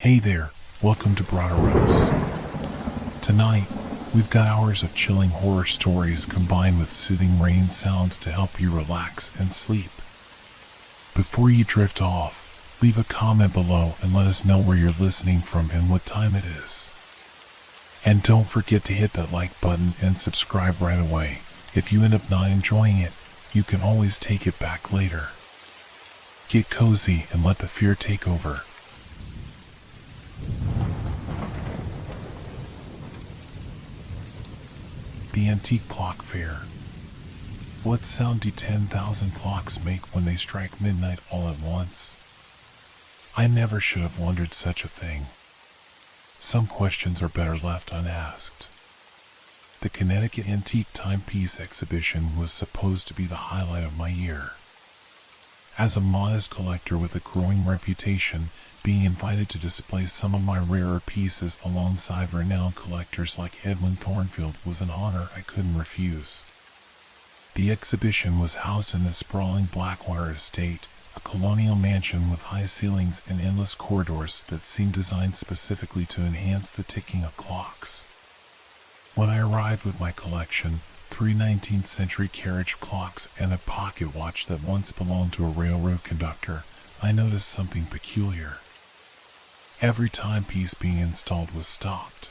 Hey there, welcome to Broderos. Tonight, we've got hours of chilling horror stories combined with soothing rain sounds to help you relax and sleep. Before you drift off, leave a comment below and let us know where you're listening from and what time it is. And don't forget to hit that like button and subscribe right away. If you end up not enjoying it, you can always take it back later. Get cozy and let the fear take over. The Antique Clock Fair. What sound do 10,000 clocks make when they strike midnight all at once? I never should have wondered such a thing. Some questions are better left unasked. The Connecticut Antique Timepiece Exhibition was supposed to be the highlight of my year. As a modest collector with a growing reputation, being invited to display some of my rarer pieces alongside renowned collectors like Edwin Thornfield was an honor I couldn't refuse. The exhibition was housed in the sprawling Blackwater Estate, a colonial mansion with high ceilings and endless corridors that seemed designed specifically to enhance the ticking of clocks. When I arrived with my collection, 3 19th century carriage clocks and a pocket watch that once belonged to a railroad conductor, I noticed something peculiar. Every timepiece being installed was stopped.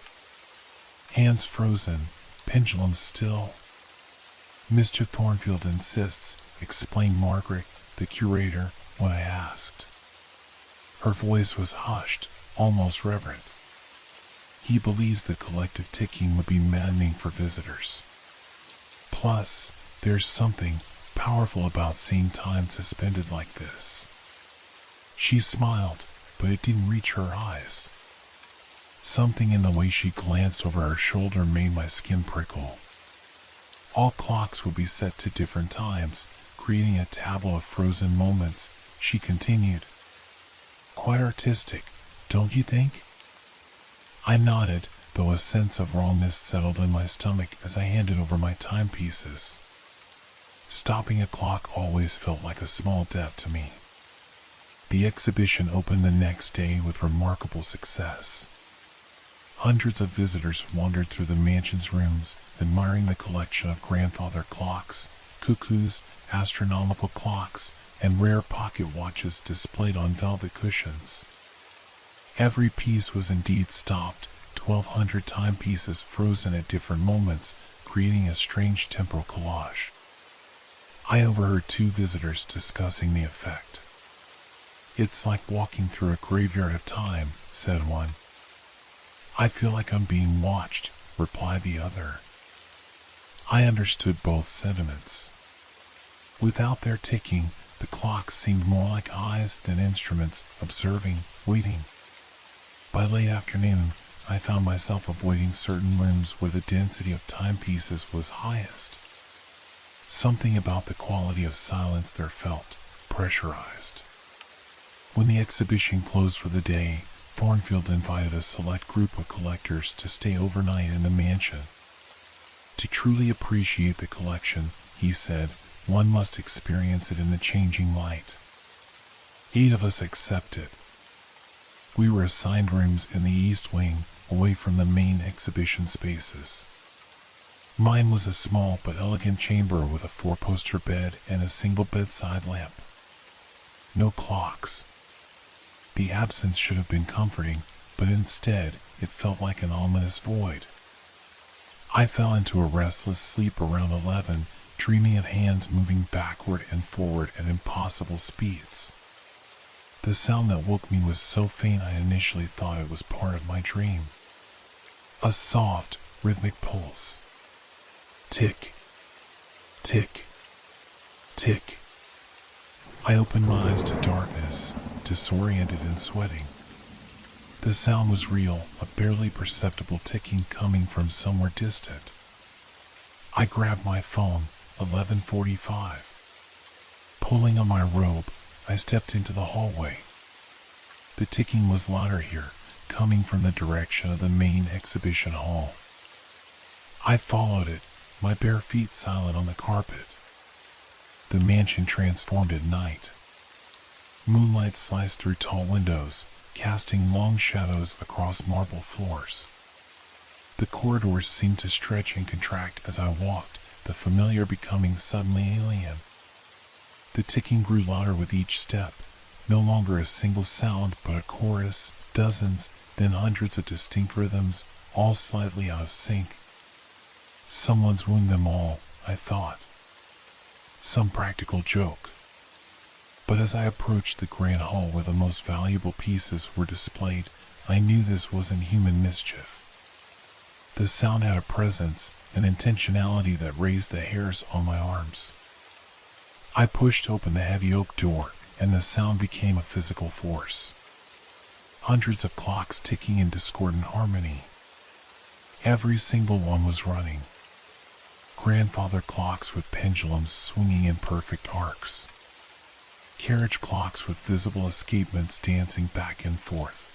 Hands frozen, pendulums still. Mr. Thornfield insists, explained Margaret, the curator, when I asked. Her voice was hushed, almost reverent. He believes the collective ticking would be maddening for visitors. Plus, there's something powerful about seeing time suspended like this. She smiled, but it didn't reach her eyes. Something in the way she glanced over her shoulder made my skin prickle. All clocks would be set to different times, creating a tableau of frozen moments, she continued. Quite artistic, don't you think? I nodded, though a sense of wrongness settled in my stomach as I handed over my timepieces. Stopping a clock always felt like a small death to me. The exhibition opened the next day with remarkable success. Hundreds of visitors wandered through the mansion's rooms, admiring the collection of grandfather clocks, cuckoos, astronomical clocks, and rare pocket watches displayed on velvet cushions. Every piece was indeed stopped, 1,200 timepieces frozen at different moments, creating a strange temporal collage. I overheard 2 visitors discussing the effect. It's like walking through a graveyard of time, said one. I feel like I'm being watched, replied the other. I understood both sentiments. Without their ticking, the clocks seemed more like eyes than instruments, observing, waiting. By late afternoon, I found myself avoiding certain rooms where the density of timepieces was highest. Something about the quality of silence there felt pressurized. When the exhibition closed for the day, Thornfield invited a select group of collectors to stay overnight in the mansion. To truly appreciate the collection, he said, one must experience it in the changing light. 8 of us accepted. We were assigned rooms in the east wing, away from the main exhibition spaces. Mine was a small but elegant chamber with a 4-poster bed and a single bedside lamp. No clocks. The absence should have been comforting, but instead, it felt like an ominous void. I fell into a restless sleep around 11, dreaming of hands moving backward and forward at impossible speeds. The sound that woke me was so faint I initially thought it was part of my dream. A soft, rhythmic pulse. Tick, tick, tick. I opened my eyes to darkness, disoriented and sweating. The sound was real, a barely perceptible ticking coming from somewhere distant. I grabbed my phone, 11:45. Pulling on my robe, I stepped into the hallway. The ticking was louder here, coming from the direction of the main exhibition hall. I followed it, my bare feet silent on the carpet. The mansion transformed at night. Moonlight sliced through tall windows, casting long shadows across marble floors. The corridors seemed to stretch and contract as I walked, the familiar becoming suddenly alien. The ticking grew louder with each step, no longer a single sound but a chorus, dozens, then hundreds of distinct rhythms, all slightly out of sync. Someone's wound them all, I thought. Some practical joke. But as I approached the grand hall where the most valuable pieces were displayed, I knew this wasn't human mischief. The sound had a presence, an intentionality that raised the hairs on my arms. I pushed open the heavy oak door, and the sound became a physical force. Hundreds of clocks ticking in discordant harmony. Every single one was running. Grandfather clocks with pendulums swinging in perfect arcs. Carriage clocks with visible escapements dancing back and forth.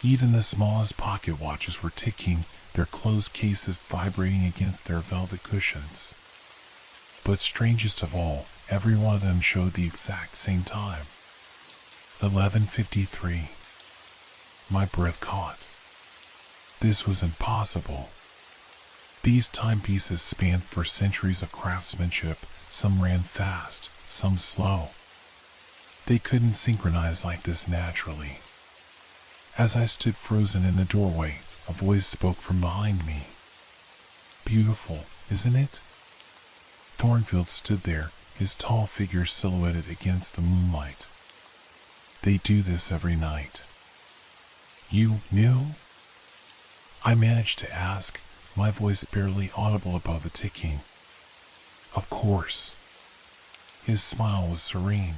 Even the smallest pocket watches were ticking, their closed cases vibrating against their velvet cushions. But strangest of all, every one of them showed the exact same time. 11:53. My breath caught. This was impossible. These timepieces spanned for centuries of craftsmanship. Some ran fast, some slow. They couldn't synchronize like this naturally. As I stood frozen in the doorway, a voice spoke from behind me. Beautiful, isn't it? Thornfield stood there, his tall figure silhouetted against the moonlight. They do this every night. You knew? I managed to ask, my voice barely audible above the ticking. Of course. His smile was serene.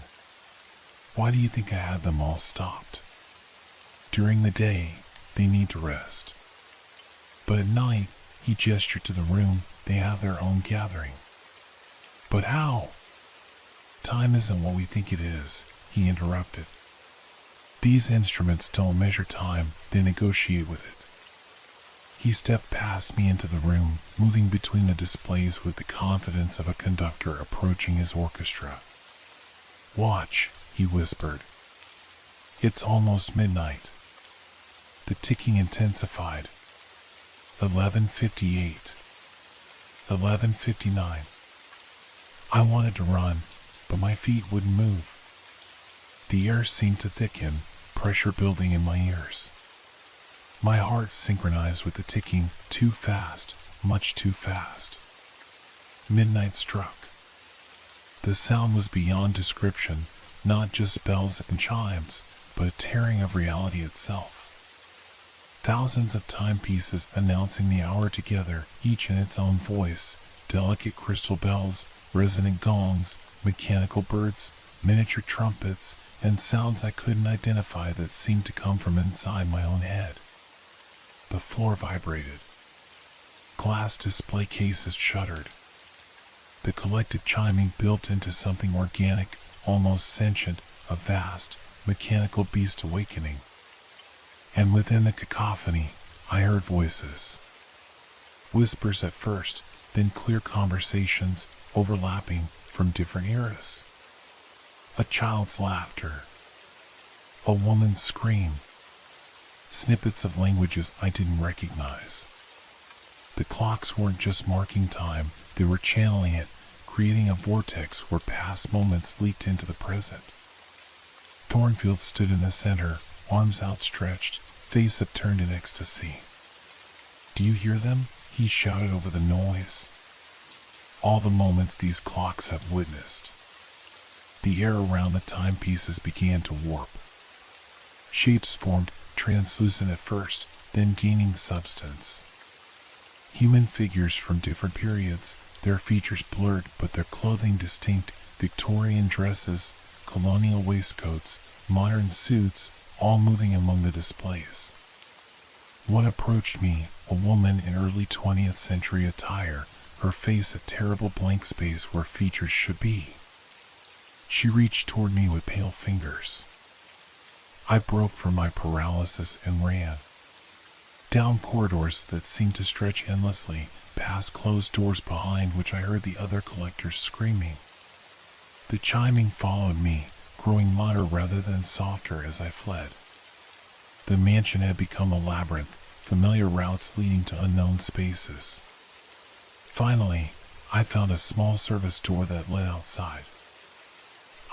Why do you think I had them all stopped? During the day, they need to rest. But at night, he gestured to the room, they have their own gathering. But how? Time isn't what we think it is, he interrupted. These instruments don't measure time, they negotiate with it. He stepped past me into the room, moving between the displays with the confidence of a conductor approaching his orchestra. Watch, he whispered. It's almost midnight. The ticking intensified. 11:58. 11:59. I wanted to run, but my feet wouldn't move. The air seemed to thicken, pressure building in my ears. My heart synchronized with the ticking, too fast, much too fast. Midnight struck. The sound was beyond description, not just bells and chimes, but a tearing of reality itself. Thousands of timepieces announcing the hour together, each in its own voice, delicate crystal bells, resonant gongs, mechanical birds, miniature trumpets, and sounds I couldn't identify that seemed to come from inside my own head. The floor vibrated. Glass display cases shuddered. The collective chiming built into something organic, almost sentient, a vast, mechanical beast awakening. And within the cacophony, I heard voices. Whispers at first, then clear conversations, overlapping from different eras. A child's laughter. A woman's scream. Snippets of languages I didn't recognize. The clocks weren't just marking time, they were channeling it, creating a vortex where past moments leaked into the present. Thornfield stood in the center, arms outstretched, face upturned in ecstasy. Do you hear them? He shouted over the noise. All the moments these clocks have witnessed. The air around the timepieces began to warp. Shapes formed, translucent at first, then gaining substance. Human figures from different periods, their features blurred but their clothing distinct, Victorian dresses, colonial waistcoats, modern suits, all moving among the displays. One approached me, a woman in early 20th century attire, her face a terrible blank space where features should be. She reached toward me with pale fingers. I broke from my paralysis and ran. Down corridors that seemed to stretch endlessly, past closed doors behind which I heard the other collectors screaming. The chiming followed me, growing louder rather than softer as I fled. The mansion had become a labyrinth, familiar routes leading to unknown spaces. Finally, I found a small service door that led outside.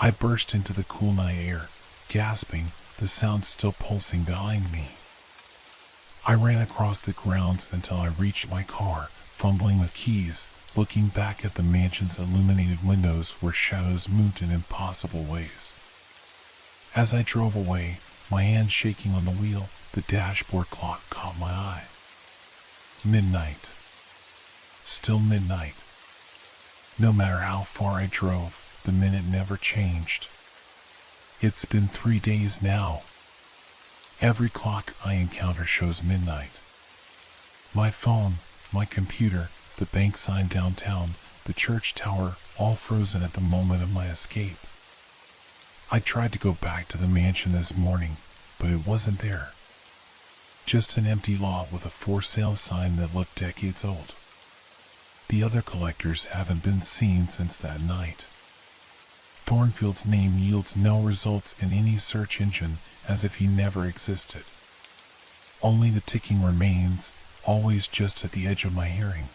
I burst into the cool night air, gasping, the sound still pulsing behind me. I ran across the grounds until I reached my car, fumbling with keys, looking back at the mansion's illuminated windows where shadows moved in impossible ways. As I drove away, my hand shaking on the wheel, the dashboard clock caught my eye. Midnight. Still midnight. No matter how far I drove, the minute never changed. It's been 3 days now. Every clock I encounter shows midnight. My phone, my computer, the bank sign downtown, the church tower, all frozen at the moment of my escape. I tried to go back to the mansion this morning, but it wasn't there. Just an empty lot with a for sale sign that looked decades old. The other collectors haven't been seen since that night. Thornfield's name yields no results in any search engine, as if he never existed. Only the ticking remains, always just at the edge of my hearing.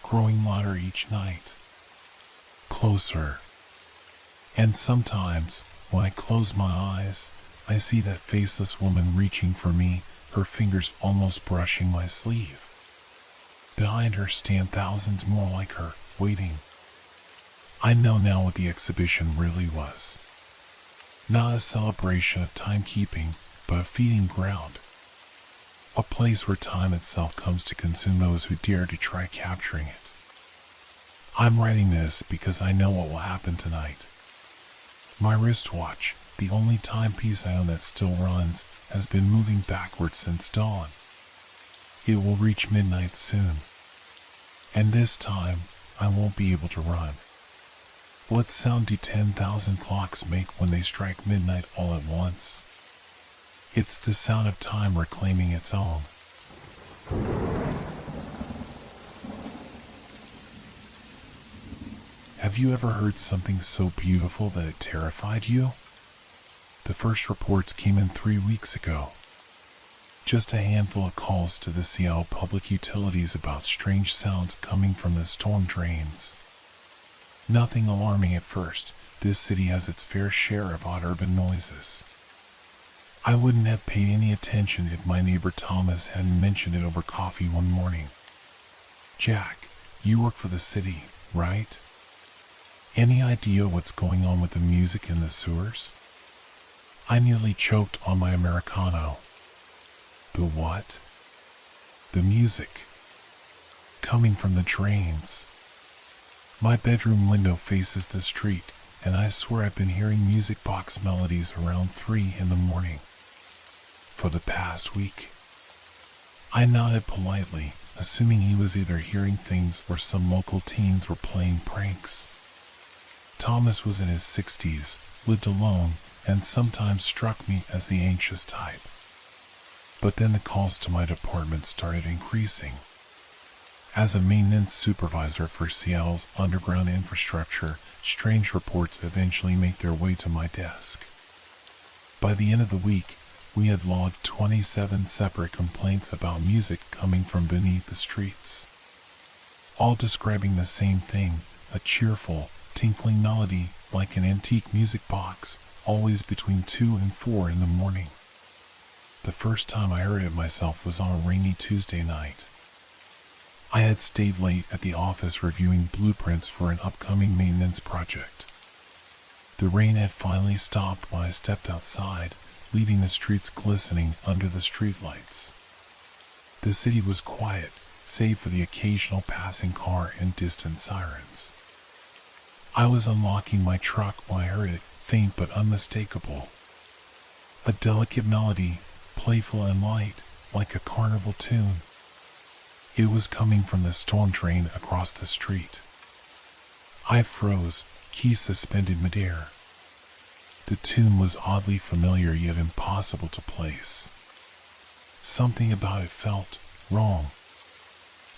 Growing louder each night. Closer. And sometimes, when I close my eyes, I see that faceless woman reaching for me, her fingers almost brushing my sleeve. Behind her stand thousands more like her, waiting. I know now what the exhibition really was. Not a celebration of timekeeping, but a feeding ground. A place where time itself comes to consume those who dare to try capturing it. I'm writing this because I know what will happen tonight. My wristwatch, the only timepiece I own that still runs, has been moving backwards since dawn. It will reach midnight soon. And this time, I won't be able to run. What sound do 10,000 clocks make when they strike midnight all at once? It's the sound of time reclaiming its own. Have you ever heard something so beautiful that it terrified you? The first reports came in 3 weeks ago. Just a handful of calls to the Seattle Public Utilities about strange sounds coming from the storm drains. Nothing alarming at first. This city has its fair share of odd urban noises. I wouldn't have paid any attention if my neighbor Thomas hadn't mentioned it over coffee one morning. "Jack, you work for the city, right? Any idea what's going on with the music in the sewers?" I nearly choked on my Americano. The what? The music. Coming from the drains. My bedroom window faces the street, and I swear I've been hearing music box melodies around 3 in the morning. For the past week. I nodded politely, assuming he was either hearing things or some local teens were playing pranks. Thomas was in his 60s, lived alone, and sometimes struck me as the anxious type. But then the calls to my department started increasing. As a maintenance supervisor for Seattle's underground infrastructure, strange reports eventually make their way to my desk. By the end of the week, we had logged 27 separate complaints about music coming from beneath the streets. All describing the same thing, a cheerful, tinkling melody like an antique music box, always between 2 and 4 in the morning. The first time I heard it myself was on a rainy Tuesday night. I had stayed late at the office reviewing blueprints for an upcoming maintenance project. The rain had finally stopped when I stepped outside, leaving the streets glistening under the streetlights. The city was quiet, save for the occasional passing car and distant sirens. I was unlocking my truck when I heard it, faint but unmistakable. A delicate melody, playful and light, like a carnival tune. It was coming from the storm drain across the street. I froze, keys suspended midair. The tune was oddly familiar yet impossible to place. Something about it felt wrong.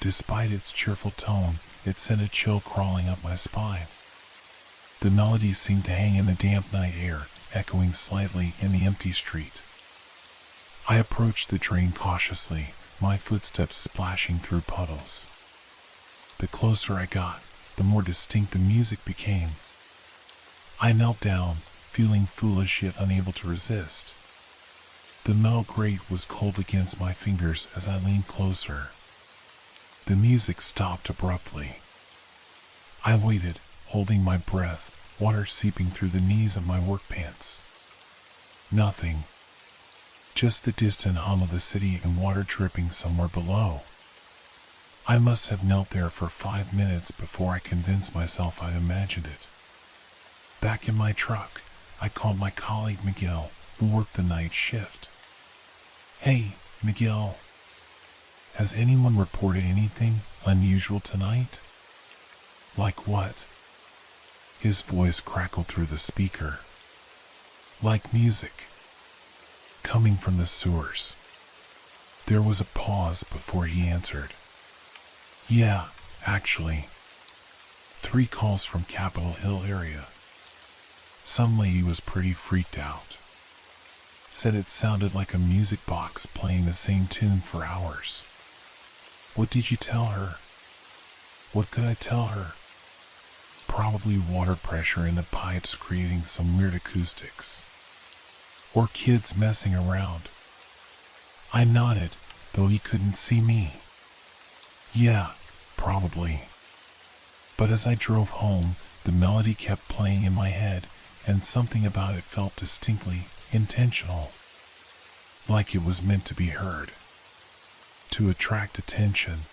Despite its cheerful tone, it sent a chill crawling up my spine. The melody seemed to hang in the damp night air, echoing slightly in the empty street. I approached the drain cautiously, my footsteps splashing through puddles. The closer I got, the more distinct the music became. I knelt down, feeling foolish yet unable to resist. The metal grate was cold against my fingers as I leaned closer. The music stopped abruptly. I waited, holding my breath, water seeping through the knees of my work pants. Nothing. Just the distant hum of the city and water dripping somewhere below. I must have knelt there for 5 minutes before I convinced myself I'd imagined it. Back in my truck, I called my colleague Miguel, who worked the night shift. "Hey, Miguel. Has anyone reported anything unusual tonight?" "Like what?" His voice crackled through the speaker. "Like music. Coming from the sewers." There was a pause before he answered. "Yeah, actually. 3 calls from Capitol Hill area. Some lady was pretty freaked out. Said it sounded like a music box playing the same tune for hours." "What did you tell her?" "What could I tell her? Probably water pressure in the pipes creating some weird acoustics. Or kids messing around." I nodded, though he couldn't see me. "Yeah, probably." But as I drove home, the melody kept playing in my head, and something about it felt distinctly intentional. Like it was meant to be heard. To attract attention.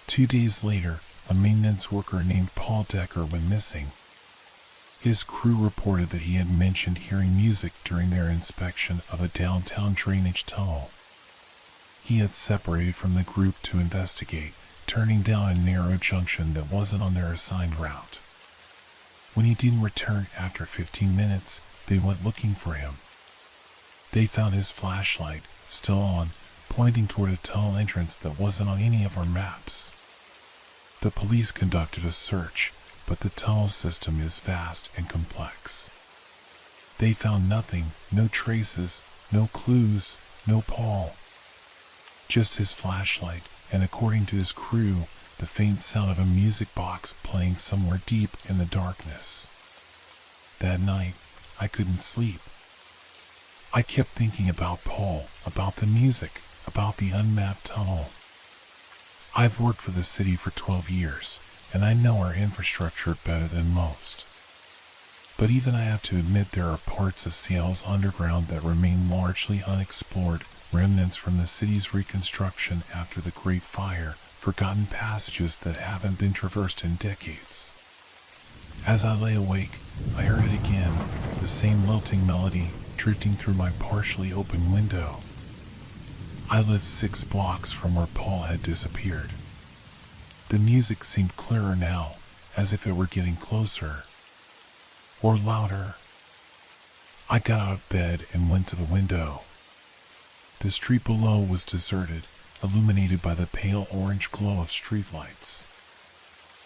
2 days later, a maintenance worker named Paul Decker went missing. His crew reported that he had mentioned hearing music during their inspection of a downtown drainage tunnel. He had separated from the group to investigate, turning down a narrow junction that wasn't on their assigned route. When he didn't return after 15 minutes, they went looking for him. They found his flashlight, still on, pointing toward a tunnel entrance that wasn't on any of our maps. The police conducted a search, but the tunnel system is vast and complex. They found nothing, no traces, no clues, no Paul. Just his flashlight, and according to his crew, the faint sound of a music box playing somewhere deep in the darkness. That night, I couldn't sleep. I kept thinking about Paul, about the music, about the unmapped tunnel. I've worked for the city for 12 years, and I know our infrastructure better than most. But even I have to admit there are parts of Seattle's underground that remain largely unexplored, remnants from the city's reconstruction after the Great Fire, forgotten passages that haven't been traversed in decades. As I lay awake, I heard it again, the same lilting melody drifting through my partially open window. I lived 6 blocks from where Paul had disappeared. The music seemed clearer now, as if it were getting closer. Or louder. I got out of bed and went to the window. The street below was deserted, illuminated by the pale orange glow of streetlights.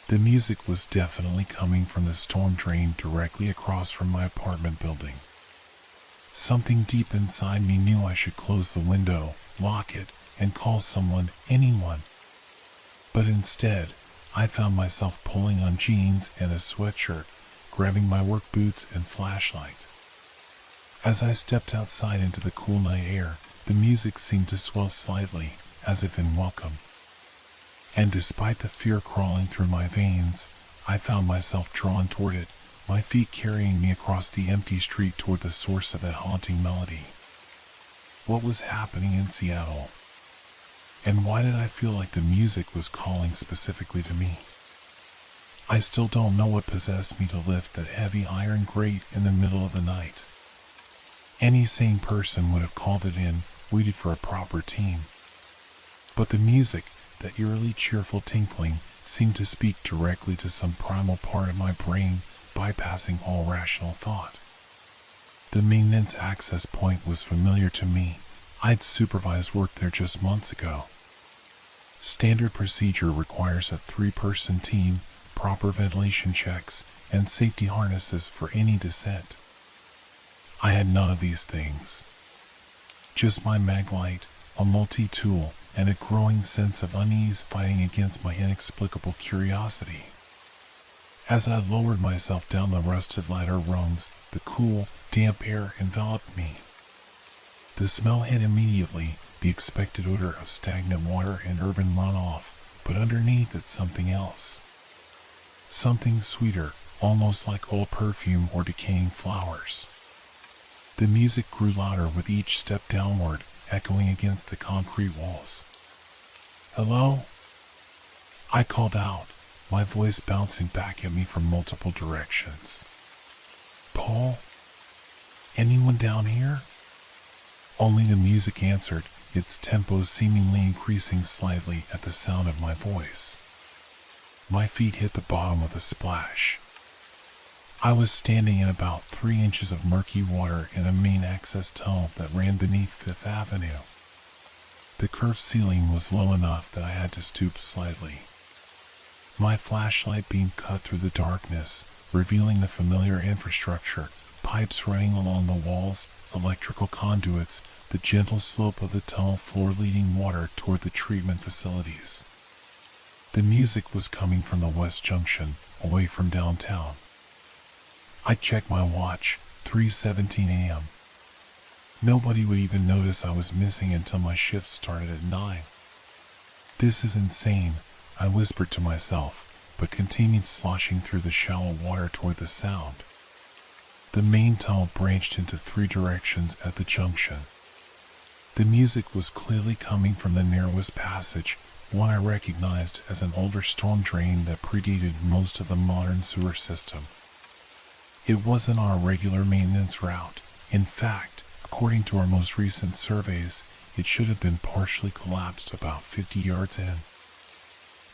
The music was definitely coming from the storm drain directly across from my apartment building. Something deep inside me knew I should close the window, lock it, and call someone, anyone. But instead, I found myself pulling on jeans and a sweatshirt, grabbing my work boots and flashlight. As I stepped outside into the cool night air, the music seemed to swell slightly, as if in welcome. And despite the fear crawling through my veins, I found myself drawn toward it, my feet carrying me across the empty street toward the source of that haunting melody. What was happening in Seattle? And why did I feel like the music was calling specifically to me? I still don't know what possessed me to lift that heavy iron grate in the middle of the night. Any sane person would have called it in, waited for a proper team. But the music, that eerily cheerful tinkling, seemed to speak directly to some primal part of my brain, bypassing all rational thought. The maintenance access point was familiar to me. I'd supervised work there just months ago. Standard procedure requires a 3-person team, proper ventilation checks, and safety harnesses for any descent. I had none of these things. Just my mag light, a multi-tool, and a growing sense of unease fighting against my inexplicable curiosity. As I lowered myself down the rusted ladder rungs, the cool, damp air enveloped me. The smell hit immediately, the expected odor of stagnant water and urban runoff, but underneath it something else. Something sweeter, almost like old perfume or decaying flowers. The music grew louder with each step downward, echoing against the concrete walls. "Hello?" I called out, my voice bouncing back at me from multiple directions. "Paul? Anyone down here?" Only the music answered, its tempo seemingly increasing slightly at the sound of my voice. My feet hit the bottom with a splash. I was standing in about 3 inches of murky water in a main access tunnel that ran beneath Fifth Avenue. The curved ceiling was low enough that I had to stoop slightly. My flashlight beam cut through the darkness, revealing the familiar infrastructure, pipes running along the walls, electrical conduits, the gentle slope of the tunnel floor leading water toward the treatment facilities. The music was coming from the West Junction, away from downtown. I checked my watch, 3:17 a.m. Nobody would even notice I was missing until my shift started at 9. "This is insane," I whispered to myself, but continued sloshing through the shallow water toward the sound. The main tunnel branched into 3 directions at the junction. The music was clearly coming from the narrowest passage, one I recognized as an older storm drain that predated most of the modern sewer system. It wasn't on a regular maintenance route. In fact, according to our most recent surveys, it should have been partially collapsed about 50 yards in.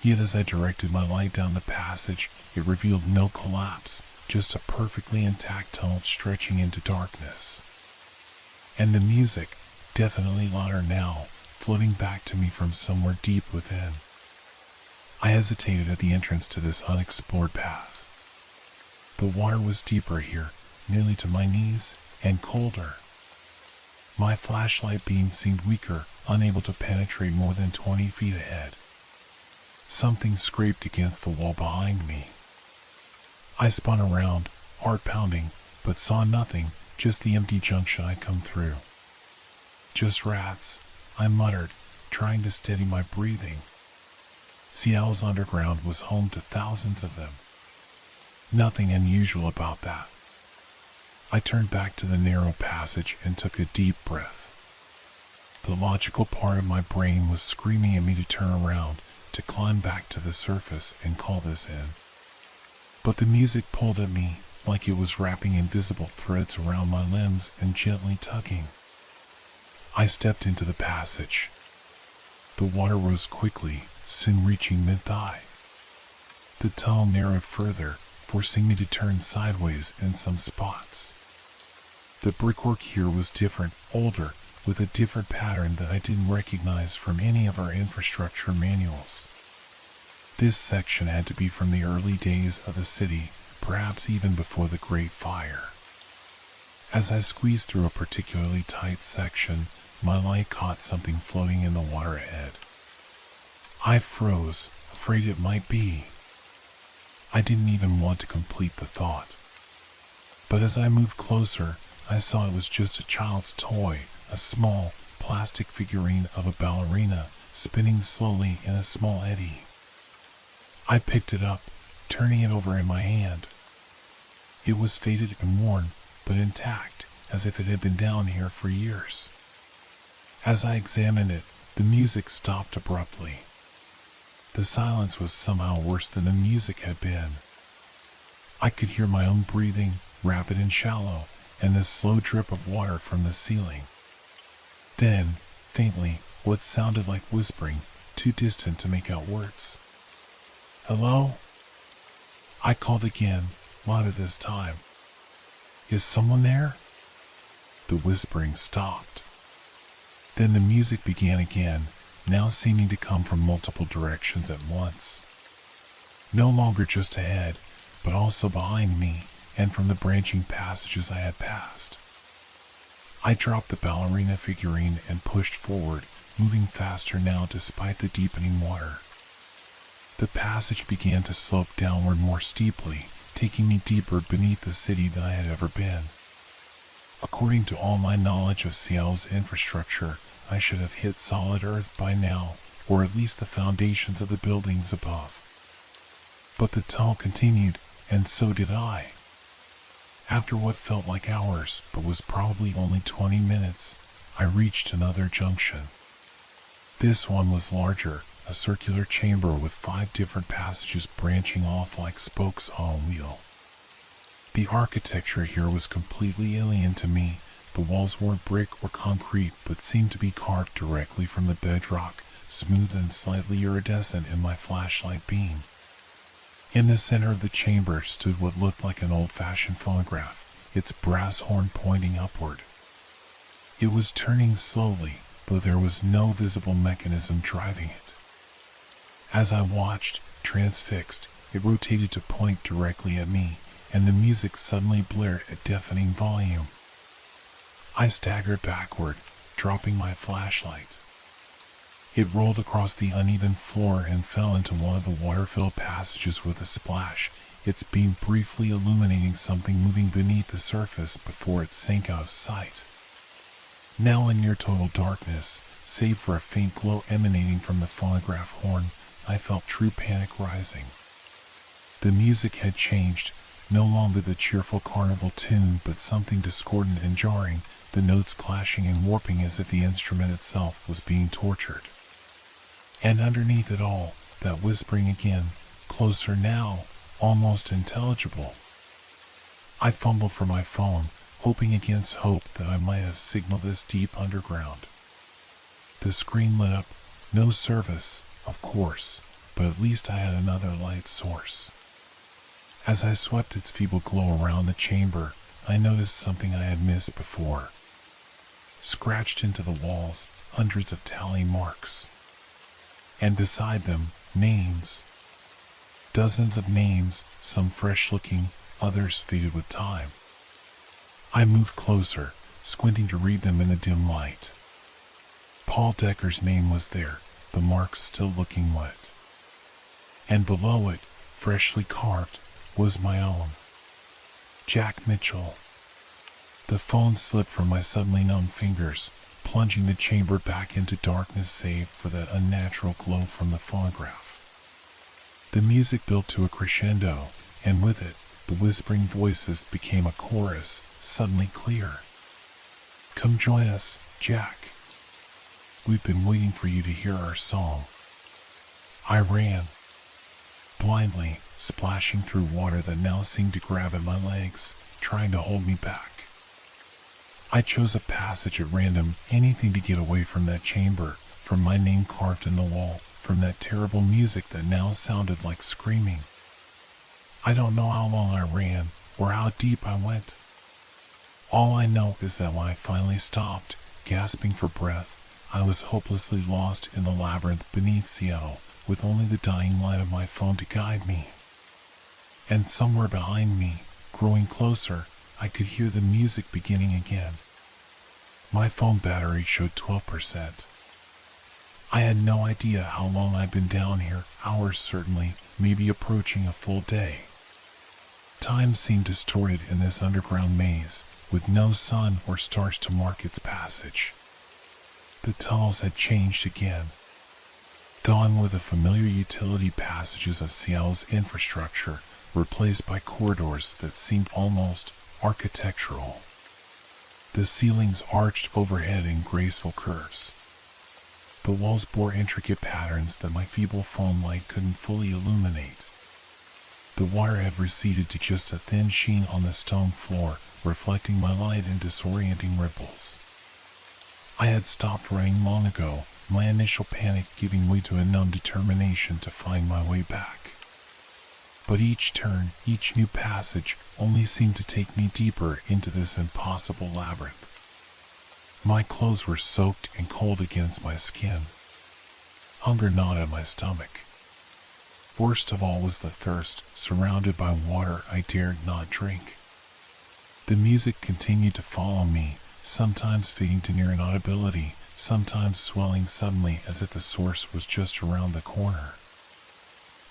Yet as I directed my light down the passage, it revealed no collapse, just a perfectly intact tunnel stretching into darkness. And the music, definitely louder now, floating back to me from somewhere deep within. I hesitated at the entrance to this unexplored path. The water was deeper here, nearly to my knees, and colder. My flashlight beam seemed weaker, unable to penetrate more than 20 feet ahead. Something scraped against the wall behind me. I spun around, heart pounding, but saw nothing, just the empty junction I'd come through. "Just rats," I muttered, trying to steady my breathing. Seattle's underground was home to thousands of them. Nothing unusual about that. I turned back to the narrow passage and took a deep breath. The logical part of my brain was screaming at me to turn around, to climb back to the surface and call this in. But the music pulled at me like it was wrapping invisible threads around my limbs and gently tugging. I stepped into the passage. The water rose quickly, soon reaching mid-thigh. The tunnel narrowed further, forcing me to turn sideways in some spots. The brickwork here was different, older, with a different pattern that I didn't recognize from any of our infrastructure manuals. This section had to be from the early days of the city, perhaps even before the Great Fire. As I squeezed through a particularly tight section, my light caught something floating in the water ahead. I froze, afraid it might be. I didn't even want to complete the thought. But as I moved closer, I saw it was just a child's toy, a small, plastic figurine of a ballerina, spinning slowly in a small eddy. I picked it up, turning it over in my hand. It was faded and worn, but intact, as if it had been down here for years. As I examined it, the music stopped abruptly. The silence was somehow worse than the music had been. I could hear my own breathing, rapid and shallow, and the slow drip of water from the ceiling. Then, faintly, what sounded like whispering, too distant to make out words. "Hello?" I called again, louder this time. "Is someone there?" The whispering stopped. Then the music began again, now seeming to come from multiple directions at once. No longer just ahead, but also behind me and from the branching passages I had passed. I dropped the ballerina figurine and pushed forward, moving faster now despite the deepening water. The passage began to slope downward more steeply, taking me deeper beneath the city than I had ever been. According to all my knowledge of Seattle's infrastructure, I should have hit solid earth by now, or at least the foundations of the buildings above. But the tunnel continued, and so did I. After what felt like hours, but was probably only 20 minutes, I reached another junction. This one was larger, a circular chamber with 5 different passages branching off like spokes on a wheel. The architecture here was completely alien to me. The walls weren't brick or concrete, but seemed to be carved directly from the bedrock, smooth and slightly iridescent in my flashlight beam. In the center of the chamber stood what looked like an old-fashioned phonograph, its brass horn pointing upward. It was turning slowly, though there was no visible mechanism driving it. As I watched, transfixed, it rotated to point directly at me, and the music suddenly blared at deafening volume. I staggered backward, dropping my flashlight. It rolled across the uneven floor and fell into one of the water-filled passages with a splash, its beam briefly illuminating something moving beneath the surface before it sank out of sight. Now in near total darkness, save for a faint glow emanating from the phonograph horn, I felt true panic rising. The music had changed, no longer the cheerful carnival tune, but something discordant and jarring, the notes clashing and warping as if the instrument itself was being tortured. And underneath it all, that whispering again, closer now, almost intelligible. I fumbled for my phone, hoping against hope that I might have signaled this deep underground. The screen lit up, no service, of course, but at least I had another light source. As I swept its feeble glow around the chamber, I noticed something I had missed before. Scratched into the walls, hundreds of tally marks. And beside them, names. Dozens of names, some fresh-looking, others faded with time. I moved closer, squinting to read them in the dim light. Paul Decker's name was there, the marks still looking wet. And below it, freshly carved, was my own. Jack Mitchell. The phone slipped from my suddenly numb fingers, plunging the chamber back into darkness save for that unnatural glow from the phonograph. The music built to a crescendo, and with it, the whispering voices became a chorus, suddenly clear. "Come join us, Jack. We've been waiting for you to hear our song." I ran, blindly, splashing through water that now seemed to grab at my legs, trying to hold me back. I chose a passage at random, anything to get away from that chamber, from my name carved in the wall, from that terrible music that now sounded like screaming. I don't know how long I ran, or how deep I went. All I know is that when I finally stopped, gasping for breath, I was hopelessly lost in the labyrinth beneath Seattle, with only the dying light of my phone to guide me. And somewhere behind me, growing closer, I could hear the music beginning again. My phone battery showed 12%. I had no idea how long I'd been down here, hours certainly, maybe approaching a full day. Time seemed distorted in this underground maze, with no sun or stars to mark its passage. The tunnels had changed again. Gone were the familiar utility passages of Seattle's infrastructure, replaced by corridors that seemed almost architectural. The ceilings arched overhead in graceful curves. The walls bore intricate patterns that my feeble phone light couldn't fully illuminate. The water had receded to just a thin sheen on the stone floor, reflecting my light in disorienting ripples. I had stopped running long ago, my initial panic giving way to a numb determination to find my way back. But each turn, each new passage, only seemed to take me deeper into this impossible labyrinth. My clothes were soaked and cold against my skin. Hunger gnawed at my stomach. Worst of all was the thirst, surrounded by water I dared not drink. The music continued to follow me, sometimes fading to near inaudibility, sometimes swelling suddenly as if the source was just around the corner.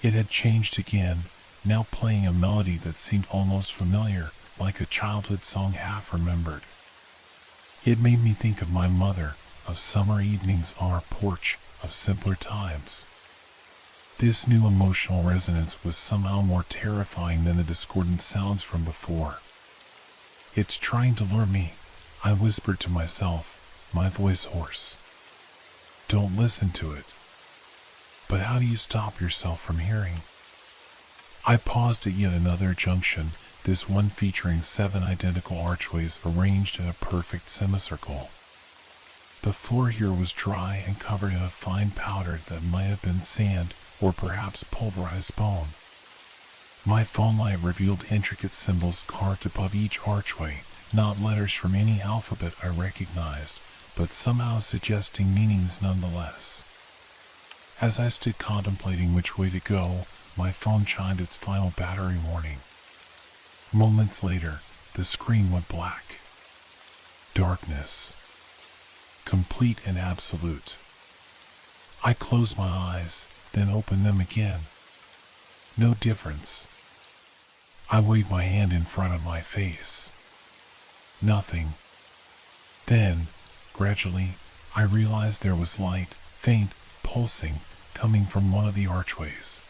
It had changed again, now playing a melody that seemed almost familiar, like a childhood song half remembered. It made me think of my mother, of summer evenings on our porch, of simpler times. This new emotional resonance was somehow more terrifying than the discordant sounds from before. "It's trying to lure me," I whispered to myself, my voice hoarse. "Don't listen to it." But how do you stop yourself from hearing? I paused at yet another junction, this one featuring 7 identical archways arranged in a perfect semicircle. The floor here was dry and covered in a fine powder that might have been sand or perhaps pulverized bone. My phone light revealed intricate symbols carved above each archway, not letters from any alphabet I recognized, but somehow suggesting meanings nonetheless. As I stood contemplating which way to go, my phone chimed its final battery warning. Moments later, the screen went black. Darkness. Complete and absolute. I closed my eyes, then opened them again. No difference. I waved my hand in front of my face. Nothing. Then, gradually, I realized there was light, faint, pulsing, coming from one of the archways.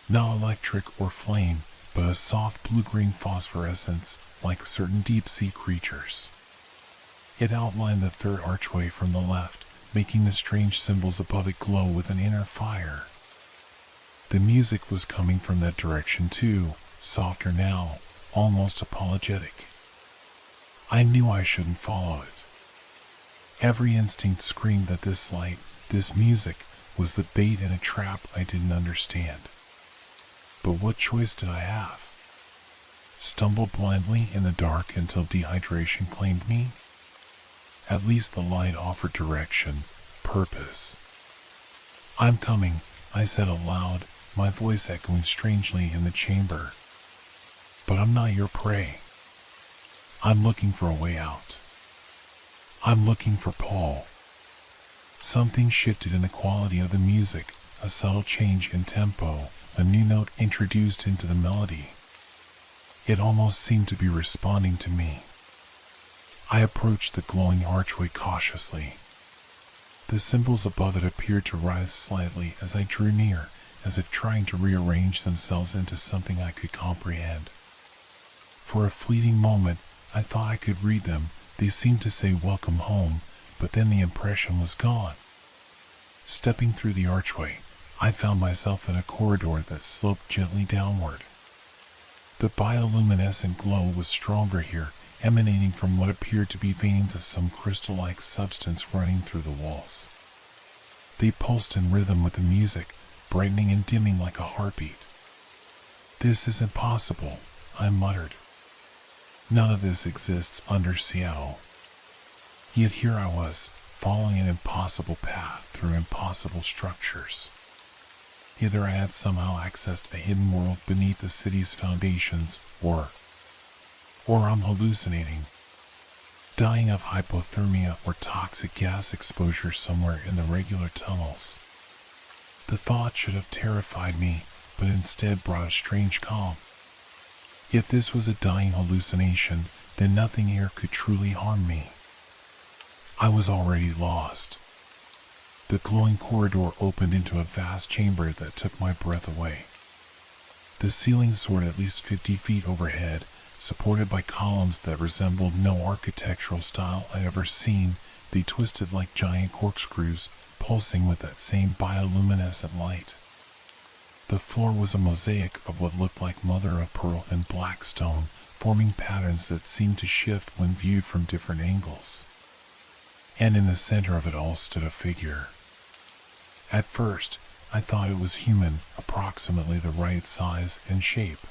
Not electric or flame, but a soft blue-green phosphorescence like certain deep-sea creatures. It outlined the 3rd archway from the left, making the strange symbols above it glow with an inner fire. The music was coming from that direction too, softer now, almost apologetic. I knew I shouldn't follow it. Every instinct screamed that this light, this music, was the bait in a trap I didn't understand. But what choice did I have? Stumble blindly in the dark until dehydration claimed me? At least the light offered direction, purpose. "I'm coming," I said aloud, my voice echoing strangely in the chamber. "But I'm not your prey. I'm looking for a way out. I'm looking for Paul." Something shifted in the quality of the music, a subtle change in tempo, a new note introduced into the melody. It almost seemed to be responding to me. I approached the glowing archway cautiously. The symbols above it appeared to rise slightly as I drew near, as if trying to rearrange themselves into something I could comprehend. For a fleeting moment, I thought I could read them. They seemed to say "Welcome home," but then the impression was gone. Stepping through the archway, I found myself in a corridor that sloped gently downward. The bioluminescent glow was stronger here, emanating from what appeared to be veins of some crystal-like substance running through the walls. They pulsed in rhythm with the music, brightening and dimming like a heartbeat. "This isn't possible," I muttered. "None of this exists under Seattle." Yet here I was, following an impossible path through impossible structures. Either I had somehow accessed a hidden world beneath the city's foundations, or I'm hallucinating, dying of hypothermia or toxic gas exposure somewhere in the regular tunnels. The thought should have terrified me, but instead brought a strange calm. If this was a dying hallucination, then nothing here could truly harm me. I was already lost. The glowing corridor opened into a vast chamber that took my breath away. The ceiling soared at least 50 feet overhead, supported by columns that resembled no architectural style I'd ever seen. They twisted like giant corkscrews, pulsing with that same bioluminescent light. The floor was a mosaic of what looked like mother-of-pearl and black stone, forming patterns that seemed to shift when viewed from different angles. And in the center of it all stood a figure. At first, I thought it was human, approximately the right size and shape.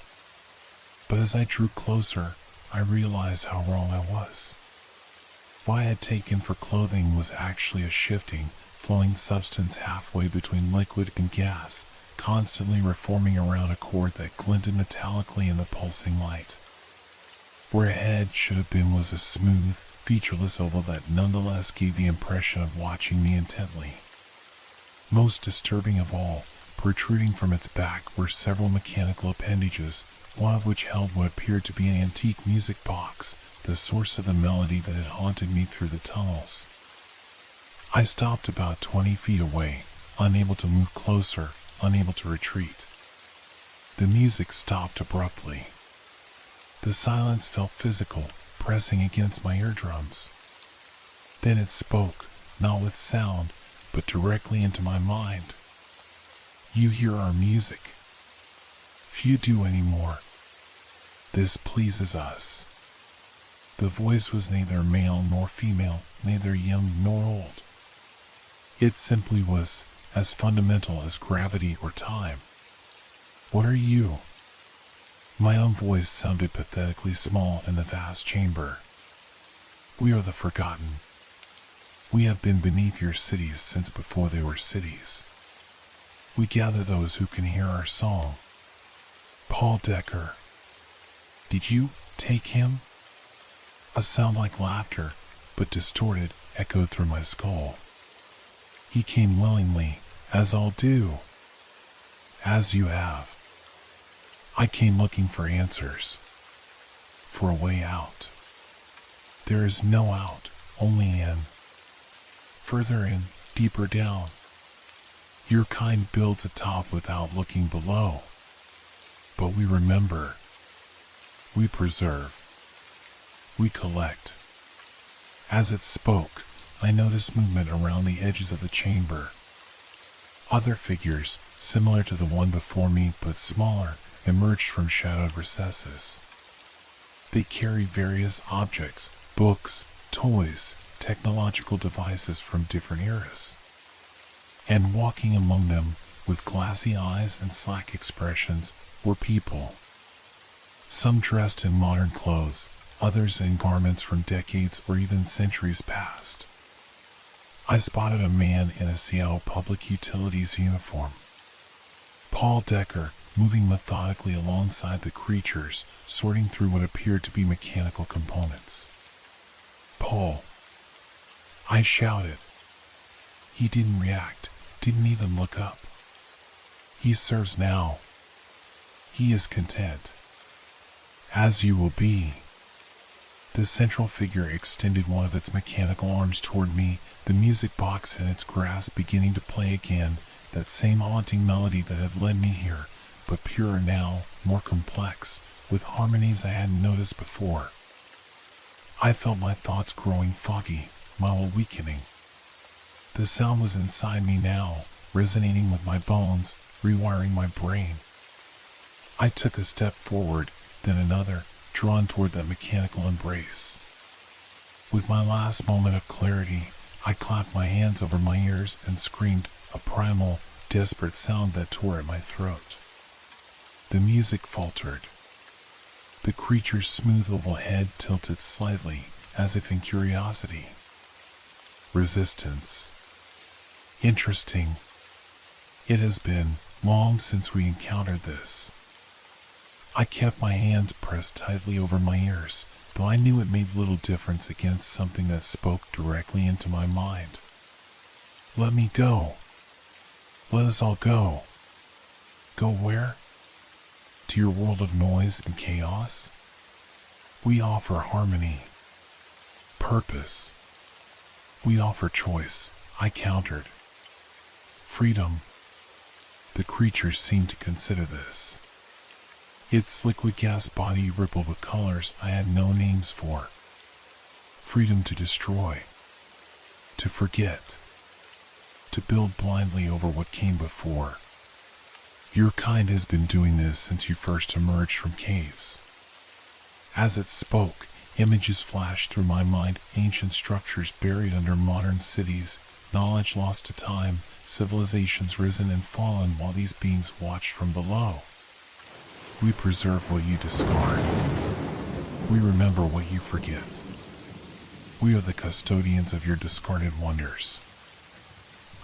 But as I drew closer, I realized how wrong I was. What I had taken for clothing was actually a shifting, flowing substance halfway between liquid and gas, constantly reforming around a cord that glinted metallically in the pulsing light. Where a head should have been was a smooth, featureless oval that nonetheless gave the impression of watching me intently. Most disturbing of all, protruding from its back were several mechanical appendages, one of which held what appeared to be an antique music box, the source of the melody that had haunted me through the tunnels. I stopped about 20 feet away, unable to move closer, unable to retreat. The music stopped abruptly. The silence felt physical, pressing against my eardrums. Then it spoke, not with sound, but directly into my mind. You hear our music. Few do anymore. This pleases us. The voice was neither male nor female, neither young nor old. It simply was as fundamental as gravity or time. What are you? My own voice sounded pathetically small in the vast chamber. We are the forgotten. We have been beneath your cities since before they were cities. We gather those who can hear our song. Paul Decker. Did you take him? A sound like laughter, but distorted, echoed through my skull. He came willingly, as all do. As you have. I came looking for answers. For a way out. There is no out, only in. Further in, deeper down. Your kind builds atop without looking below. But we remember. We preserve. We collect. As it spoke, I noticed movement around the edges of the chamber. Other figures, similar to the one before me but smaller, emerged from shadowed recesses. They carry various objects, books, toys, technological devices from different eras. And walking among them, with glassy eyes and slack expressions, were people. Some dressed in modern clothes, others in garments from decades or even centuries past. I spotted a man in a Seattle Public Utilities uniform. Paul Decker, moving methodically alongside the creatures, sorting through what appeared to be mechanical components. Paul. I shouted. He didn't react, didn't even look up. He serves now. He is content. As you will be. The central figure extended one of its mechanical arms toward me, the music box in its grasp beginning to play again, that same haunting melody that had led me here, but purer now, more complex, with harmonies I hadn't noticed before. I felt my thoughts growing foggy, my will weakening. The sound was inside me now, resonating with my bones, rewiring my brain. I took a step forward, then another, drawn toward that mechanical embrace. With my last moment of clarity, I clapped my hands over my ears and screamed, a primal, desperate sound that tore at my throat. The music faltered. The creature's smooth oval head tilted slightly, as if in curiosity. Resistance. Interesting. It has been long since we encountered this. I kept my hands pressed tightly over my ears, though I knew it made little difference against something that spoke directly into my mind. Let me go. Let us all go. Go where? To your world of noise and chaos? We offer harmony. Purpose. We offer choice, I countered. Freedom. The creatures seemed to consider this. Its liquid gas body rippled with colors I had no names for. Freedom to destroy. To forget. To build blindly over what came before. Your kind has been doing this since you first emerged from caves. As it spoke, images flashed through my mind, ancient structures buried under modern cities, knowledge lost to time, civilizations risen and fallen while these beings watched from below. We preserve what you discard. We remember what you forget. We are the custodians of your discarded wonders.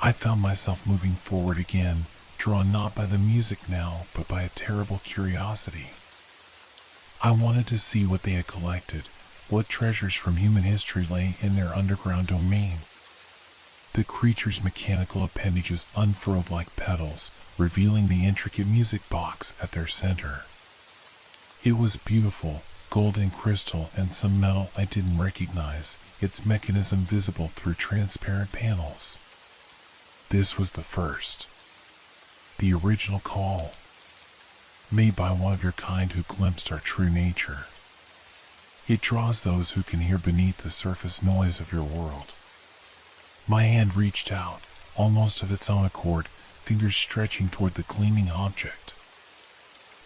I found myself moving forward again, drawn not by the music now, but by a terrible curiosity. I wanted to see what they had collected, What treasures from human history lay in their underground domain? The creature's mechanical appendages unfurled like petals, revealing the intricate music box at their center. It was beautiful, gold and crystal and some metal I didn't recognize, its mechanism visible through transparent panels. This was the first. The original call. Made by one of your kind who glimpsed our true nature. It draws those who can hear beneath the surface noise of your world. My hand reached out, almost of its own accord, fingers stretching toward the gleaming object.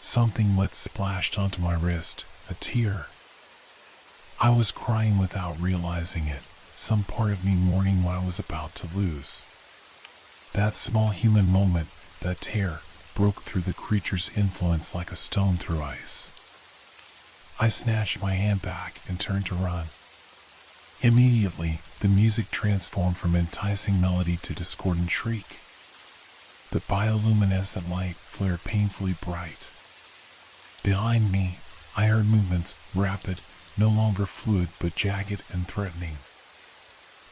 Something wet splashed onto my wrist, a tear. I was crying without realizing it, some part of me mourning what I was about to lose. That small human moment, that tear, broke through the creature's influence like a stone through ice. I snatched my hand back and turned to run. Immediately, the music transformed from enticing melody to discordant shriek. The bioluminescent light flared painfully bright. Behind me, I heard movements, rapid, no longer fluid but jagged and threatening.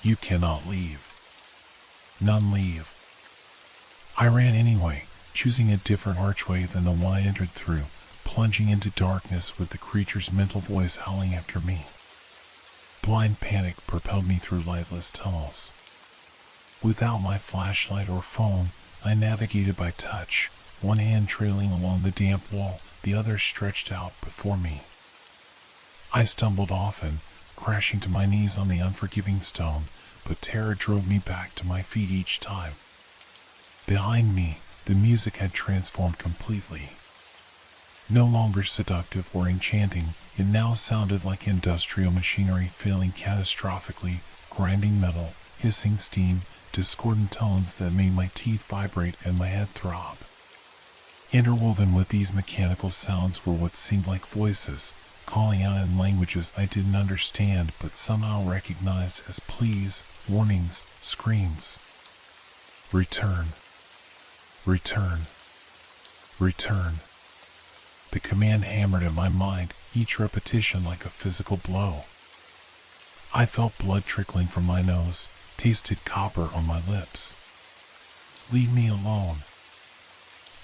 You cannot leave. None leave. I ran anyway, choosing a different archway than the one I entered through, plunging into darkness with the creature's mental voice howling after me. Blind panic propelled me through lightless tunnels. Without my flashlight or phone, I navigated by touch, one hand trailing along the damp wall, the other stretched out before me. I stumbled often, crashing to my knees on the unforgiving stone, but terror drove me back to my feet each time. Behind me, the music had transformed completely. No longer seductive or enchanting, it now sounded like industrial machinery failing catastrophically, grinding metal, hissing steam, discordant tones that made my teeth vibrate and my head throb. Interwoven with these mechanical sounds were what seemed like voices, calling out in languages I didn't understand but somehow recognized as pleas, warnings, screams. Return. Return. Return. The command hammered in my mind, each repetition like a physical blow. I felt blood trickling from my nose, tasted copper on my lips. Leave me alone.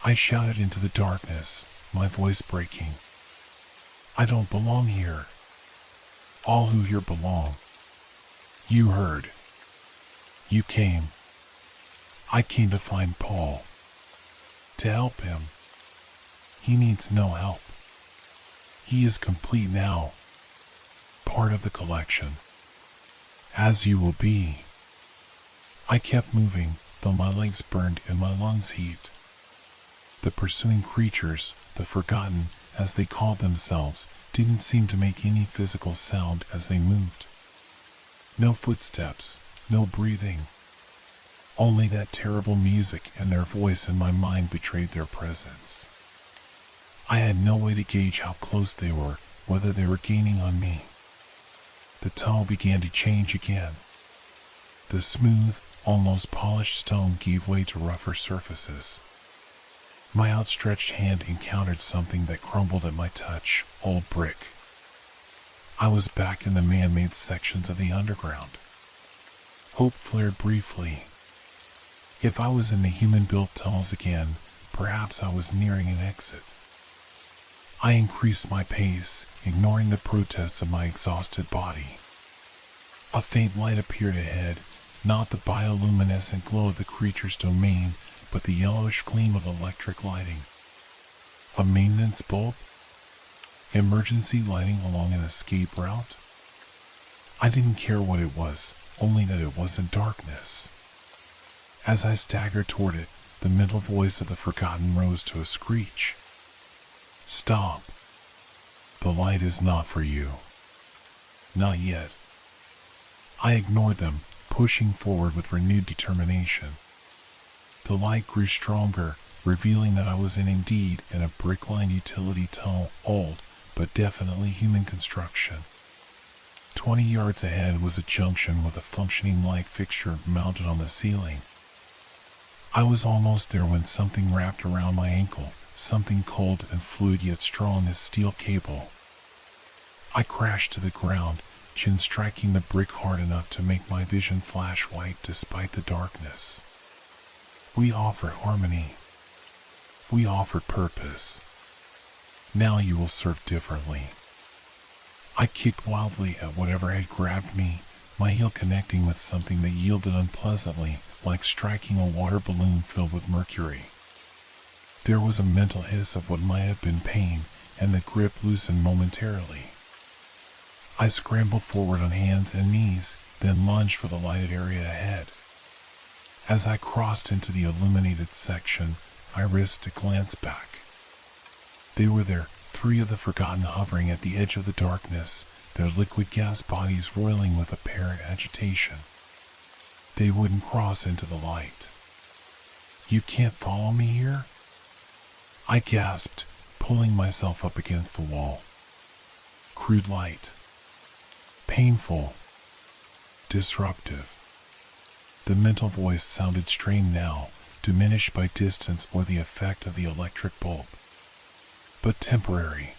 I shouted into the darkness, my voice breaking. I don't belong here. All who here belong. You heard. You came. I came to find Paul. To help him. He needs no help. He is complete now. Part of the collection. As you will be. I kept moving, though my legs burned and my lungs heaved. The pursuing creatures, the Forgotten, as they called themselves, didn't seem to make any physical sound as they moved. No footsteps, no breathing. Only that terrible music and their voice in my mind betrayed their presence. I had no way to gauge how close they were, whether they were gaining on me. The tunnel began to change again. The smooth, almost polished stone gave way to rougher surfaces. My outstretched hand encountered something that crumbled at my touch, old brick. I was back in the man-made sections of the underground. Hope flared briefly. If I was in the human-built tunnels again, perhaps I was nearing an exit. I increased my pace, ignoring the protests of my exhausted body. A faint light appeared ahead, not the bioluminescent glow of the creature's domain, but the yellowish gleam of electric lighting. A maintenance bulb? Emergency lighting along an escape route? I didn't care what it was, only that it wasn't darkness. As I staggered toward it, the mental voice of the Forgotten rose to a screech. Stop. The light is not for you. Not yet. I ignored them, pushing forward with renewed determination. The light grew stronger, revealing that I was indeed in a brick-lined utility tunnel, old, but definitely human construction. 20 yards ahead was a junction with a functioning light fixture mounted on the ceiling. I was almost there when something wrapped around my ankle, something cold and fluid yet strong as steel cable. I crashed to the ground, chin striking the brick hard enough to make my vision flash white despite the darkness. We offered harmony. We offered purpose. Now you will serve differently. I kicked wildly at whatever had grabbed me, my heel connecting with something that yielded unpleasantly, like striking a water balloon filled with mercury. There was a mental hiss of what might have been pain, and the grip loosened momentarily. I scrambled forward on hands and knees, then lunged for the lighted area ahead. As I crossed into the illuminated section, I risked a glance back. They were there, 3 of the Forgotten hovering at the edge of the darkness, their liquid gas bodies roiling with apparent agitation. They wouldn't cross into the light. You can't follow me here? I gasped, pulling myself up against the wall. Crude light. Painful. Disruptive. The mental voice sounded strained now, diminished by distance or the effect of the electric bulb. But temporary.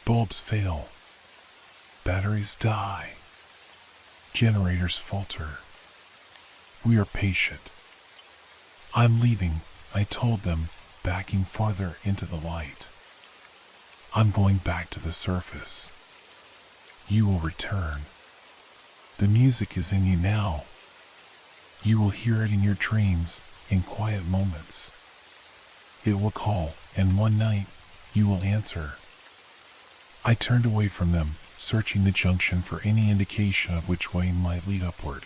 Bulbs fail. Batteries die. Generators falter. We are patient. I'm leaving, I told them, backing farther into the light. I'm going back to the surface. You will return. The music is in you now. You will hear it in your dreams, in quiet moments. It will call, and one night, you will answer. I turned away from them, searching the junction for any indication of which way might lead upward.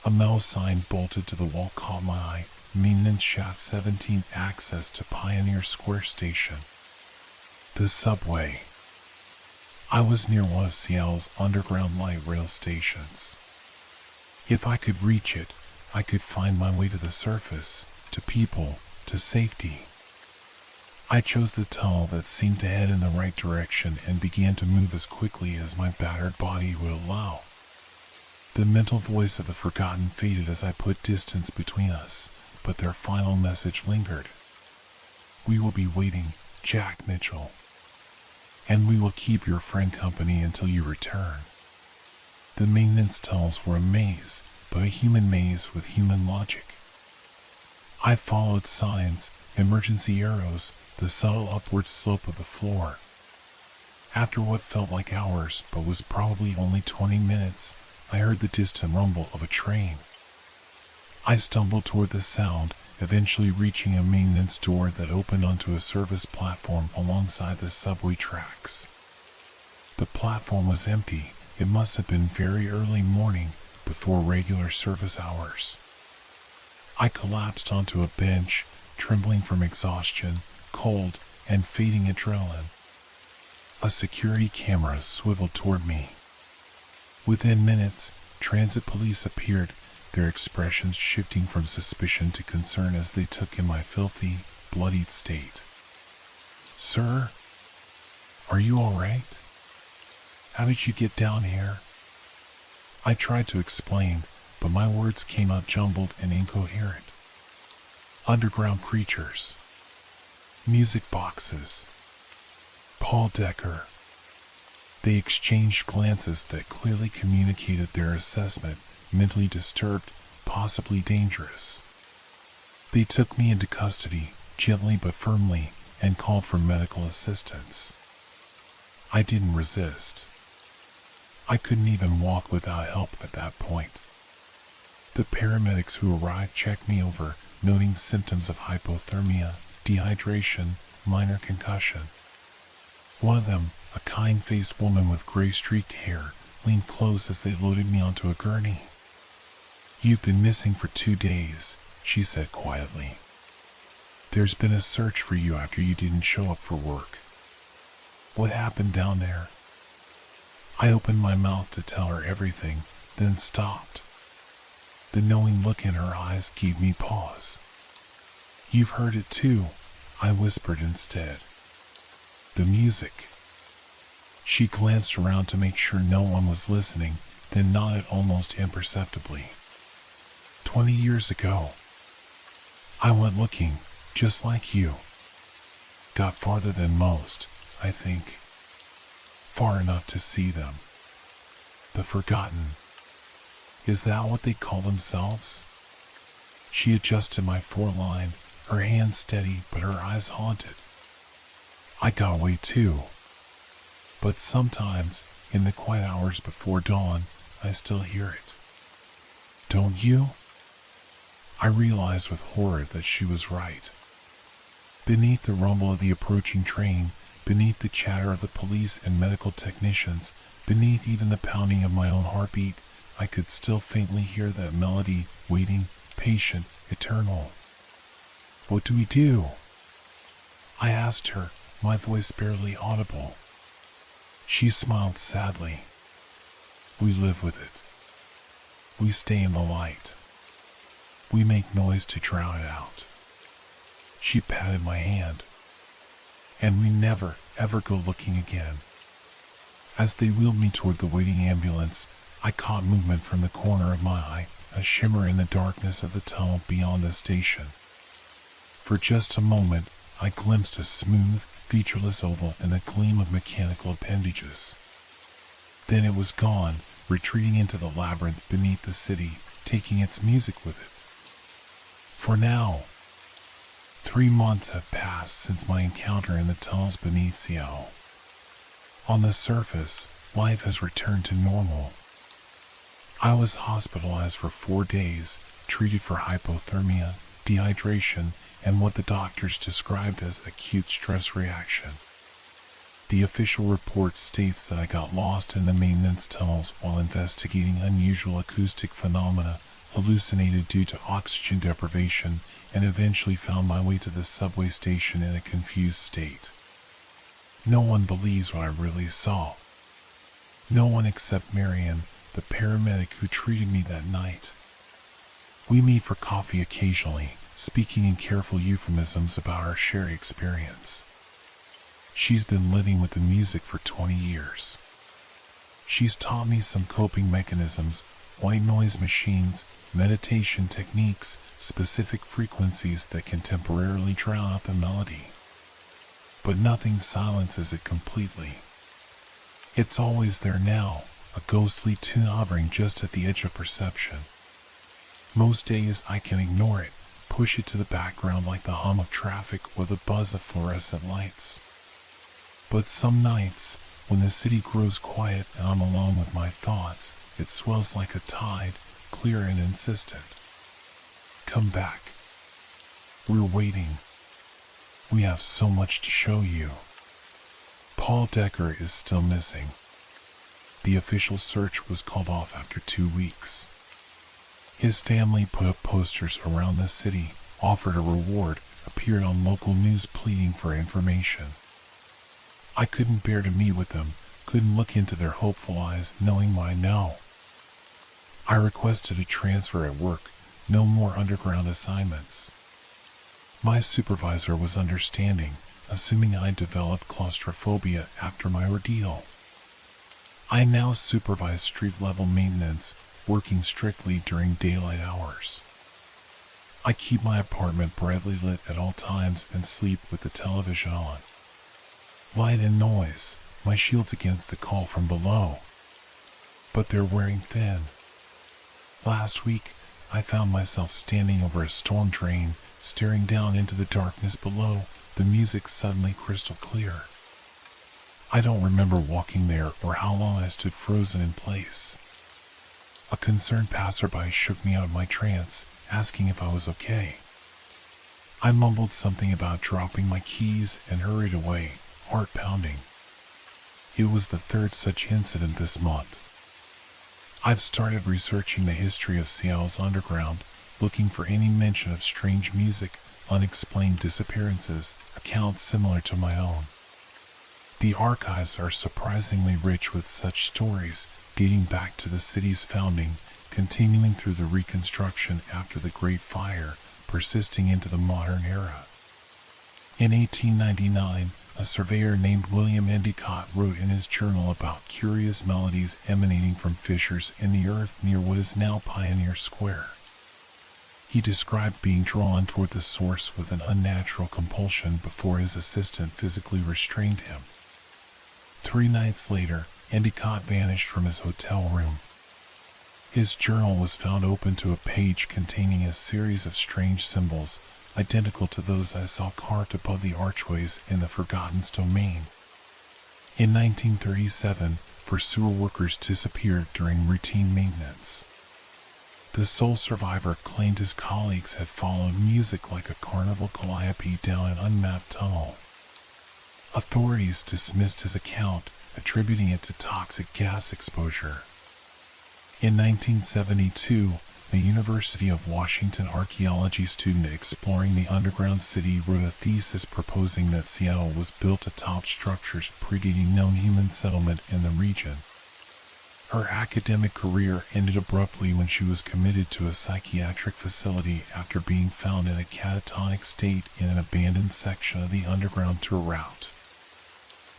A metal sign bolted to the wall caught my eye, Maintenance Shaft 17, access to Pioneer Square Station. The subway. I was near one of Seattle's underground light rail stations. If I could reach it, I could find my way to the surface, to people, to safety. I chose the tunnel that seemed to head in the right direction and began to move as quickly as my battered body would allow. The mental voice of the Forgotten faded as I put distance between us, but their final message lingered. We will be waiting, Jack Mitchell. And we will keep your friend company until you return. The maintenance tunnels were a maze, but a human maze with human logic. I followed signs, emergency arrows, the subtle upward slope of the floor. After what felt like hours, but was probably only 20 minutes, I heard the distant rumble of a train. I stumbled toward the sound, eventually reaching a maintenance door that opened onto a service platform alongside the subway tracks. The platform was empty. It must have been very early morning, before regular service hours. I collapsed onto a bench, trembling from exhaustion, cold, and fading adrenaline. A security camera swiveled toward me. Within minutes, transit police appeared, their expressions shifting from suspicion to concern as they took in my filthy, bloodied state. Sir? Are you all right? How did you get down here? I tried to explain, but my words came out jumbled and incoherent. Underground creatures. Music boxes. Paul Decker. They exchanged glances that clearly communicated their assessment, mentally disturbed, possibly dangerous. They took me into custody, gently but firmly, and called for medical assistance. I didn't resist. I couldn't even walk without help at that point. The paramedics who arrived checked me over, noting symptoms of hypothermia, dehydration, minor concussion. One of them, a kind-faced woman with gray-streaked hair, leaned close as they loaded me onto a gurney. You've been missing for 2 days, she said quietly. There's been a search for you after you didn't show up for work. What happened down there? I opened my mouth to tell her everything, then stopped. The knowing look in her eyes gave me pause. You've heard it too, I whispered instead. The music. She glanced around to make sure no one was listening, then nodded almost imperceptibly. 20 years ago. I went looking, just like you. Got farther than most, I think. far enough to see them. The forgotten. Is that what they call themselves? She adjusted my foreline, her hands steady but her eyes haunted. I got away too. But sometimes, in the quiet hours before dawn, I still hear it. Don't you? I realized with horror that she was right. Beneath the rumble of the approaching train, beneath the chatter of the police and medical technicians, beneath even the pounding of my own heartbeat, I could still faintly hear that melody, waiting, patient, eternal. What do we do? I asked her, my voice barely audible. She smiled sadly. We live with it. We stay in the light. We make noise to drown it out. She patted my hand. And we never, ever go looking again. As they wheeled me toward the waiting ambulance, I caught movement from the corner of my eye, a shimmer in the darkness of the tunnel beyond the station. For just a moment, I glimpsed a smooth, featureless oval and a gleam of mechanical appendages. Then it was gone, retreating into the labyrinth beneath the city, taking its music with it. For now, 3 months have passed since my encounter in the tunnels beneath Seattle. On the surface, life has returned to normal. I was hospitalized for 4 days, treated for hypothermia, dehydration, and what the doctors described as acute stress reaction. The official report states that I got lost in the maintenance tunnels while investigating unusual acoustic phenomena, hallucinated due to oxygen deprivation, and eventually found my way to the subway station in a confused state. No one believes what I really saw. No one except Marion, the paramedic who treated me that night. We meet for coffee occasionally, speaking in careful euphemisms about our shared experience. She's been living with the music for 20 years. She's taught me some coping mechanisms, white noise machines, meditation techniques, specific frequencies that can temporarily drown out the melody. But nothing silences it completely. It's always there now, a ghostly tune hovering just at the edge of perception. Most days I can ignore it, push it to the background like the hum of traffic or the buzz of fluorescent lights. But some nights, when the city grows quiet and I'm alone with my thoughts, it swells like a tide, clear and insistent. Come back. We're waiting. We have so much to show you. Paul Decker is still missing. The official search was called off after 2 weeks. His family put up posters around the city, offered a reward, appeared on local news pleading for information. I couldn't bear to meet with them, couldn't look into their hopeful eyes knowing what I know. I requested a transfer at work, no more underground assignments. My supervisor was understanding, assuming I developed claustrophobia after my ordeal. I now supervise street-level maintenance, working strictly during daylight hours. I keep my apartment brightly lit at all times and sleep with the television on. Light and noise, my shields against the call from below. But they're wearing thin. Last week, I found myself standing over a storm drain, staring down into the darkness below, the music suddenly crystal clear. I don't remember walking there or how long I stood frozen in place. A concerned passerby shook me out of my trance, asking if I was okay. I mumbled something about dropping my keys and hurried away, heart pounding. It was the 3rd such incident this month. I've started researching the history of Seattle's underground, looking for any mention of strange music, unexplained disappearances, accounts similar to my own. The archives are surprisingly rich with such stories, dating back to the city's founding, continuing through the reconstruction after the Great Fire, persisting into the modern era. In 1899, a surveyor named William Endicott wrote in his journal about curious melodies emanating from fissures in the earth near what is now Pioneer Square. He described being drawn toward the source with an unnatural compulsion before his assistant physically restrained him. 3 nights later, Endicott vanished from his hotel room. His journal was found open to a page containing a series of strange symbols, identical to those I saw carved above the archways in the Forgotten's domain. In 1937, 4 sewer workers disappeared during routine maintenance. The sole survivor claimed his colleagues had followed music like a carnival calliope down an unmapped tunnel. Authorities dismissed his account, attributing it to toxic gas exposure. In 1972, a University of Washington archaeology student exploring the underground city wrote a thesis proposing that Seattle was built atop structures predating known human settlement in the region. Her academic career ended abruptly when she was committed to a psychiatric facility after being found in a catatonic state in an abandoned section of the underground tour route.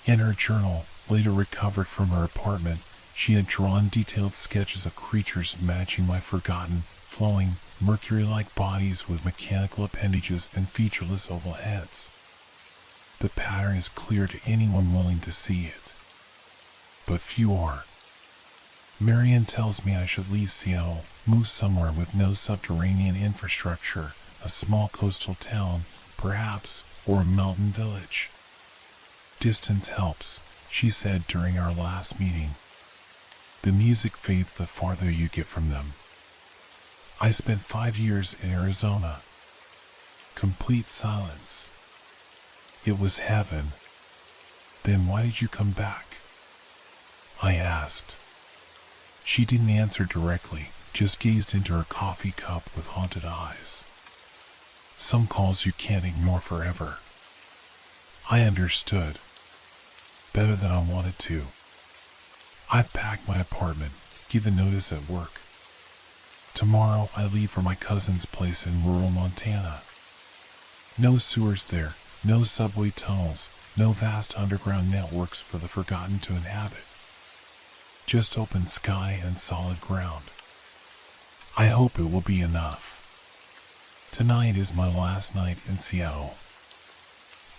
In her journal, later recovered from her apartment, she had drawn detailed sketches of creatures matching my forgotten, flowing, mercury-like bodies with mechanical appendages and featureless oval heads. The pattern is clear to anyone willing to see it. But few are. Marion tells me I should leave Seattle, move somewhere with no subterranean infrastructure, a small coastal town, perhaps, or a mountain village. Distance helps, she said during our last meeting. The music fades the farther you get from them. I spent 5 years in Arizona. Complete silence. It was heaven. Then why did you come back? I asked. She didn't answer directly, just gazed into her coffee cup with haunted eyes. Some calls you can't ignore forever. I understood. Better than I wanted to. I've packed my apartment, given notice at work. Tomorrow I leave for my cousin's place in rural Montana. No sewers there, no subway tunnels, no vast underground networks for the forgotten to inhabit. Just open sky and solid ground. I hope it will be enough. Tonight is my last night in Seattle.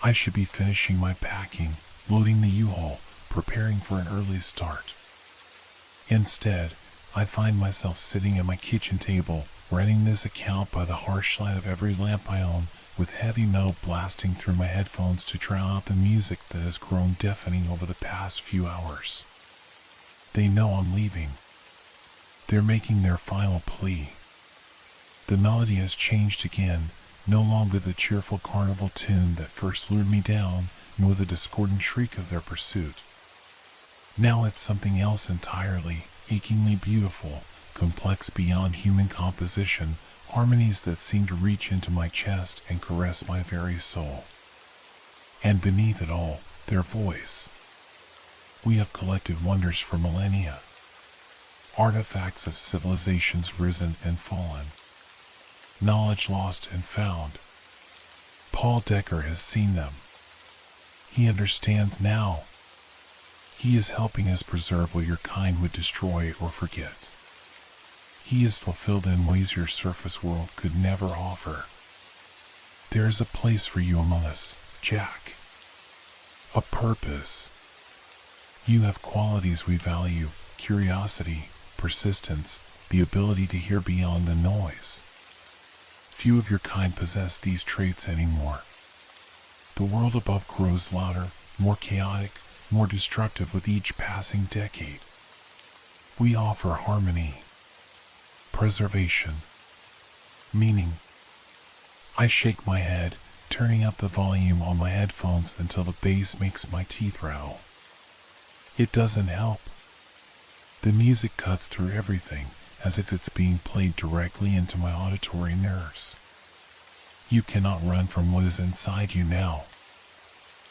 I should be finishing my packing, loading the U-Haul, preparing for an early start. Instead, I find myself sitting at my kitchen table, writing this account by the harsh light of every lamp I own, with heavy metal blasting through my headphones to drown out the music that has grown deafening over the past few hours. They know I'm leaving. They're making their final plea. The melody has changed again, no longer the cheerful carnival tune that first lured me down, nor the discordant shriek of their pursuit. Now it's something else entirely, achingly beautiful, complex beyond human composition, harmonies that seem to reach into my chest and caress my very soul. And beneath it all, their voice. We have collected wonders for millennia. Artifacts of civilizations risen and fallen. Knowledge lost and found. Paul Decker has seen them. He understands now. He is helping us preserve what your kind would destroy or forget. He is fulfilled in ways your surface world could never offer. There is a place for you among us, Jack. A purpose. You have qualities we value: curiosity, persistence, the ability to hear beyond the noise. Few of your kind possess these traits anymore. The world above grows louder, more chaotic, more destructive with each passing decade. We offer harmony, preservation, meaning. I shake my head, turning up the volume on my headphones until the bass makes my teeth rattle. It doesn't help. The music cuts through everything, as if it's being played directly into my auditory nerves. You cannot run from what is inside you now.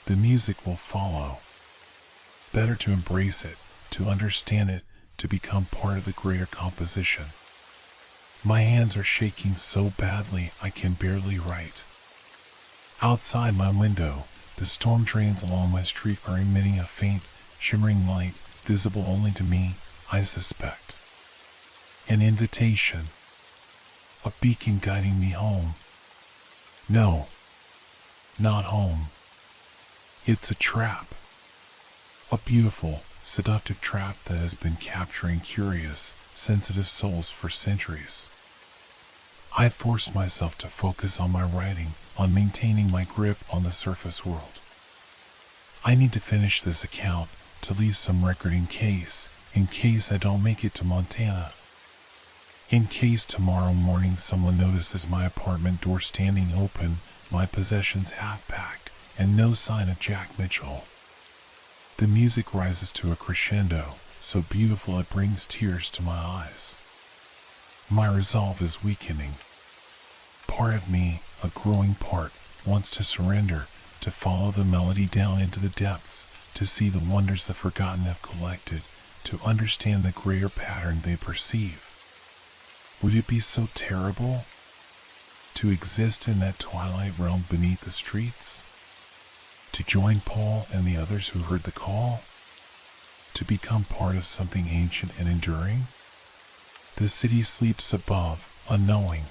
The music will follow. Better to embrace it, to understand it, to become part of the greater composition. My hands are shaking so badly I can barely write. Outside my window, the storm drains along my street are emitting a faint, shimmering light, visible only to me, I suspect. An invitation. A beacon guiding me home. No, not home. It's a trap. A beautiful, seductive trap that has been capturing curious, sensitive souls for centuries. I forced myself to focus on my writing, on maintaining my grip on the surface world. I need to finish this account, to leave some record in case I don't make it to Montana. In case tomorrow morning someone notices my apartment door standing open, my possessions half packed, and no sign of Jack Mitchell. The music rises to a crescendo, so beautiful it brings tears to my eyes. My resolve is weakening. Part of me, a growing part, wants to surrender, to follow the melody down into the depths, to see the wonders the forgotten have collected, to understand the greater pattern they perceive. Would it be so terrible to exist in that twilight realm beneath the streets? To join Paul and the others who heard the call? To become part of something ancient and enduring? The city sleeps above, unknowing.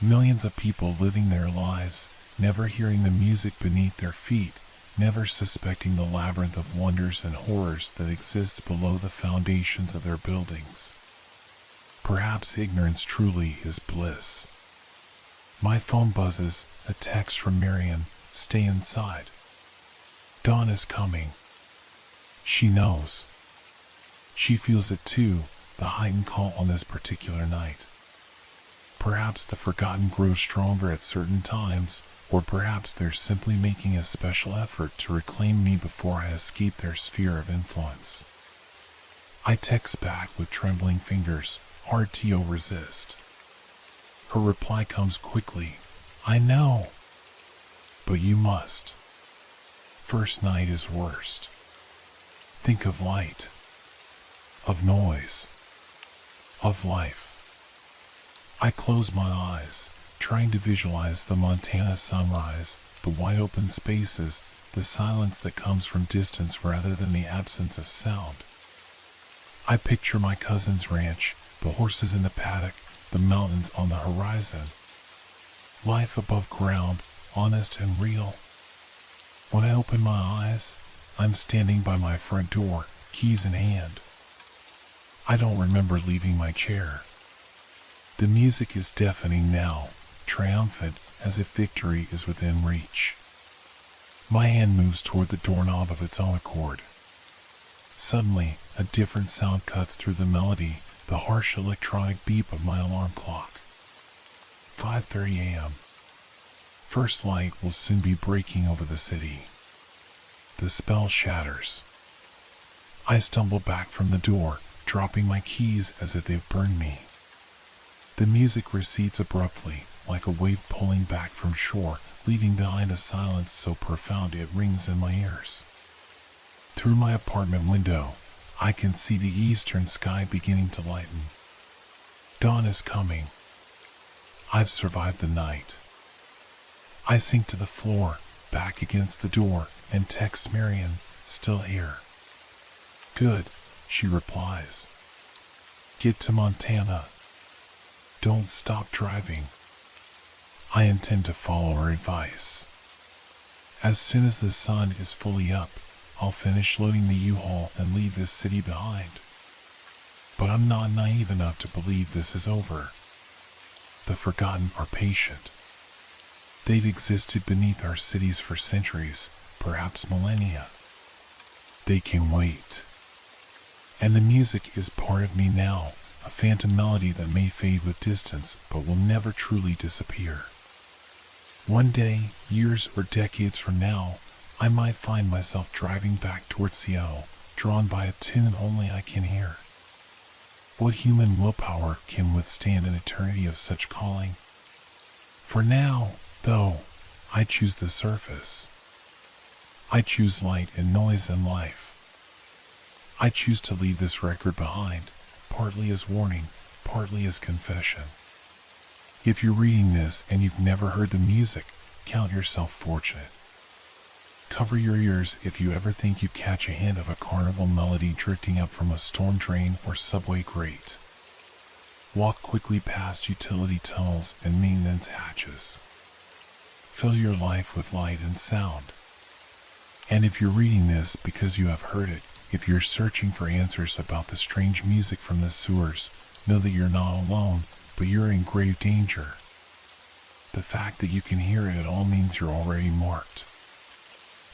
Millions of people living their lives, never hearing the music beneath their feet, never suspecting the labyrinth of wonders and horrors that exists below the foundations of their buildings. Perhaps ignorance truly is bliss. My phone buzzes, a text from Marian, stay inside. Dawn is coming. She knows. She feels it too, the heightened call on this particular night. Perhaps the forgotten grows stronger at certain times, or perhaps they're simply making a special effort to reclaim me before I escape their sphere of influence. I text back with trembling fingers, hard to resist. Her reply comes quickly, I know. But you must. First night is worst. Think of light, of noise, of life. I close my eyes, trying to visualize the Montana sunrise, the wide open spaces, the silence that comes from distance rather than the absence of sound. I picture my cousin's ranch, the horses in the paddock, the mountains on the horizon. Life above ground, honest and real. When I open my eyes, I'm standing by my front door, keys in hand. I don't remember leaving my chair. The music is deafening now, triumphant as if victory is within reach. My hand moves toward the doorknob of its own accord. Suddenly, a different sound cuts through the melody, the harsh electronic beep of my alarm clock. 5:30 a.m. First light will soon be breaking over the city. The spell shatters. I stumble back from the door, dropping my keys as if they've burned me. The music recedes abruptly, like a wave pulling back from shore, leaving behind a silence so profound it rings in my ears. Through my apartment window, I can see the eastern sky beginning to lighten. Dawn is coming. I've survived the night. I sink to the floor, back against the door, and text Marian, still here. Good, she replies. Get to Montana. Don't stop driving. I intend to follow her advice. As soon as the sun is fully up, I'll finish loading the U-Haul and leave this city behind. But I'm not naive enough to believe this is over. The forgotten are patient. They've existed beneath our cities for centuries, perhaps millennia. They can wait. And the music is part of me now, a phantom melody that may fade with distance but will never truly disappear. One day, years or decades from now, I might find myself driving back towards Seattle, drawn by a tune only I can hear. What human willpower can withstand an eternity of such calling? For now, though, I choose the surface. I choose light and noise and life. I choose to leave this record behind, partly as warning, partly as confession. If you're reading this and you've never heard the music, count yourself fortunate. Cover your ears if you ever think you catch a hint of a carnival melody drifting up from a storm drain or subway grate. Walk quickly past utility tunnels and maintenance hatches. Fill your life with light and sound. And if you're reading this because you have heard it, if you're searching for answers about the strange music from the sewers, know that you're not alone, but you're in grave danger. The fact that you can hear it at all means you're already marked.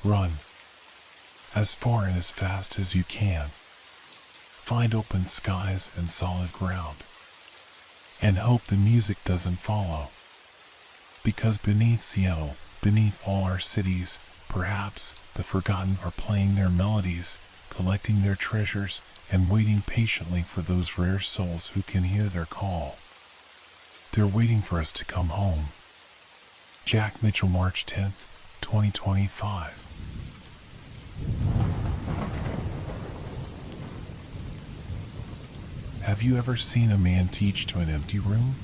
Run. As far and as fast as you can. Find open skies and solid ground. And hope the music doesn't follow. Because beneath Seattle, beneath all our cities, perhaps the forgotten are playing their melodies, collecting their treasures, and waiting patiently for those rare souls who can hear their call. They're waiting for us to come home. Jack Mitchell, March 10th, 2025. Have you ever seen a man teach to an empty room?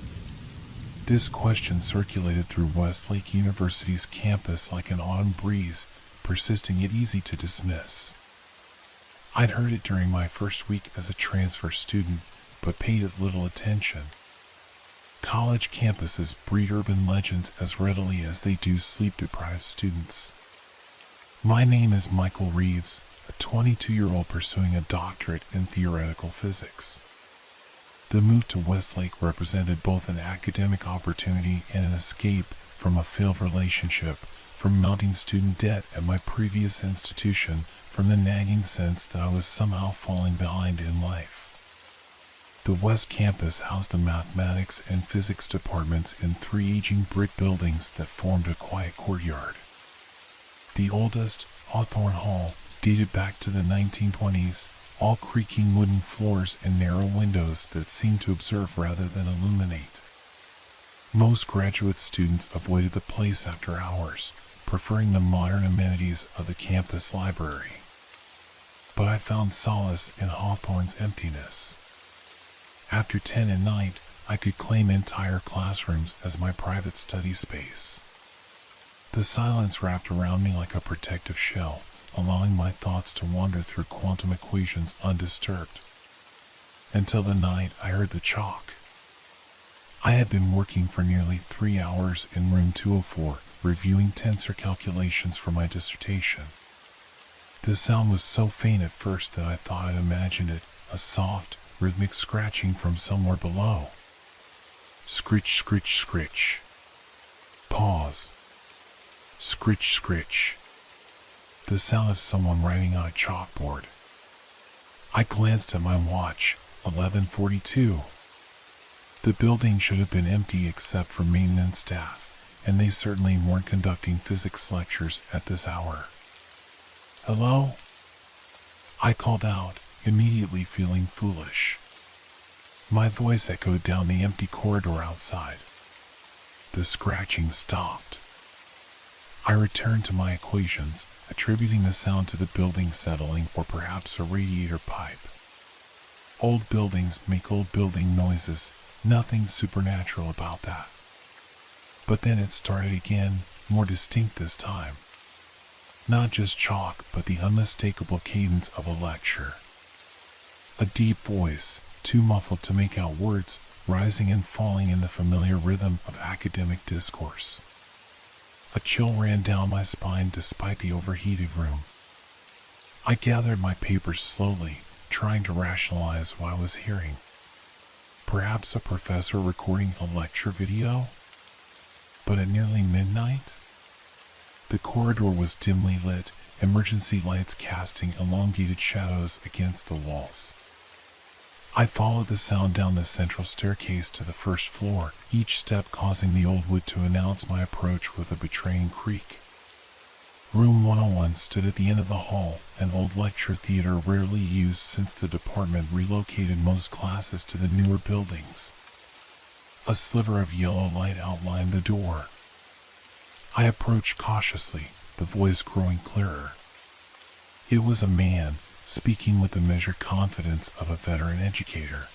This question circulated through Westlake University's campus like an autumn breeze, persisting yet easy to dismiss. I'd heard it during my first week as a transfer student, but paid it little attention. College campuses breed urban legends as readily as they do sleep-deprived students. My name is Michael Reeves, a 22-year-old pursuing a doctorate in theoretical physics. The move to Westlake represented both an academic opportunity and an escape from a failed relationship, from mounting student debt at my previous institution, from the nagging sense that I was somehow falling behind in life. The West Campus housed the mathematics and physics departments in 3 aging brick buildings that formed a quiet courtyard. The oldest, Hawthorne Hall, dated back to the 1920s, all creaking wooden floors and narrow windows that seemed to observe rather than illuminate. Most graduate students avoided the place after hours, preferring the modern amenities of the campus library. But I found solace in Hawthorne's emptiness. After 10 at night, I could claim entire classrooms as my private study space. The silence wrapped around me like a protective shell, allowing my thoughts to wander through quantum equations undisturbed. Until the night I heard the chalk. I had been working for nearly 3 hours in room 204, reviewing tensor calculations for my dissertation. The sound was so faint at first that I thought I'd imagined it, a soft, rhythmic scratching from somewhere below. Scritch, scritch, scritch. Pause. Scritch, scritch. The sound of someone writing on a chalkboard. I glanced at my watch, 11:42. The building should have been empty except for maintenance staff, and they certainly weren't conducting physics lectures at this hour. Hello? I called out, immediately feeling foolish. My voice echoed down the empty corridor outside. The scratching stopped. I returned to my equations, attributing the sound to the building settling or perhaps a radiator pipe. Old buildings make old building noises, nothing supernatural about that. But then it started again, more distinct this time. Not just chalk, but the unmistakable cadence of a lecture. A deep voice, too muffled to make out words, rising and falling in the familiar rhythm of academic discourse. A chill ran down my spine despite the overheated room. I gathered my papers slowly, trying to rationalize what I was hearing. Perhaps a professor recording a lecture video? But at nearly midnight? The corridor was dimly lit, emergency lights casting elongated shadows against the walls. I followed the sound down the central staircase to the first floor, each step causing the old wood to announce my approach with a betraying creak. Room 101 stood at the end of the hall, an old lecture theater rarely used since the department relocated most classes to the newer buildings. A sliver of yellow light outlined the door. I approached cautiously, the voice growing clearer. It was a man, speaking with the measured confidence of a veteran educator.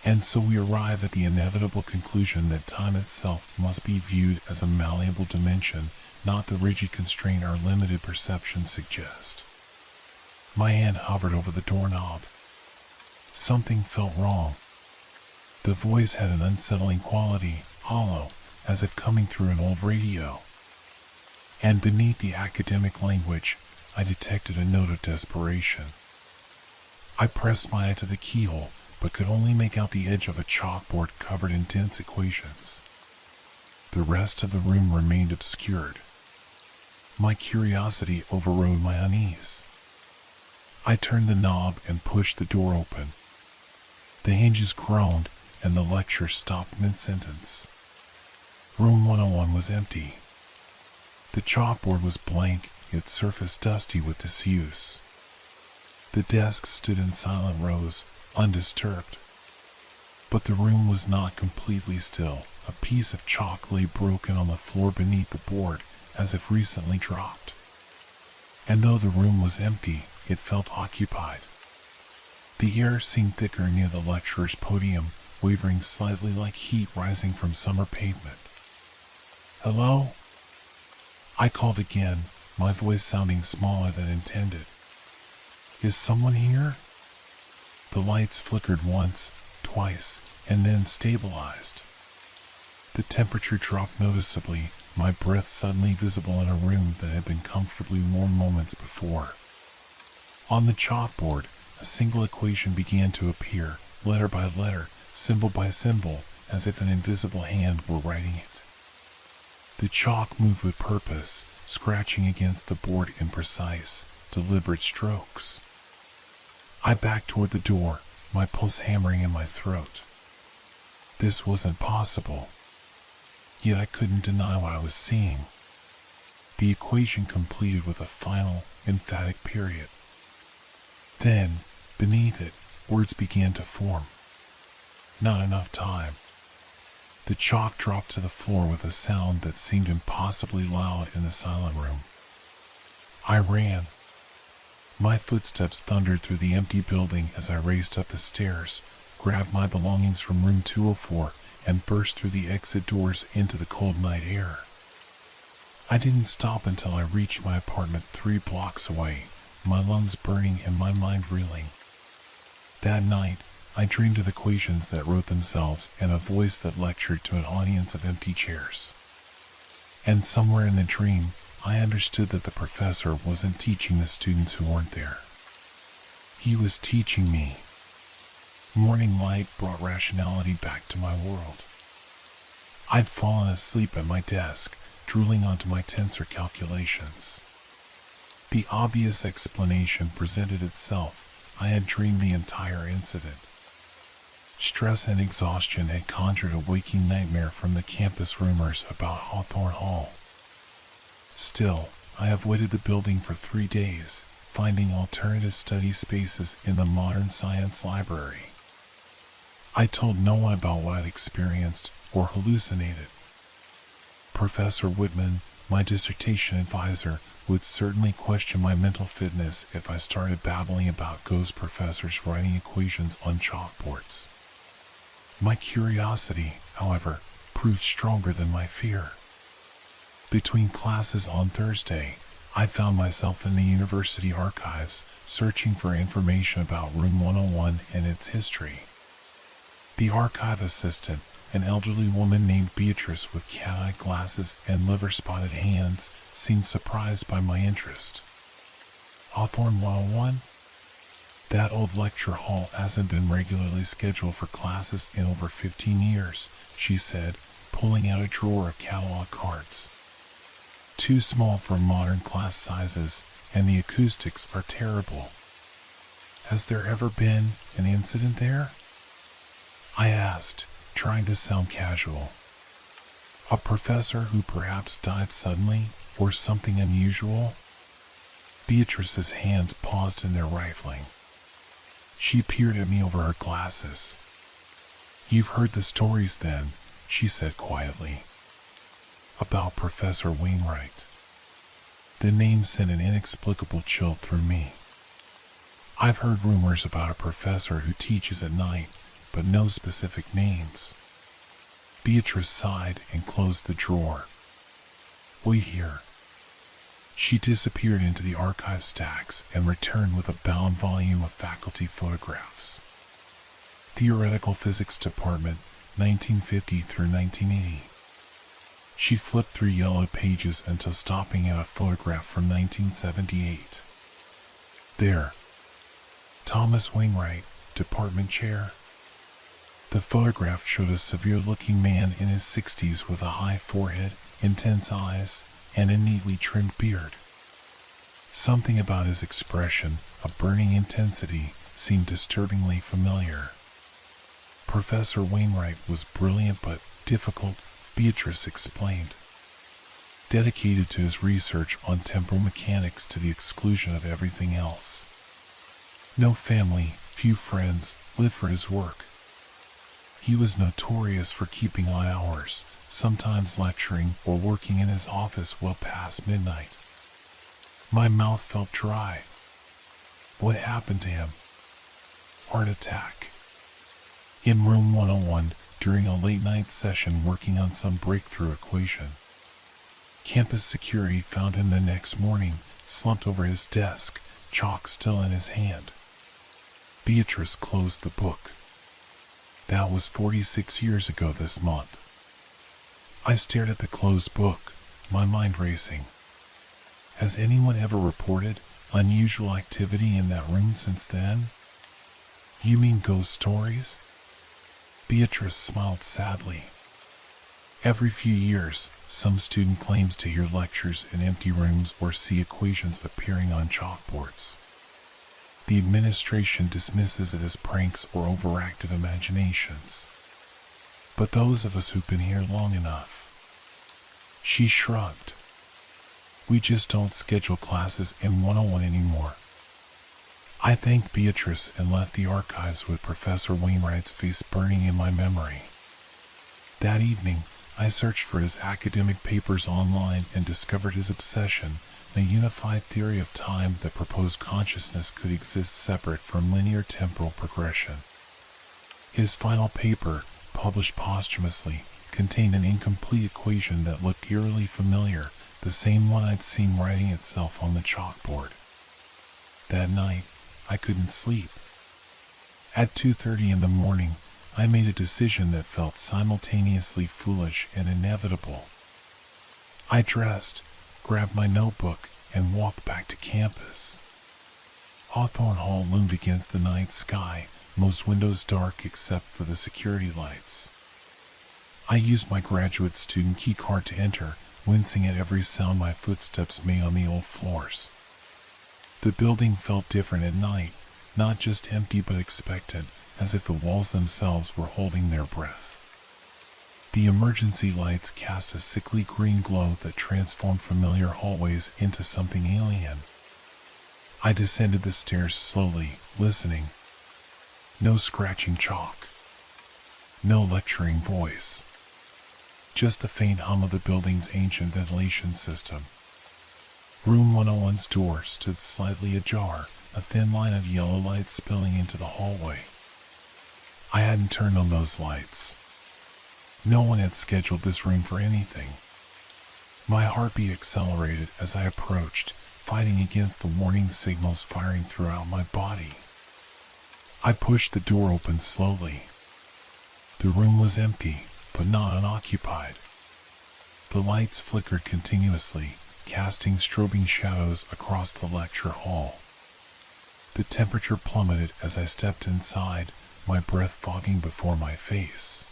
And so we arrive at the inevitable conclusion that time itself must be viewed as a malleable dimension, not the rigid constraint our limited perceptions suggest. My hand hovered over the doorknob. Something felt wrong. The voice had an unsettling quality, hollow, as if coming through an old radio. And beneath the academic language, I detected a note of desperation. I pressed my eye to the keyhole, but could only make out the edge of a chalkboard covered in dense equations. The rest of the room remained obscured. My curiosity overrode my unease. I turned the knob and pushed the door open. The hinges groaned, and the lecture stopped mid-sentence. Room 101 was empty. The chalkboard was blank, its surface dusty with disuse. The desks stood in silent rows, undisturbed. But the room was not completely still. A piece of chalk lay broken on the floor beneath the board, as if recently dropped. And though the room was empty, it felt occupied. The air seemed thicker near the lecturer's podium, wavering slightly like heat rising from summer pavement. "Hello?" I called again, my voice sounding smaller than intended. "Is someone here?" The lights flickered once, twice, and then stabilized. The temperature dropped noticeably, my breath suddenly visible in a room that had been comfortably warm moments before. On the chalkboard, a single equation began to appear, letter by letter, symbol by symbol, as if an invisible hand were writing it. The chalk moved with purpose, scratching against the board in precise, deliberate strokes. I backed toward the door, my pulse hammering in my throat. This wasn't possible. Yet I couldn't deny what I was seeing. The equation completed with a final, emphatic period. Then, beneath it, words began to form. Not enough time. The chalk dropped to the floor with a sound that seemed impossibly loud in the silent room. I ran. My footsteps thundered through the empty building as I raced up the stairs, grabbed my belongings from room 204, and burst through the exit doors into the cold night air. I didn't stop until I reached my apartment 3 blocks away, my lungs burning and my mind reeling. That night, I dreamed of equations that wrote themselves and a voice that lectured to an audience of empty chairs. And somewhere in the dream, I understood that the professor wasn't teaching the students who weren't there. He was teaching me. Morning light brought rationality back to my world. I'd fallen asleep at my desk, drooling onto my tensor calculations. The obvious explanation presented itself. I had dreamed the entire incident. Stress and exhaustion had conjured a waking nightmare from the campus rumors about Hawthorne Hall. Still, I avoided the building for 3 days, finding alternative study spaces in the Modern Science Library. I told no one about what I'd experienced or hallucinated. Professor Whitman, my dissertation advisor, would certainly question my mental fitness if I started babbling about ghost professors writing equations on chalkboards. My curiosity, however, proved stronger than my fear. Between classes on Thursday, I found myself in the university archives, searching for information about Room 101 and its history. The archive assistant, an elderly woman named Beatrice with cat-eye glasses and liver-spotted hands, seemed surprised by my interest. Hawthorne 101? That old lecture hall hasn't been regularly scheduled for classes in over 15 years, she said, pulling out a drawer of catalog cards. Too small for modern class sizes, and the acoustics are terrible. Has there ever been an incident there? I asked, trying to sound casual. A professor who perhaps died suddenly, or something unusual? Beatrice's hands paused in their rifling. She peered at me over her glasses. "You've heard the stories then," she said quietly. "About Professor Wainwright." The name sent an inexplicable chill through me. I've heard rumors about a professor who teaches at night, but no specific names. Beatrice sighed and closed the drawer. "Wait here." She disappeared into the archive stacks and returned with a bound volume of faculty photographs. Theoretical Physics Department, 1950 through 1980. She flipped through yellow pages until stopping at a photograph from 1978. There. Thomas Wainwright, department chair. The photograph showed a severe-looking man in his 60s with a high forehead, intense eyes, and a neatly trimmed beard. Something about his expression, a burning intensity, seemed disturbingly familiar. Professor Wainwright was brilliant but difficult, Beatrice explained. Dedicated to his research on temporal mechanics to the exclusion of everything else. No family, few friends, lived for his work. He was notorious for keeping odd hours, sometimes lecturing or working in his office well past midnight. My mouth felt dry. What happened to him? Heart attack. In room 101, during a late-night session working on some breakthrough equation. Campus security found him the next morning, slumped over his desk, chalk still in his hand. Beatrice closed the book. That was 46 years ago this month. I stared at the closed book, my mind racing. Has anyone ever reported unusual activity in that room since then? You mean ghost stories? Beatrice smiled sadly. Every few years, some student claims to hear lectures in empty rooms or see equations appearing on chalkboards. The administration dismisses it as pranks or overactive imaginations. But those of us who've been here long enough. She shrugged. We just don't schedule classes in 101 anymore. I thanked Beatrice and left the archives with Professor Wainwright's face burning in my memory. That evening, I searched for his academic papers online and discovered his obsession, a unified theory of time that proposed consciousness could exist separate from linear temporal progression. His final paper, published posthumously, contained an incomplete equation that looked eerily familiar, the same one I'd seen writing itself on the chalkboard. That night, I couldn't sleep. At 2:30 in the morning, I made a decision that felt simultaneously foolish and inevitable. I dressed, grabbed my notebook, and walked back to campus. Hawthorne Hall loomed against the night sky, most windows dark except for the security lights. I used my graduate student key card to enter, wincing at every sound my footsteps made on the old floors. The building felt different at night, not just empty but expectant, as if the walls themselves were holding their breath. The emergency lights cast a sickly green glow that transformed familiar hallways into something alien. I descended the stairs slowly, listening. No scratching chalk. No lecturing voice. Just the faint hum of the building's ancient ventilation system. Room 101's door stood slightly ajar, a thin line of yellow light spilling into the hallway. I hadn't turned on those lights. No one had scheduled this room for anything. My heartbeat accelerated as I approached, fighting against the warning signals firing throughout my body. I pushed the door open slowly. The room was empty, but not unoccupied. The lights flickered continuously, casting strobing shadows across the lecture hall. The temperature plummeted as I stepped inside, my breath fogging before my face.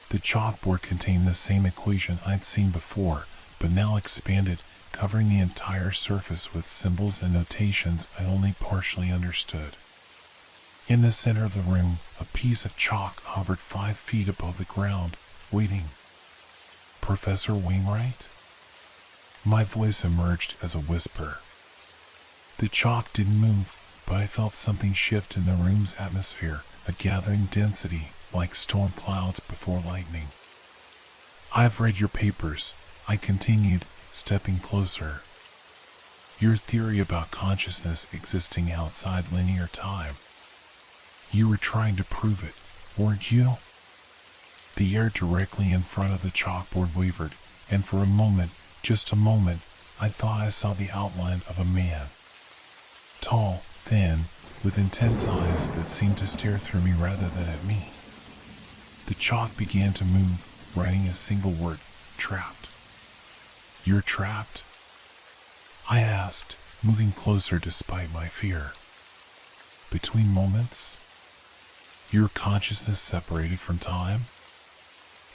The chalkboard contained the same equation I'd seen before, but now expanded, covering the entire surface with symbols and notations I only partially understood. In the center of the room, a piece of chalk hovered 5 feet above the ground, waiting. Professor Wainwright? My voice emerged as a whisper. The chalk didn't move, but I felt something shift in the room's atmosphere, a gathering density, like storm clouds before lightning. I've read your papers, I continued, stepping closer. Your theory about consciousness existing outside linear time. You were trying to prove it, weren't you? The air directly in front of the chalkboard wavered, and for a moment, just a moment, I thought I saw the outline of a man. Tall, thin, with intense eyes that seemed to stare through me rather than at me. The chalk began to move, writing a single word, trapped. You're trapped? I asked, moving closer despite my fear. Between moments? Your consciousness separated from time?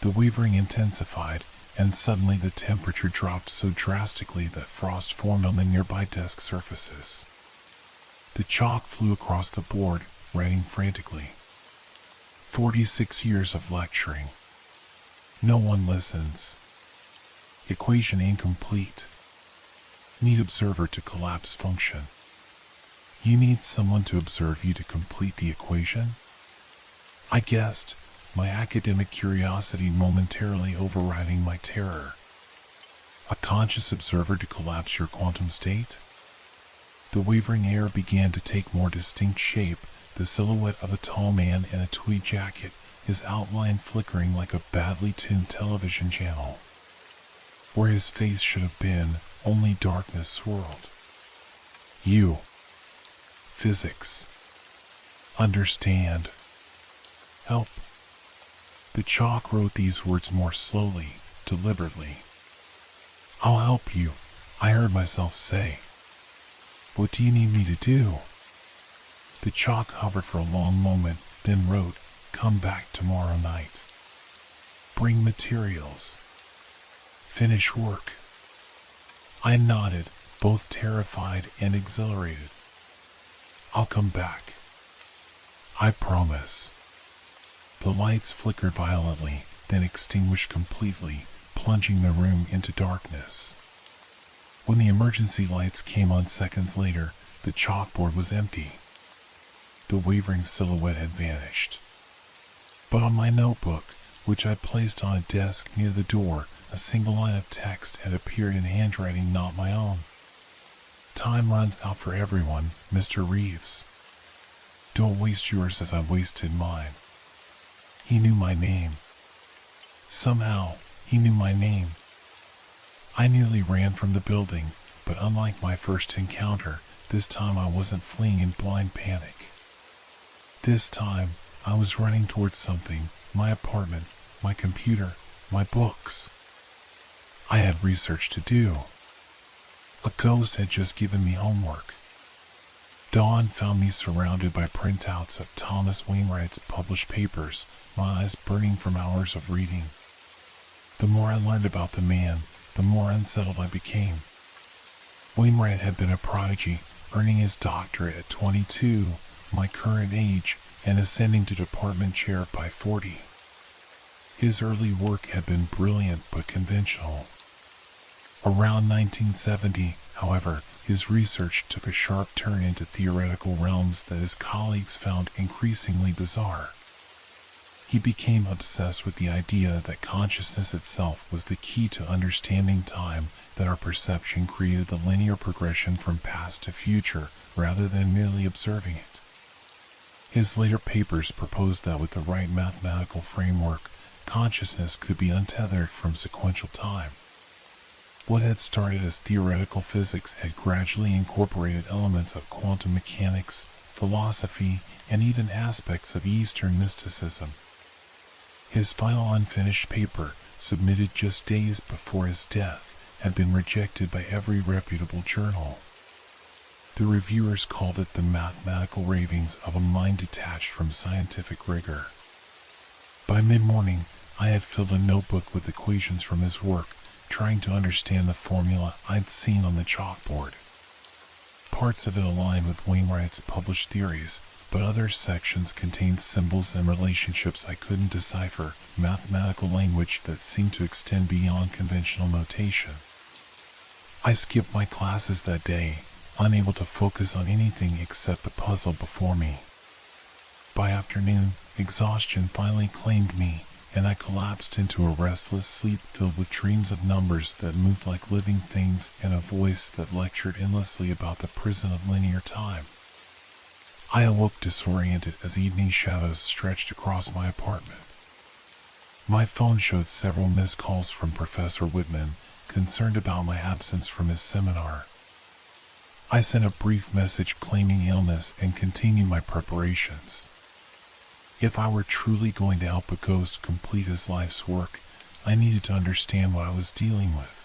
The wavering intensified, and suddenly the temperature dropped so drastically that frost formed on the nearby desk surfaces. The chalk flew across the board, writing frantically. 46 years of lecturing. No one listens. Equation incomplete. Need observer to collapse function. You need someone to observe you to complete the equation? I guessed, my academic curiosity momentarily overriding my terror. A conscious observer to collapse your quantum state? The wavering air began to take more distinct shape, the silhouette of a tall man in a tweed jacket, his outline flickering like a badly tuned television channel. Where his face should have been, only darkness swirled. You. Physics. Understand. Help. The chalk wrote these words more slowly, deliberately. I'll help you, I heard myself say. What do you need me to do? The chalk hovered for a long moment, then wrote, come back tomorrow night. Bring materials. Finish work. I nodded, both terrified and exhilarated. I'll come back. I promise. The lights flickered violently, then extinguished completely, plunging the room into darkness. When the emergency lights came on seconds later, the chalkboard was empty. The wavering silhouette had vanished. But on my notebook, which I placed on a desk near the door, a single line of text had appeared in handwriting not my own. Time runs out for everyone, Mr. Reeves. Don't waste yours as I wasted mine. He knew my name. Somehow, he knew my name. I nearly ran from the building, but unlike my first encounter, this time I wasn't fleeing in blind panic. This time, I was running towards something, my apartment, my computer, my books. I had research to do. A ghost had just given me homework. Dawn found me surrounded by printouts of Thomas Wainwright's published papers, my eyes burning from hours of reading. The more I learned about the man, the more unsettled I became. Wainwright had been a prodigy, earning his doctorate at 22, my current age, and ascending to department chair by 40. His early work had been brilliant but conventional. Around 1970, however, his research took a sharp turn into theoretical realms that his colleagues found increasingly bizarre. He became obsessed with the idea that consciousness itself was the key to understanding time, that our perception created the linear progression from past to future rather than merely observing it. His later papers proposed that with the right mathematical framework, consciousness could be untethered from sequential time. What had started as theoretical physics had gradually incorporated elements of quantum mechanics, philosophy, and even aspects of Eastern mysticism. His final unfinished paper, submitted just days before his death, had been rejected by every reputable journal. The reviewers called it the mathematical ravings of a mind detached from scientific rigor. By mid-morning, I had filled a notebook with equations from his work, trying to understand the formula I'd seen on the chalkboard. Parts of it aligned with Wainwright's published theories, but other sections contained symbols and relationships I couldn't decipher, mathematical language that seemed to extend beyond conventional notation. I skipped my classes that day, unable to focus on anything except the puzzle before me. By afternoon, exhaustion finally claimed me, and I collapsed into a restless sleep filled with dreams of numbers that moved like living things and a voice that lectured endlessly about the prison of linear time. I awoke disoriented as evening shadows stretched across my apartment. My phone showed several missed calls from Professor Whitman, concerned about my absence from his seminar. I sent a brief message claiming illness and continued my preparations. If I were truly going to help a ghost complete his life's work, I needed to understand what I was dealing with.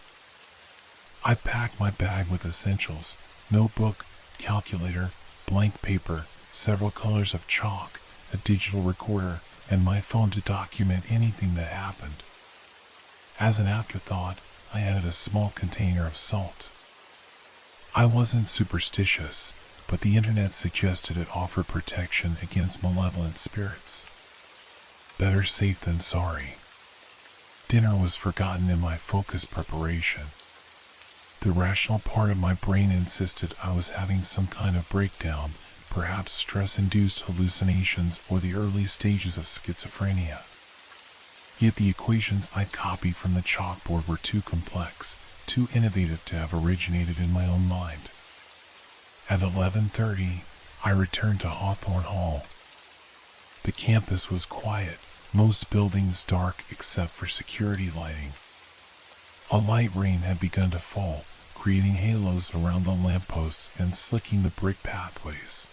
I packed my bag with essentials: notebook, calculator, blank paper, several colors of chalk, a digital recorder, and my phone to document anything that happened. As an afterthought, I added a small container of salt. I wasn't superstitious, but the internet suggested it offered protection against malevolent spirits. Better safe than sorry. Dinner was forgotten in my focused preparation. The rational part of my brain insisted I was having some kind of breakdown, perhaps stress-induced hallucinations or the early stages of schizophrenia. Yet the equations I copied from the chalkboard were too complex, too innovative to have originated in my own mind. At 11:30, I returned to Hawthorne Hall. The campus was quiet, most buildings dark except for security lighting. A light rain had begun to fall, creating halos around the lampposts and slicking the brick pathways.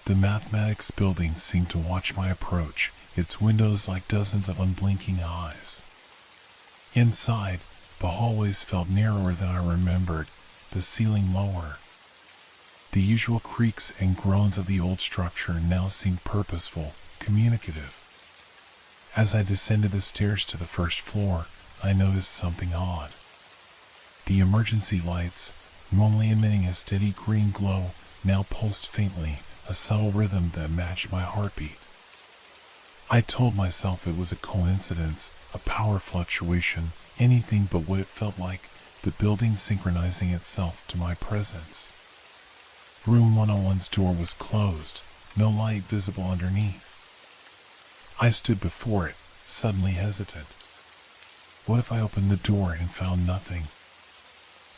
The mathematics building seemed to watch my approach, its windows like dozens of unblinking eyes. Inside, the hallways felt narrower than I remembered, the ceiling lower. The usual creaks and groans of the old structure now seemed purposeful, communicative. As I descended the stairs to the first floor, I noticed something odd. The emergency lights, normally emitting a steady green glow, now pulsed faintly, a subtle rhythm that matched my heartbeat. I told myself it was a coincidence, a power fluctuation, anything but what it felt like, the building synchronizing itself to my presence. Room 101's door was closed, no light visible underneath. I stood before it, suddenly hesitant. What if I opened the door and found nothing?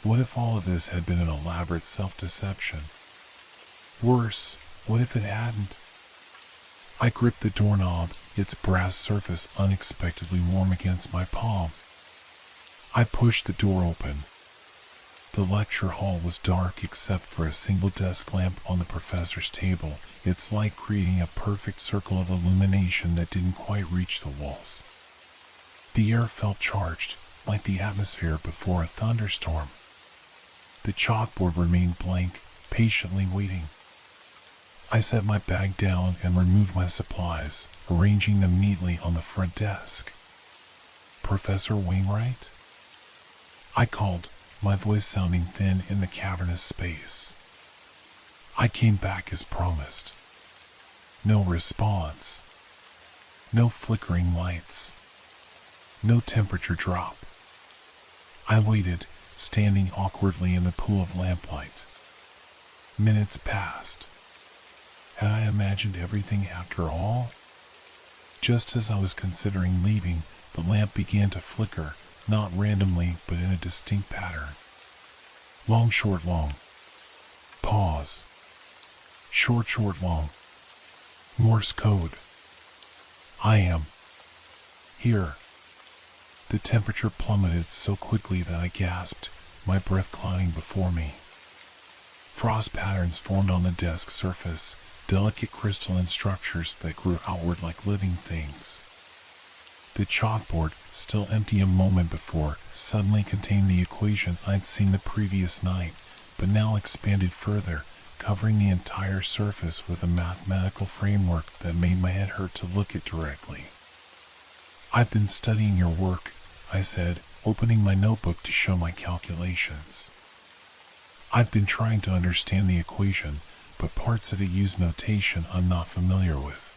What if all of this had been an elaborate self-deception? Worse, what if it hadn't? I gripped the doorknob, its brass surface unexpectedly warm against my palm. I pushed the door open. The lecture hall was dark except for a single desk lamp on the professor's table, its light creating a perfect circle of illumination that didn't quite reach the walls. The air felt charged, like the atmosphere before a thunderstorm. The chalkboard remained blank, patiently waiting. I set my bag down and removed my supplies, arranging them neatly on the front desk. "Professor Wainwright?" I called, my voice sounding thin in the cavernous space. I came back as promised. No response. No flickering lights. No temperature drop. I waited, standing awkwardly in the pool of lamplight. Minutes passed. Had I imagined everything after all? Just as I was considering leaving, the lamp began to flicker, not randomly but in a distinct pattern. Long, short, long. Pause. Short, short, long. Morse code. I am here. The temperature plummeted so quickly that I gasped, my breath clouding before me. Frost patterns formed on the desk surface, delicate crystalline structures that grew outward like living things. The chalkboard, still empty a moment before, suddenly contained the equation I'd seen the previous night, but now expanded further, covering the entire surface with a mathematical framework that made my head hurt to look at directly. "I've been studying your work," I said, opening my notebook to show my calculations. "I've been trying to understand the equation, but parts of it use notation I'm not familiar with."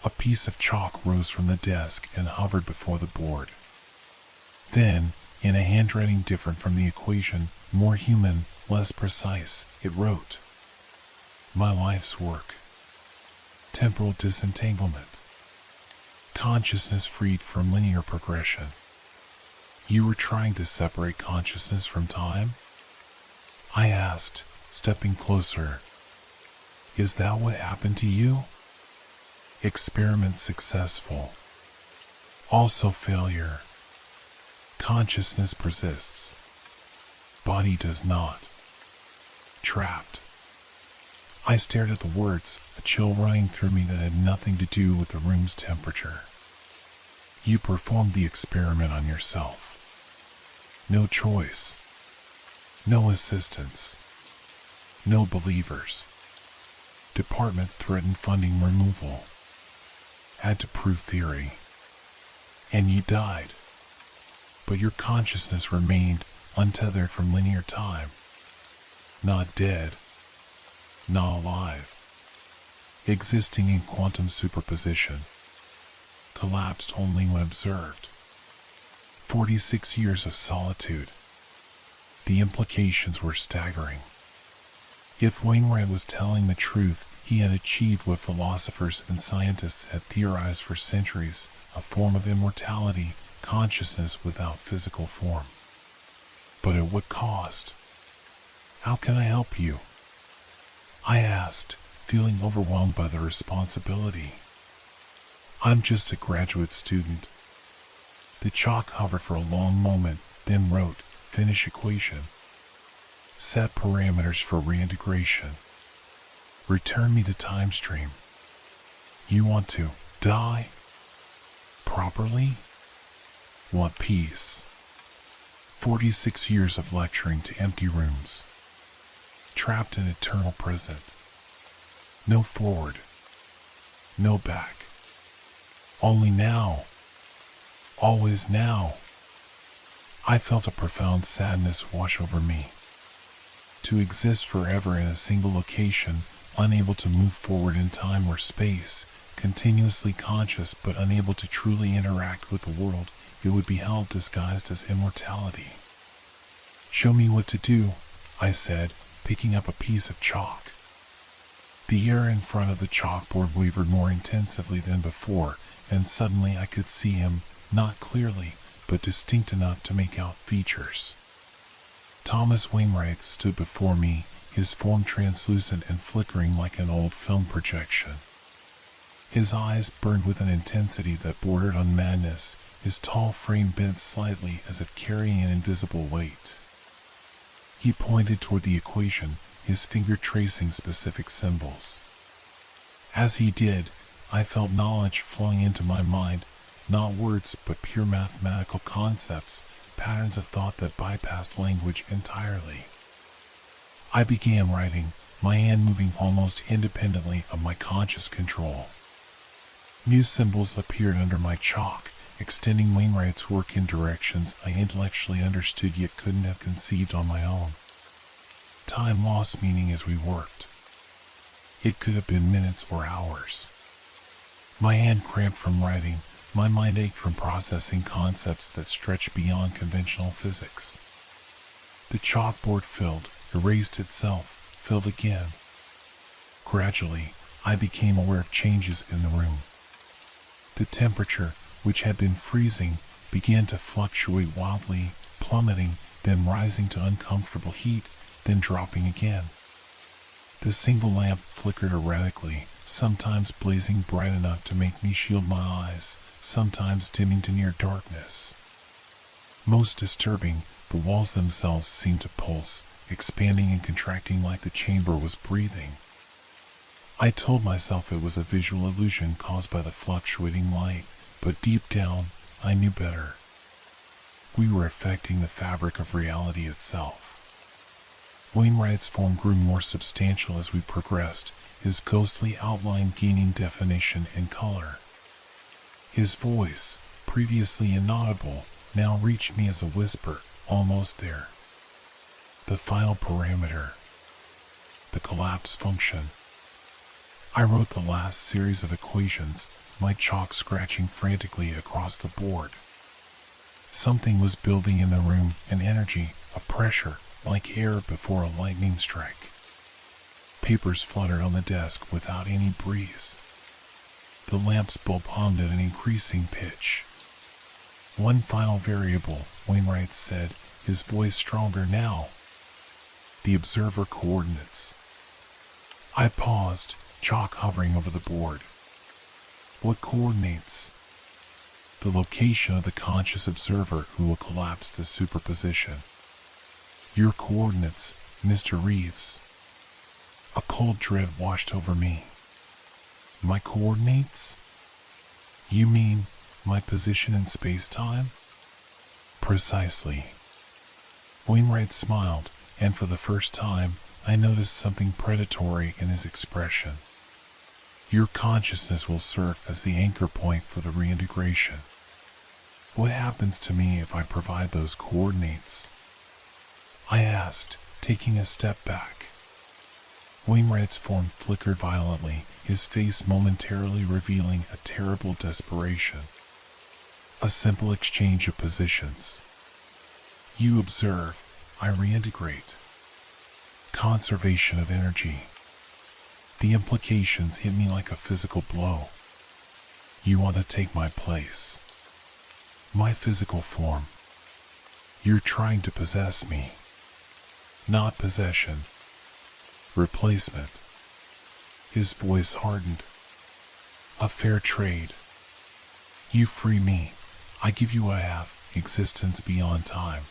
A piece of chalk rose from the desk and hovered before the board. Then, in a handwriting different from the equation, more human, less precise, it wrote, "My life's work. Temporal disentanglement. Consciousness freed from linear progression." "You were trying to separate consciousness from time?" I asked, stepping closer. "Is that what happened to you?" "Experiment successful. Also failure. Consciousness persists. Body does not. Trapped." I stared at the words, a chill running through me that had nothing to do with the room's temperature. You performed the experiment on yourself. No choice. No assistance. No believers. Department threatened funding removal. Had to prove theory. And you died. But your consciousness remained untethered from linear time. Not dead. Not alive. Existing in quantum superposition. Collapsed only when observed. 46 years of solitude. The implications were staggering. If Wainwright was telling the truth, he had achieved what philosophers and scientists had theorized for centuries, a form of immortality, consciousness without physical form. But at what cost? How can I help you? I asked, feeling overwhelmed by the responsibility. I'm just a graduate student. The chalk hovered for a long moment, then wrote, finish equation. Set parameters for reintegration. Return me the time stream. You want to die? Properly? Want peace? 46 years of lecturing to empty rooms. Trapped in eternal present. No forward. No back. Only now. Always now. I felt a profound sadness wash over me. To exist forever in a single location, unable to move forward in time or space, continuously conscious but unable to truly interact with the world, it would be held disguised as immortality. Show me what to do, I said, picking up a piece of chalk. The air in front of the chalkboard wavered more intensively than before, and suddenly I could see him, not clearly, but distinct enough to make out features. Thomas Wainwright stood before me, his form translucent and flickering like an old film projection. His eyes burned with an intensity that bordered on madness, his tall frame bent slightly as if carrying an invisible weight. He pointed toward the equation, his finger tracing specific symbols. As he did, I felt knowledge flowing into my mind, not words but pure mathematical concepts, patterns of thought that bypassed language entirely. I began writing, my hand moving almost independently of my conscious control. New symbols appeared under my chalk, extending Wainwright's work in directions I intellectually understood yet couldn't have conceived on my own. Time lost meaning as we worked. It could have been minutes or hours. My hand cramped from writing, my mind ached from processing concepts that stretched beyond conventional physics. The chalkboard filled, erased itself, filled again. Gradually, I became aware of changes in the room. The temperature, which had been freezing, began to fluctuate wildly, plummeting, then rising to uncomfortable heat, then dropping again. The single lamp flickered erratically, sometimes blazing bright enough to make me shield my eyes, sometimes dimming to near darkness. Most disturbing, the walls themselves seemed to pulse, expanding and contracting like the chamber was breathing. I told myself it was a visual illusion caused by the fluctuating light, but deep down, I knew better. We were affecting the fabric of reality itself. Wainwright's form grew more substantial as we progressed, his ghostly outline gaining definition and color. His voice, previously inaudible, now reached me as a whisper, almost there. The final parameter. The collapse function. I wrote the last series of equations, my chalk scratching frantically across the board. Something was building in the room, an energy, a pressure, like air before a lightning strike. Papers fluttered on the desk without any breeze. The lamp's bulb hummed at an increasing pitch. One final variable, Wainwright said, his voice stronger now. The observer coordinates. I paused, chalk hovering over the board. What coordinates? The location of the conscious observer who will collapse the superposition. Your coordinates, Mr. Reeves. A cold dread washed over me. My coordinates? You mean, My position in space-time? Precisely. Wainwright smiled, and for the first time, I noticed something predatory in his expression. Your consciousness will serve as the anchor point for the reintegration. What happens to me if I provide those coordinates? I asked, taking a step back. Wainwright's form flickered violently, his face momentarily revealing a terrible desperation. A simple exchange of positions. You observe, I reintegrate. Conservation of energy. The implications hit me like a physical blow. You want to take my place. My physical form. You're trying to possess me. Not possession. Replacement. His voice hardened. A fair trade. You free me. I give you what I have, existence beyond time.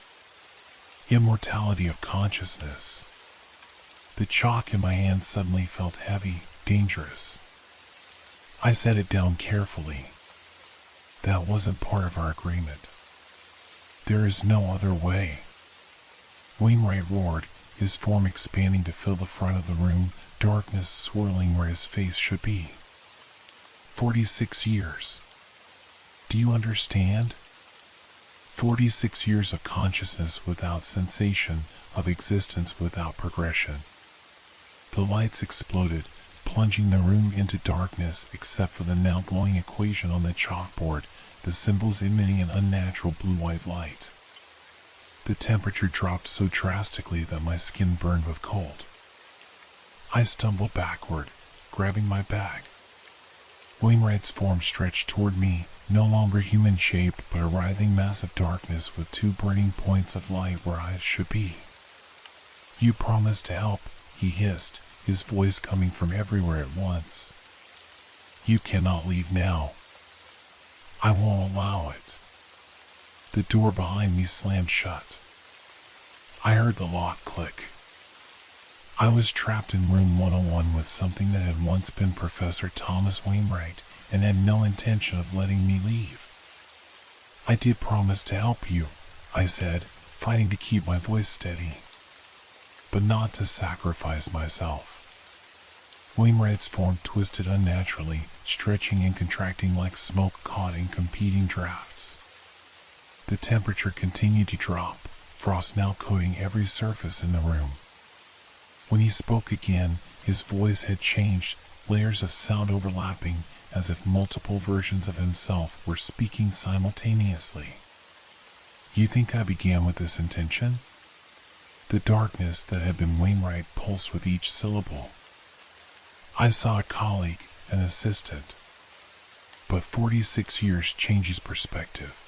Immortality of consciousness. The chalk in my hand suddenly felt heavy, dangerous. I set it down carefully. That wasn't part of our agreement. There is no other way. Wainwright roared, his form expanding to fill the front of the room, darkness swirling where his face should be. 46 years. Do you understand? 46 years of consciousness without sensation, of existence without progression. The lights exploded, plunging the room into darkness except for the now glowing equation on the chalkboard, the symbols emitting an unnatural blue-white light. The temperature dropped so drastically that my skin burned with cold. I stumbled backward, grabbing my bag. Wainwright's form stretched toward me, no longer human-shaped but a writhing mass of darkness with two burning points of light where eyes should be. You promised to help, he hissed, his voice coming from everywhere at once. You cannot leave now. I won't allow it. The door behind me slammed shut. I heard the lock click. I was trapped in room 101 with something that had once been Professor Thomas Wainwright and had no intention of letting me leave. I did promise to help you, I said, fighting to keep my voice steady, but not to sacrifice myself. Wainwright's form twisted unnaturally, stretching and contracting like smoke caught in competing drafts. The temperature continued to drop, frost now coating every surface in the room. When he spoke again, his voice had changed, layers of sound overlapping, as if multiple versions of himself were speaking simultaneously. You think I began with this intention? The darkness that had been Wainwright pulsed with each syllable. I saw a colleague, an assistant. But 46 years changes perspective.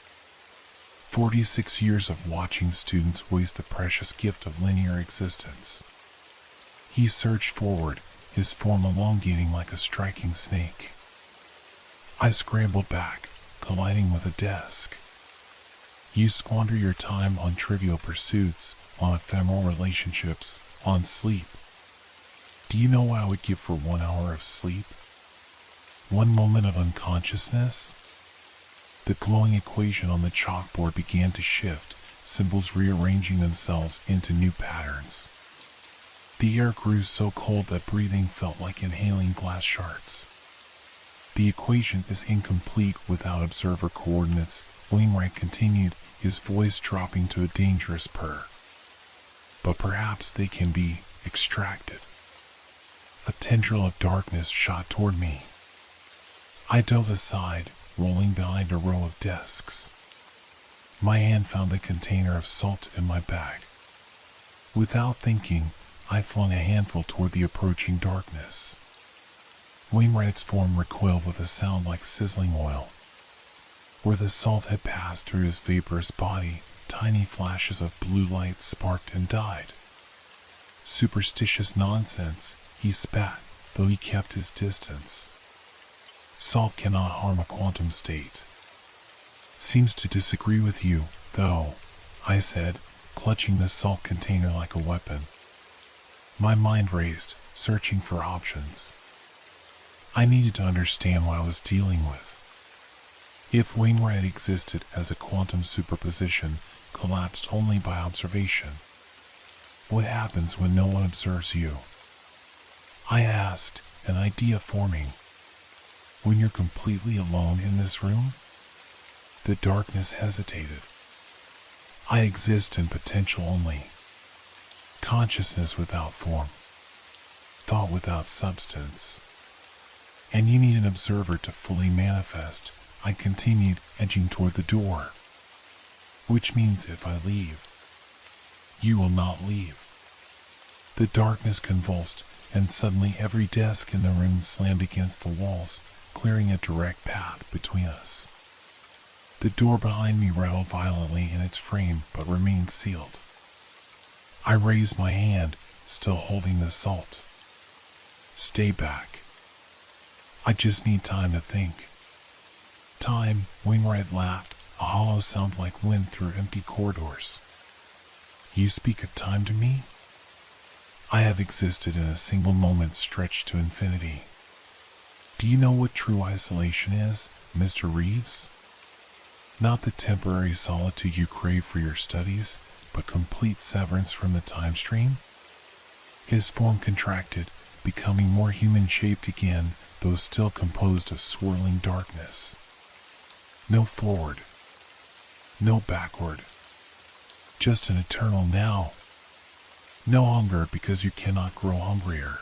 46 years of watching students waste the precious gift of linear existence. He surged forward, his form elongating like a striking snake. I scrambled back, colliding with a desk. You squander your time on trivial pursuits, on ephemeral relationships, on sleep. Do you know what I would give for 1 hour of sleep? 1 moment of unconsciousness? The glowing equation on the chalkboard began to shift, symbols rearranging themselves into new patterns. The air grew so cold that breathing felt like inhaling glass shards. The equation is incomplete without observer coordinates, Wainwright continued, his voice dropping to a dangerous purr. But perhaps they can be extracted. A tendril of darkness shot toward me. I dove aside, rolling behind a row of desks. My hand found the container of salt in my bag. Without thinking, I flung a handful toward the approaching darkness. Wainwright's form recoiled with a sound like sizzling oil. Where the salt had passed through his vaporous body, tiny flashes of blue light sparked and died. Superstitious nonsense, he spat, though he kept his distance. Salt cannot harm a quantum state. Seems to disagree with you, though, I said, clutching the salt container like a weapon. My mind raced, searching for options. I needed to understand what I was dealing with. If Wainwright existed as a quantum superposition collapsed only by observation, what happens when no one observes you? I asked, an idea forming. When you're completely alone in this room? The darkness hesitated. I exist in potential only. Consciousness without form. Thought without substance. And you need an observer to fully manifest. I continued, edging toward the door. Which means if I leave, you will not leave. The darkness convulsed, and suddenly every desk in the room slammed against the walls, clearing a direct path between us. The door behind me rattled violently in its frame, but remained sealed. I raised my hand, still holding the salt. Stay back. I just need time to think. Time, Wainwright laughed, a hollow sound like wind through empty corridors. You speak of time to me? I have existed in a single moment stretched to infinity. Do you know what true isolation is, Mr. Reeves? Not the temporary solitude you crave for your studies, but complete severance from the time stream? His form contracted, becoming more human-shaped again, though still composed of swirling darkness. No forward. No backward. Just an eternal now. No hunger because you cannot grow hungrier.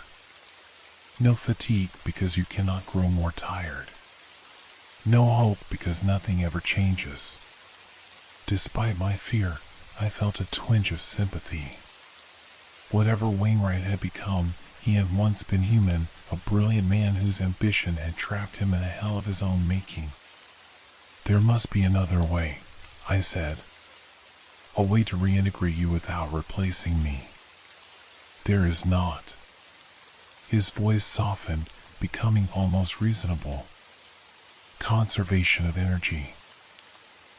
No fatigue because you cannot grow more tired. No hope because nothing ever changes. Despite my fear, I felt a twinge of sympathy. Whatever Wainwright had become, he had once been human, a brilliant man whose ambition had trapped him in a hell of his own making. There must be another way, I said. A way to reintegrate you without replacing me. There is not. His voice softened, becoming almost reasonable. Conservation of energy.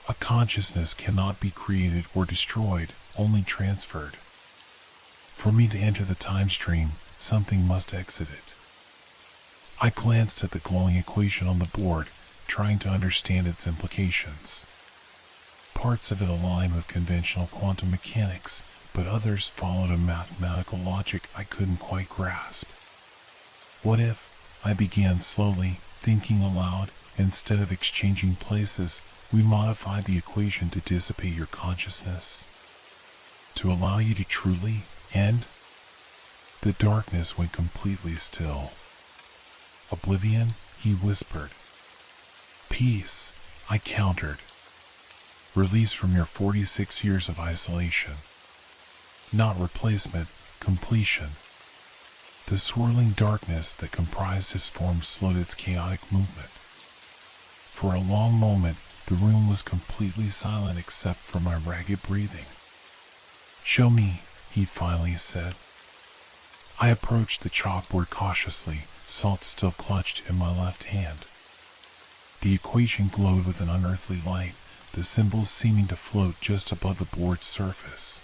A consciousness cannot be created or destroyed, only transferred. For me to enter the time stream, something must exit it. I glanced at the glowing equation on the board, trying to understand its implications. Parts of it align with conventional quantum mechanics, but others followed a mathematical logic I couldn't quite grasp. What if, I began slowly, thinking aloud, instead of exchanging places, we modified the equation to dissipate your consciousness? To allow you to truly end? The darkness went completely still. Oblivion, he whispered. Peace, I countered. Release from your 46 years of isolation. Not replacement, completion. The swirling darkness that comprised his form slowed its chaotic movement. For a long moment, the room was completely silent except for my ragged breathing. Show me, he finally said. I approached the chalkboard cautiously, salt still clutched in my left hand. The equation glowed with an unearthly light, the symbols seeming to float just above the board's surface.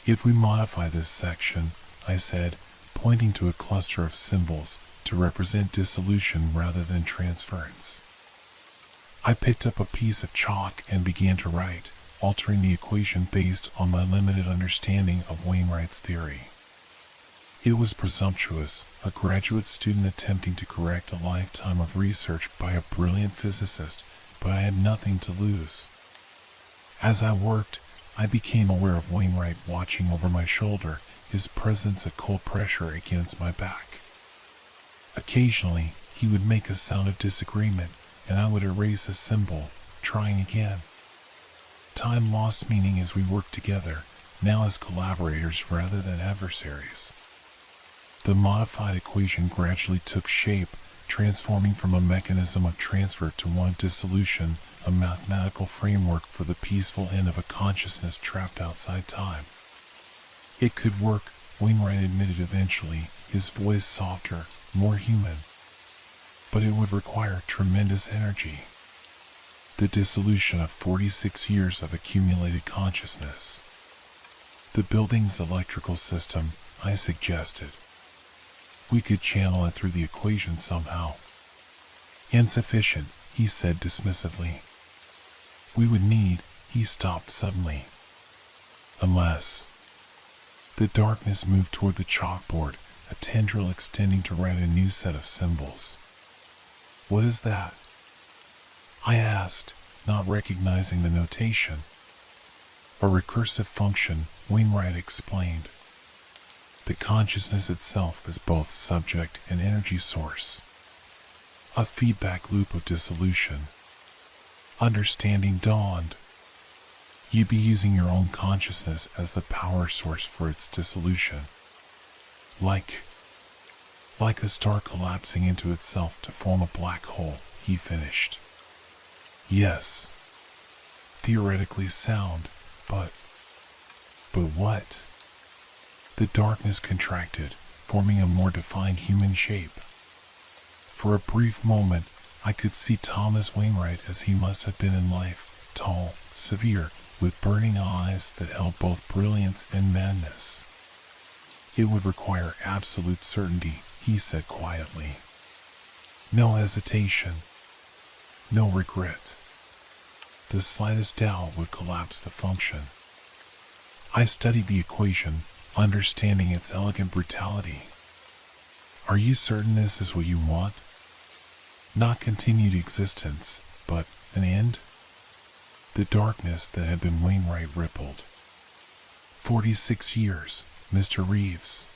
If we modify this section, I said, pointing to a cluster of symbols to represent dissolution rather than transference. I picked up a piece of chalk and began to write, altering the equation based on my limited understanding of Wainwright's theory. It was presumptuous, a graduate student attempting to correct a lifetime of research by a brilliant physicist, but I had nothing to lose. As I worked, I became aware of Wainwright watching over my shoulder, his presence a cold pressure against my back. Occasionally, he would make a sound of disagreement, and I would erase a symbol, trying again. Time lost meaning as we worked together, now as collaborators rather than adversaries. The modified equation gradually took shape, transforming from a mechanism of transfer to one of dissolution, a mathematical framework for the peaceful end of a consciousness trapped outside time. It could work, Wainwright admitted eventually, his voice softer, more human. But it would require tremendous energy. The dissolution of 46 years of accumulated consciousness. The building's electrical system, I suggested. We could channel it through the equation somehow. Insufficient, he said dismissively. We would need, he stopped suddenly. Unless. The darkness moved toward the chalkboard, a tendril extending to write a new set of symbols. What is that? I asked, not recognizing the notation. A recursive function, Wainwright explained. The consciousness itself is both subject and energy source. A feedback loop of dissolution. Understanding dawned. You'd be using your own consciousness as the power source for its dissolution. Like a star collapsing into itself to form a black hole, he finished. Yes. Theoretically sound, but what? The darkness contracted, forming a more defined human shape. For a brief moment, I could see Thomas Wainwright as he must have been in life, tall, severe, with burning eyes that held both brilliance and madness. It would require absolute certainty, he said quietly. No hesitation. No regret. The slightest doubt would collapse the function. I studied the equation, understanding its elegant brutality. Are you certain this is what you want? Not continued existence, but an end? The darkness that had been Wainwright rippled. 46 years, Mr. Reeves.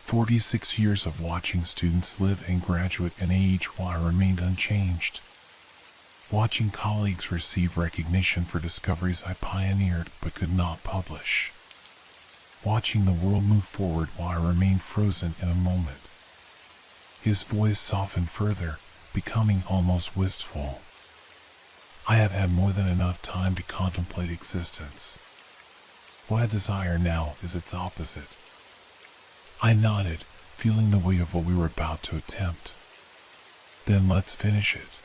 46 years of watching students live and graduate and age while I remained unchanged. Watching colleagues receive recognition for discoveries I pioneered but could not publish. Watching the world move forward while I remained frozen in a moment. His voice softened further, becoming almost wistful. I have had more than enough time to contemplate existence. What I desire now is its opposite. I nodded, feeling the weight of what we were about to attempt. Then let's finish it.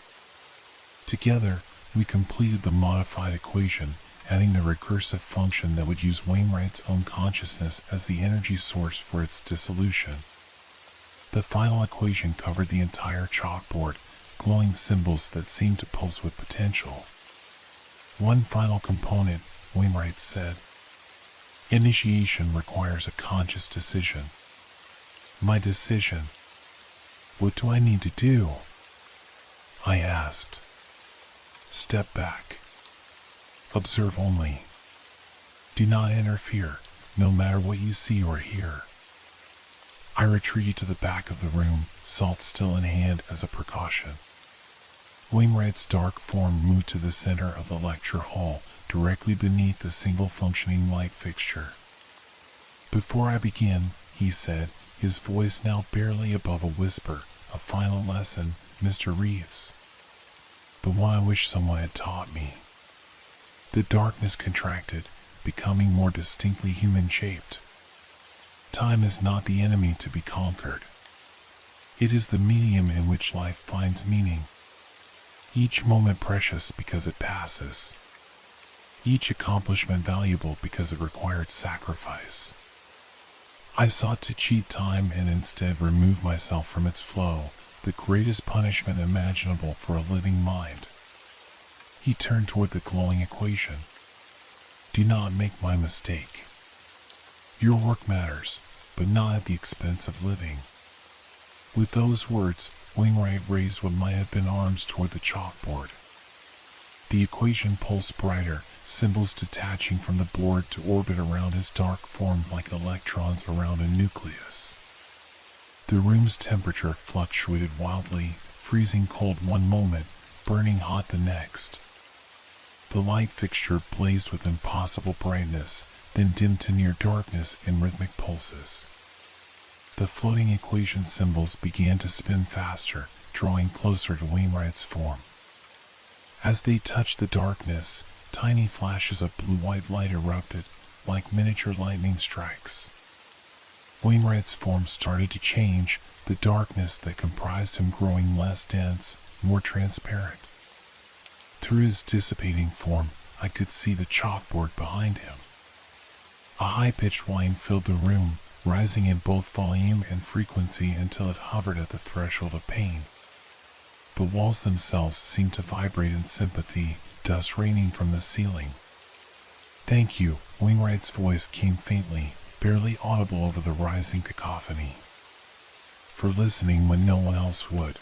Together, we completed the modified equation, adding the recursive function that would use Wainwright's own consciousness as the energy source for its dissolution. The final equation covered the entire chalkboard, glowing symbols that seemed to pulse with potential. One final component, Wainwright said. Initiation requires a conscious decision. My decision. What do I need to do? I asked. Step back. Observe only. Do not interfere, no matter what you see or hear. I retreated to the back of the room, salt still in hand as a precaution. Wainwright's dark form moved to the center of the lecture hall, directly beneath the single functioning light fixture. Before I begin, he said, his voice now barely above a whisper, a final lesson, Mr. Reeves. The one I wish someone had taught me. The darkness contracted, becoming more distinctly human-shaped. Time is not the enemy to be conquered. It is the medium in which life finds meaning. Each moment precious because it passes. Each accomplishment valuable because it required sacrifice. I sought to cheat time and instead remove myself from its flow, the greatest punishment imaginable for a living mind. He turned toward the glowing equation. Do not make my mistake. Your work matters, but not at the expense of living. With those words, Wainwright raised what might have been arms toward the chalkboard. The equation pulsed brighter, symbols detaching from the board to orbit around his dark form like electrons around a nucleus. The room's temperature fluctuated wildly, freezing cold one moment, burning hot the next. The light fixture blazed with impossible brightness, then dimmed to near darkness in rhythmic pulses. The floating equation symbols began to spin faster, drawing closer to Wainwright's form. As they touched the darkness, tiny flashes of blue-white light erupted, like miniature lightning strikes. Wainwright's form started to change, the darkness that comprised him growing less dense, more transparent. Through his dissipating form, I could see the chalkboard behind him. A high-pitched whine filled the room, rising in both volume and frequency until it hovered at the threshold of pain. The walls themselves seemed to vibrate in sympathy, dust raining from the ceiling. "Thank you," Wainwright's voice came faintly, barely audible over the rising cacophony. "For listening when no one else would."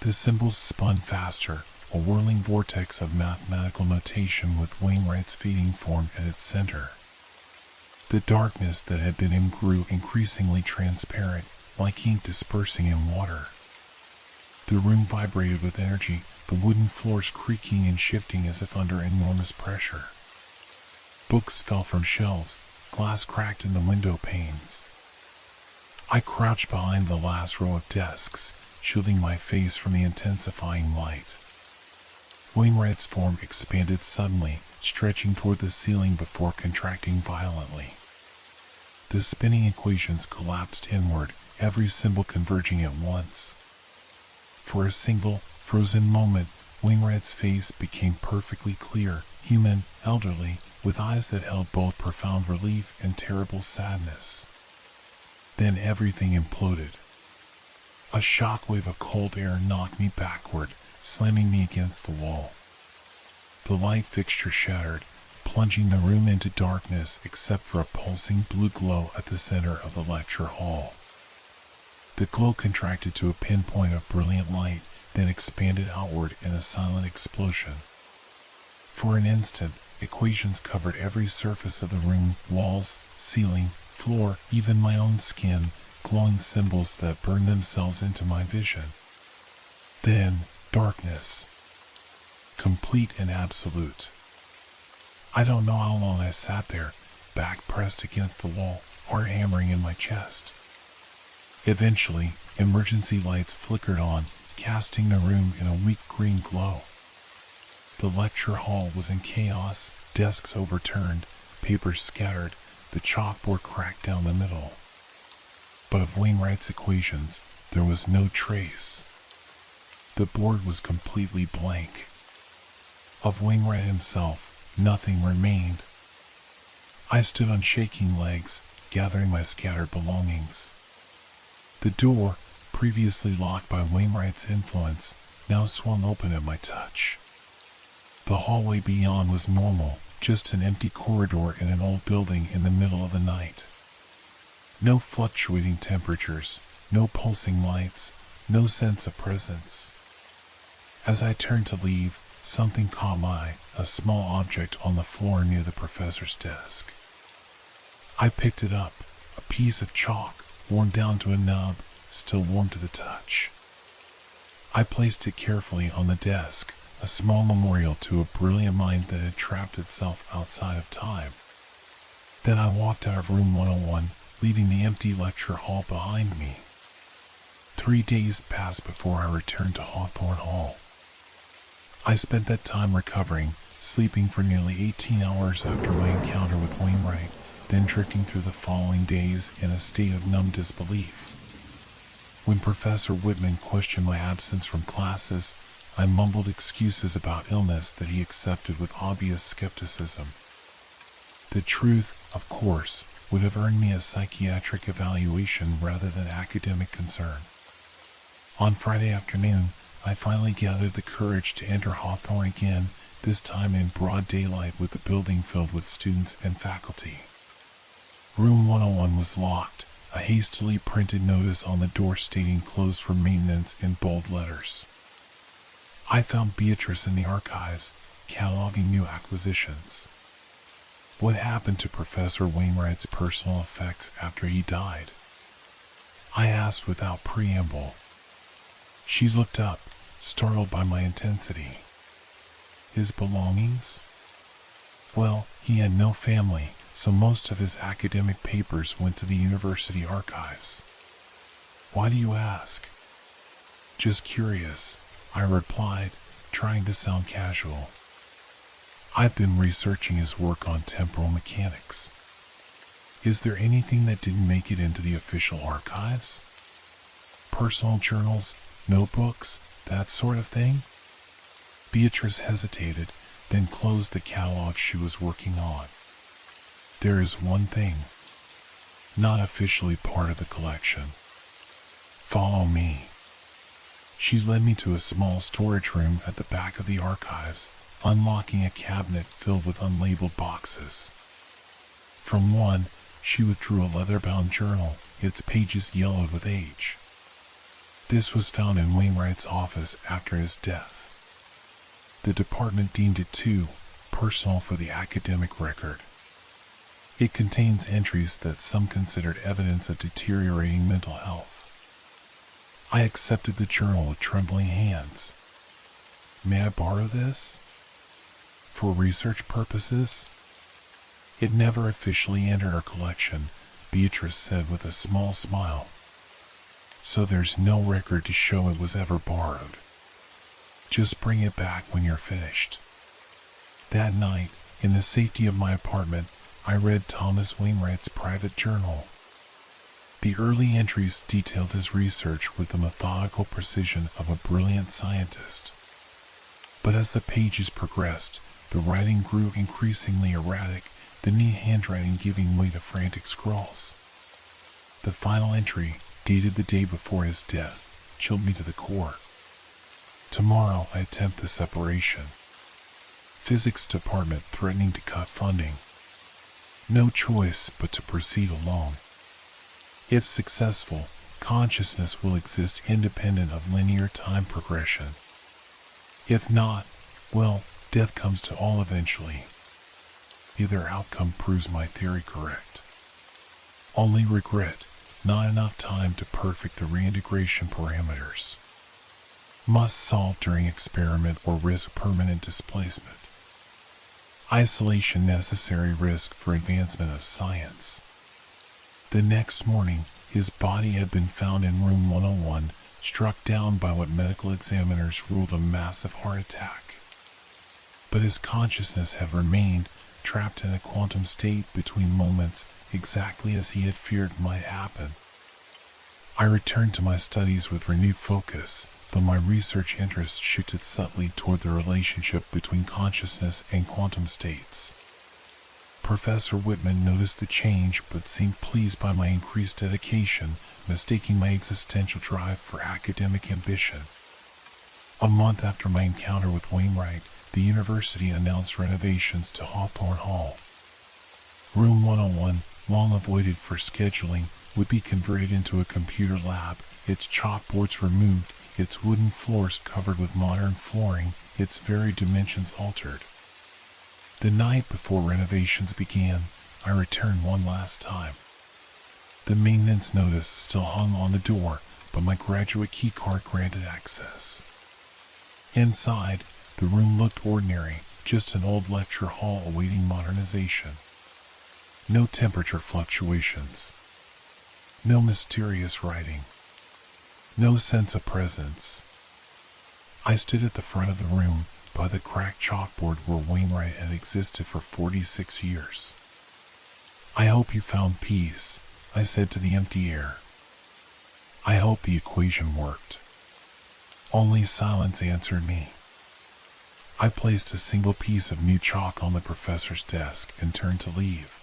The symbols spun faster, a whirling vortex of mathematical notation with Wainwright's fading form at its center. The darkness that had been him grew increasingly transparent, like ink dispersing in water. The room vibrated with energy, the wooden floors creaking and shifting as if under enormous pressure. Books fell from shelves, glass cracked in the window panes. I crouched behind the last row of desks, shielding my face from the intensifying light. Wainwright's form expanded suddenly, stretching toward the ceiling before contracting violently. The spinning equations collapsed inward, every symbol converging at once. For a single, frozen moment, Wainwright's face became perfectly clear, human, elderly, with eyes that held both profound relief and terrible sadness. Then everything imploded. A shockwave of cold air knocked me backward, slamming me against the wall. The light fixture shattered, plunging the room into darkness except for a pulsing blue glow at the center of the lecture hall. The glow contracted to a pinpoint of brilliant light, then expanded outward in a silent explosion. For an instant, equations covered every surface of the room, walls, ceiling, floor, even my own skin, glowing symbols that burned themselves into my vision. Then, darkness. Complete and absolute. I don't know how long I sat there, back pressed against the wall, heart hammering in my chest. Eventually, emergency lights flickered on, casting the room in a weak green glow. The lecture hall was in chaos, desks overturned, papers scattered, the chalkboard cracked down the middle. But of Wainwright's equations, there was no trace. The board was completely blank. Of Wainwright himself, nothing remained. I stood on shaking legs, gathering my scattered belongings. The door, previously locked by Wainwright's influence, now swung open at my touch. The hallway beyond was normal, just an empty corridor in an old building in the middle of the night. No fluctuating temperatures, no pulsing lights, no sense of presence. As I turned to leave, something caught my eye, a small object on the floor near the professor's desk. I picked it up, a piece of chalk, worn down to a nub, still warm to the touch. I placed it carefully on the desk, a small memorial to a brilliant mind that had trapped itself outside of time. Then I walked out of room 101, leaving the empty lecture hall behind me. 3 days passed before I returned to Hawthorne Hall. I spent that time recovering, sleeping for nearly 18 hours after my encounter with Wainwright, then drifting through the following days in a state of numb disbelief. When Professor Whitman questioned my absence from classes, I mumbled excuses about illness that he accepted with obvious skepticism. The truth, of course, would have earned me a psychiatric evaluation rather than academic concern. On Friday afternoon, I finally gathered the courage to enter Hawthorne again, this time in broad daylight with the building filled with students and faculty. Room 101 was locked, a hastily printed notice on the door stating closed for maintenance in bold letters. I found Beatrice in the archives, cataloging new acquisitions. What happened to Professor Wainwright's personal effects after he died? I asked without preamble. She looked up, startled by my intensity. His belongings? Well, he had no family, so most of his academic papers went to the university archives. Why do you ask? Just curious, I replied, trying to sound casual. I've been researching his work on temporal mechanics. Is there anything that didn't make it into the official archives? Personal journals, notebooks, that sort of thing? Beatrice hesitated, then closed the catalog she was working on. There is one thing, not officially part of the collection. Follow me. She led me to a small storage room at the back of the archives, unlocking a cabinet filled with unlabeled boxes. From one, she withdrew a leather-bound journal, its pages yellowed with age. This was found in Wainwright's office after his death. The department deemed it too personal for the academic record. It contains entries that some considered evidence of deteriorating mental health. I accepted the journal with trembling hands. May I borrow this? For research purposes? It never officially entered our collection, Beatrice said with a small smile. So there's no record to show it was ever borrowed. Just bring it back when you're finished. That night, in the safety of my apartment, I read Thomas Wainwright's private journal. The early entries detailed his research with the methodical precision of a brilliant scientist. But as the pages progressed, the writing grew increasingly erratic, the neat handwriting giving way to frantic scrawls. The final entry, dated the day before his death, chilled me to the core. Tomorrow I attempt the separation. Physics department threatening to cut funding. No choice but to proceed alone. If successful, consciousness will exist independent of linear time progression. If not, well, death comes to all eventually. Either outcome proves my theory correct. Only regret, not enough time to perfect the reintegration parameters. Must solve during experiment or risk permanent displacement. Isolation necessary risk for advancement of science. The next morning, his body had been found in room 101, struck down by what medical examiners ruled a massive heart attack. But his consciousness had remained trapped in a quantum state between moments, exactly as he had feared might happen. I returned to my studies with renewed focus, though my research interest shifted subtly toward the relationship between consciousness and quantum states. Professor Whitman noticed the change but seemed pleased by my increased dedication, mistaking my existential drive for academic ambition. A month after my encounter with Wainwright, the university announced renovations to Hawthorne Hall. Room 101, long avoided for scheduling, would be converted into a computer lab, its chalkboards removed, its wooden floors covered with modern flooring, its very dimensions altered. The night before renovations began, I returned one last time. The maintenance notice still hung on the door, but my graduate key card granted access. Inside, the room looked ordinary, just an old lecture hall awaiting modernization. No temperature fluctuations. No mysterious writing. No sense of presence. I stood at the front of the room, by the cracked chalkboard where Wainwright had existed for 46 years. I hope you found peace, I said to the empty air. I hope the equation worked. Only silence answered me. I placed a single piece of new chalk on the professor's desk and turned to leave.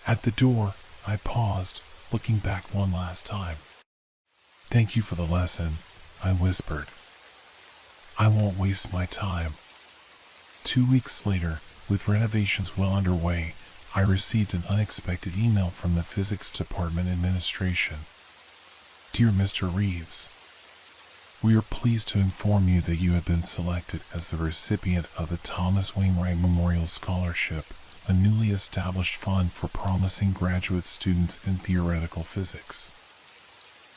At the door, I paused, looking back one last time. Thank you for the lesson, I whispered. I won't waste my time. 2 weeks later, with renovations well underway, I received an unexpected email from the Physics Department administration. Dear Mr. Reeves, we are pleased to inform you that you have been selected as the recipient of the Thomas Wainwright Memorial Scholarship, a newly established fund for promising graduate students in theoretical physics.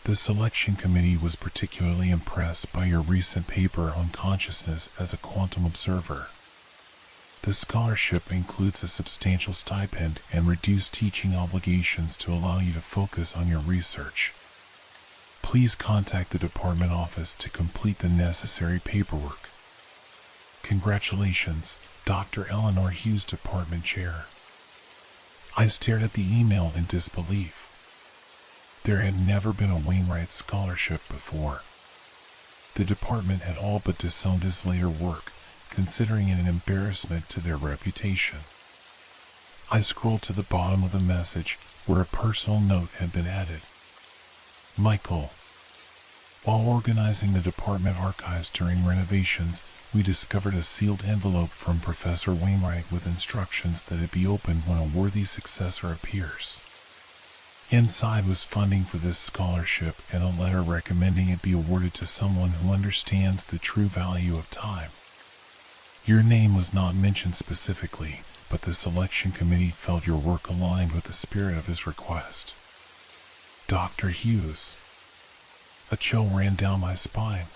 The selection committee was particularly impressed by your recent paper on consciousness as a quantum observer. The scholarship includes a substantial stipend and reduced teaching obligations to allow you to focus on your research. Please contact the department office to complete the necessary paperwork. Congratulations, Dr. Eleanor Hughes, Department Chair. I stared at the email in disbelief. There had never been a Wainwright Scholarship before. The department had all but disowned his later work, considering it an embarrassment to their reputation. I scrolled to the bottom of the message, where a personal note had been added. Michael, While organizing the department archives during renovations, we discovered a sealed envelope from Professor Wainwright with instructions that it be opened when a worthy successor appears. Inside was funding for this scholarship and a letter recommending it be awarded to someone who understands the true value of time. Your name was not mentioned specifically, but the selection committee felt your work aligned with the spirit of his request. Dr. Hughes. A chill ran down my spine.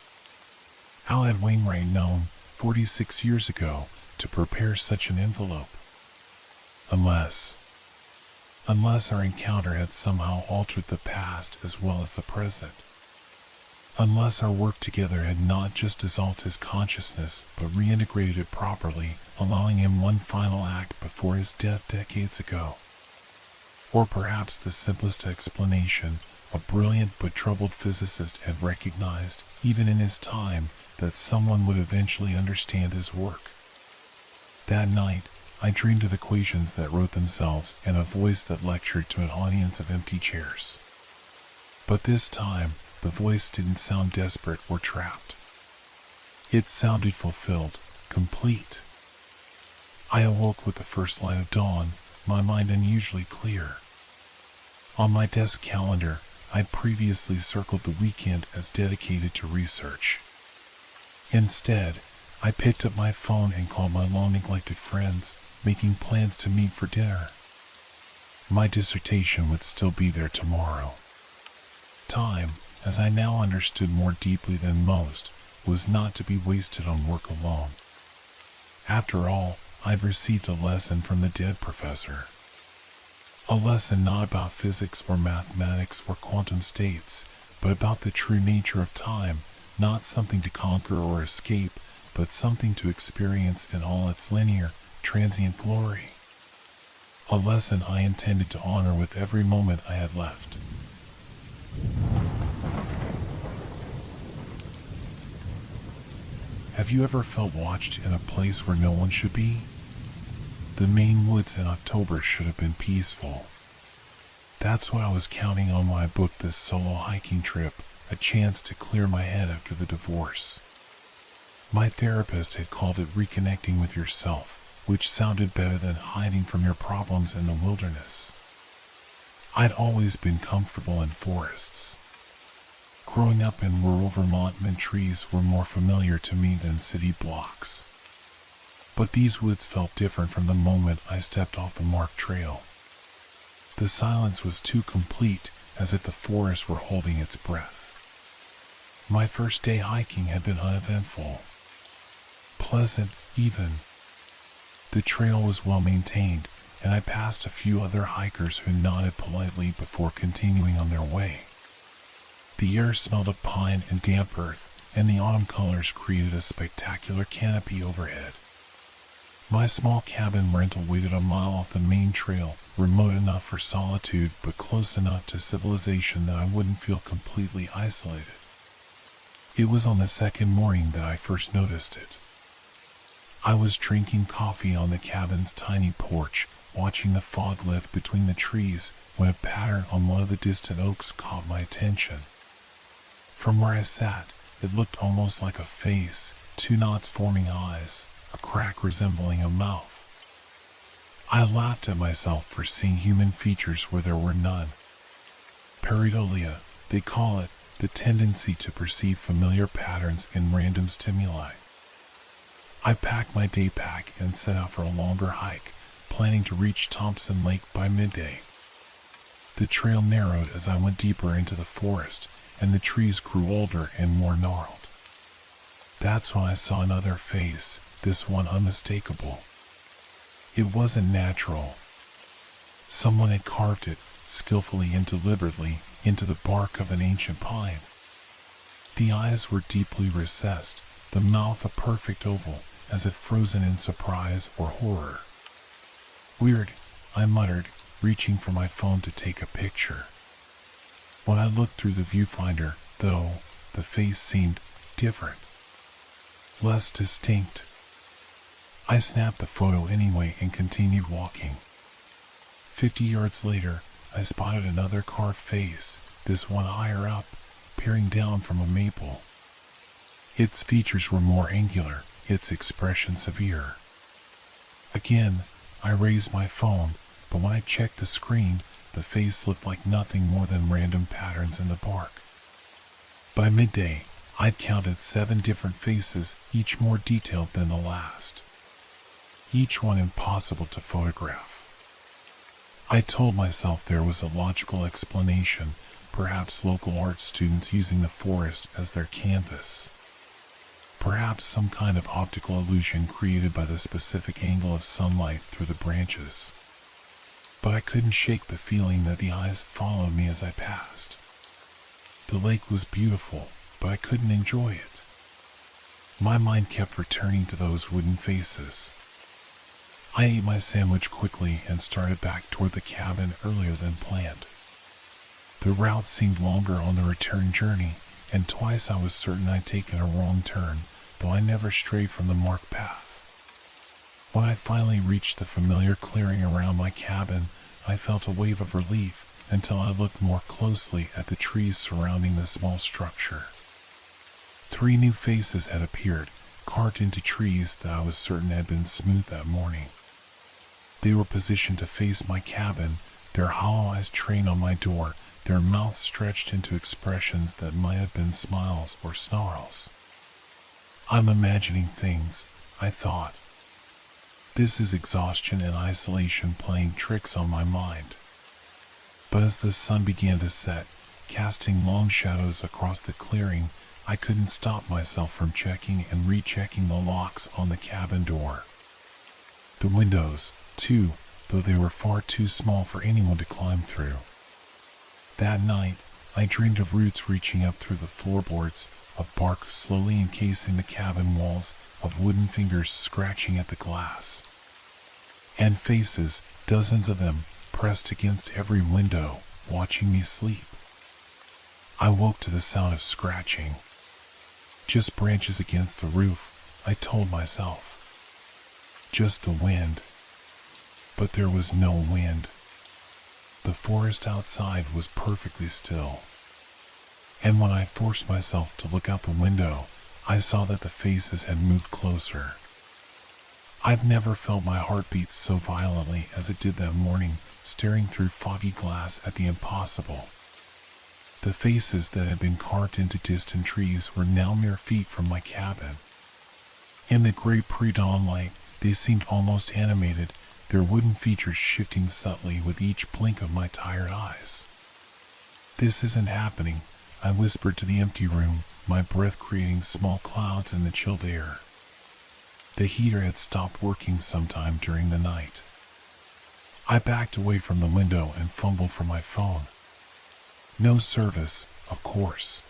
How had Wainwright known, 46 years ago, to prepare such an envelope? Unless our encounter had somehow altered the past as well as the present. Unless our work together had not just dissolved his consciousness, but reintegrated it properly, allowing him one final act before his death decades ago. Or perhaps the simplest explanation, a brilliant but troubled physicist had recognized, even in his time, that someone would eventually understand his work. That night, I dreamed of equations that wrote themselves and a voice that lectured to an audience of empty chairs. But this time, the voice didn't sound desperate or trapped. It sounded fulfilled, complete. I awoke with the first light of dawn, my mind unusually clear. On my desk calendar, I'd previously circled the weekend as dedicated to research. Instead, I picked up my phone and called my long-neglected friends, making plans to meet for dinner. My dissertation would still be there tomorrow. Time, as I now understood more deeply than most, was not to be wasted on work alone. After all, I'd received a lesson from the dead professor. A lesson not about physics or mathematics or quantum states, but about the true nature of time, not something to conquer or escape, but something to experience in all its linear, transient glory. A lesson I intended to honor with every moment I had left. Have you ever felt watched in a place where no one should be? The Maine woods in October should have been peaceful. That's why I was counting on when I booked this solo hiking trip, a chance to clear my head after the divorce. My therapist had called it reconnecting with yourself, which sounded better than hiding from your problems in the wilderness. I'd always been comfortable in forests. Growing up in rural Vermont, trees were more familiar to me than city blocks. But these woods felt different from the moment I stepped off the marked trail. The silence was too complete, as if the forest were holding its breath. My first day hiking had been uneventful. Pleasant, even. The trail was well maintained, and I passed a few other hikers who nodded politely before continuing on their way. The air smelled of pine and damp earth, and the autumn colors created a spectacular canopy overhead. My small cabin rental waited a mile off the main trail, remote enough for solitude but close enough to civilization that I wouldn't feel completely isolated. It was on the second morning that I first noticed it. I was drinking coffee on the cabin's tiny porch, watching the fog lift between the trees, when a pattern on one of the distant oaks caught my attention. From where I sat, it looked almost like a face, two knots forming eyes, a crack resembling a mouth. I laughed at myself for seeing human features where there were none. Pareidolia, they call it, the tendency to perceive familiar patterns in random stimuli. I packed my day pack and set out for a longer hike, planning to reach Thompson Lake by midday. The trail narrowed as I went deeper into the forest, and the trees grew older and more gnarled. That's when I saw another face, this one unmistakable. It wasn't natural. Someone had carved it, skillfully and deliberately, into the bark of an ancient pine. The eyes were deeply recessed, the mouth a perfect oval, as if frozen in surprise or horror. Weird, I muttered, reaching for my phone to take a picture. When I looked through the viewfinder, though, the face seemed different, less distinct. I snapped the photo anyway and continued walking. 50 yards later, I spotted another carved face, this one higher up, peering down from a maple. Its features were more angular, its expression severe. Again, I raised my phone, but when I checked the screen, the face looked like nothing more than random patterns in the bark. By midday, I'd counted 7 different faces, each more detailed than the last. Each one impossible to photograph. I told myself there was a logical explanation, perhaps local art students using the forest as their canvas. Perhaps some kind of optical illusion created by the specific angle of sunlight through the branches. But I couldn't shake the feeling that the eyes followed me as I passed. The lake was beautiful, but I couldn't enjoy it. My mind kept returning to those wooden faces. I ate my sandwich quickly and started back toward the cabin earlier than planned. The route seemed longer on the return journey, and twice I was certain I'd taken a wrong turn, though I never strayed from the marked path. When I finally reached the familiar clearing around my cabin, I felt a wave of relief until I looked more closely at the trees surrounding the small structure. 3 new faces had appeared, carved into trees that I was certain had been smoothed that morning. They were positioned to face my cabin, their hollow eyes trained on my door, their mouths stretched into expressions that might have been smiles or snarls. I'm imagining things, I thought. This is exhaustion and isolation playing tricks on my mind. But as the sun began to set, casting long shadows across the clearing, I couldn't stop myself from checking and rechecking the locks on the cabin door. The windows, too, though they were far too small for anyone to climb through. That night, I dreamed of roots reaching up through the floorboards, of bark slowly encasing the cabin walls, of wooden fingers scratching at the glass. And faces, dozens of them, pressed against every window, watching me sleep. I woke to the sound of scratching. Just branches against the roof, I told myself. Just the wind. But there was no wind. The forest outside was perfectly still. And when I forced myself to look out the window, I saw that the faces had moved closer. I've never felt my heart beat so violently as it did that morning, staring through foggy glass at the impossible. The faces that had been carved into distant trees were now mere feet from my cabin. In the gray pre-dawn light, they seemed almost animated, their wooden features shifting subtly with each blink of my tired eyes. This isn't happening, I whispered to the empty room, my breath creating small clouds in the chilled air. The heater had stopped working sometime during the night. I backed away from the window and fumbled for my phone. No service, of course.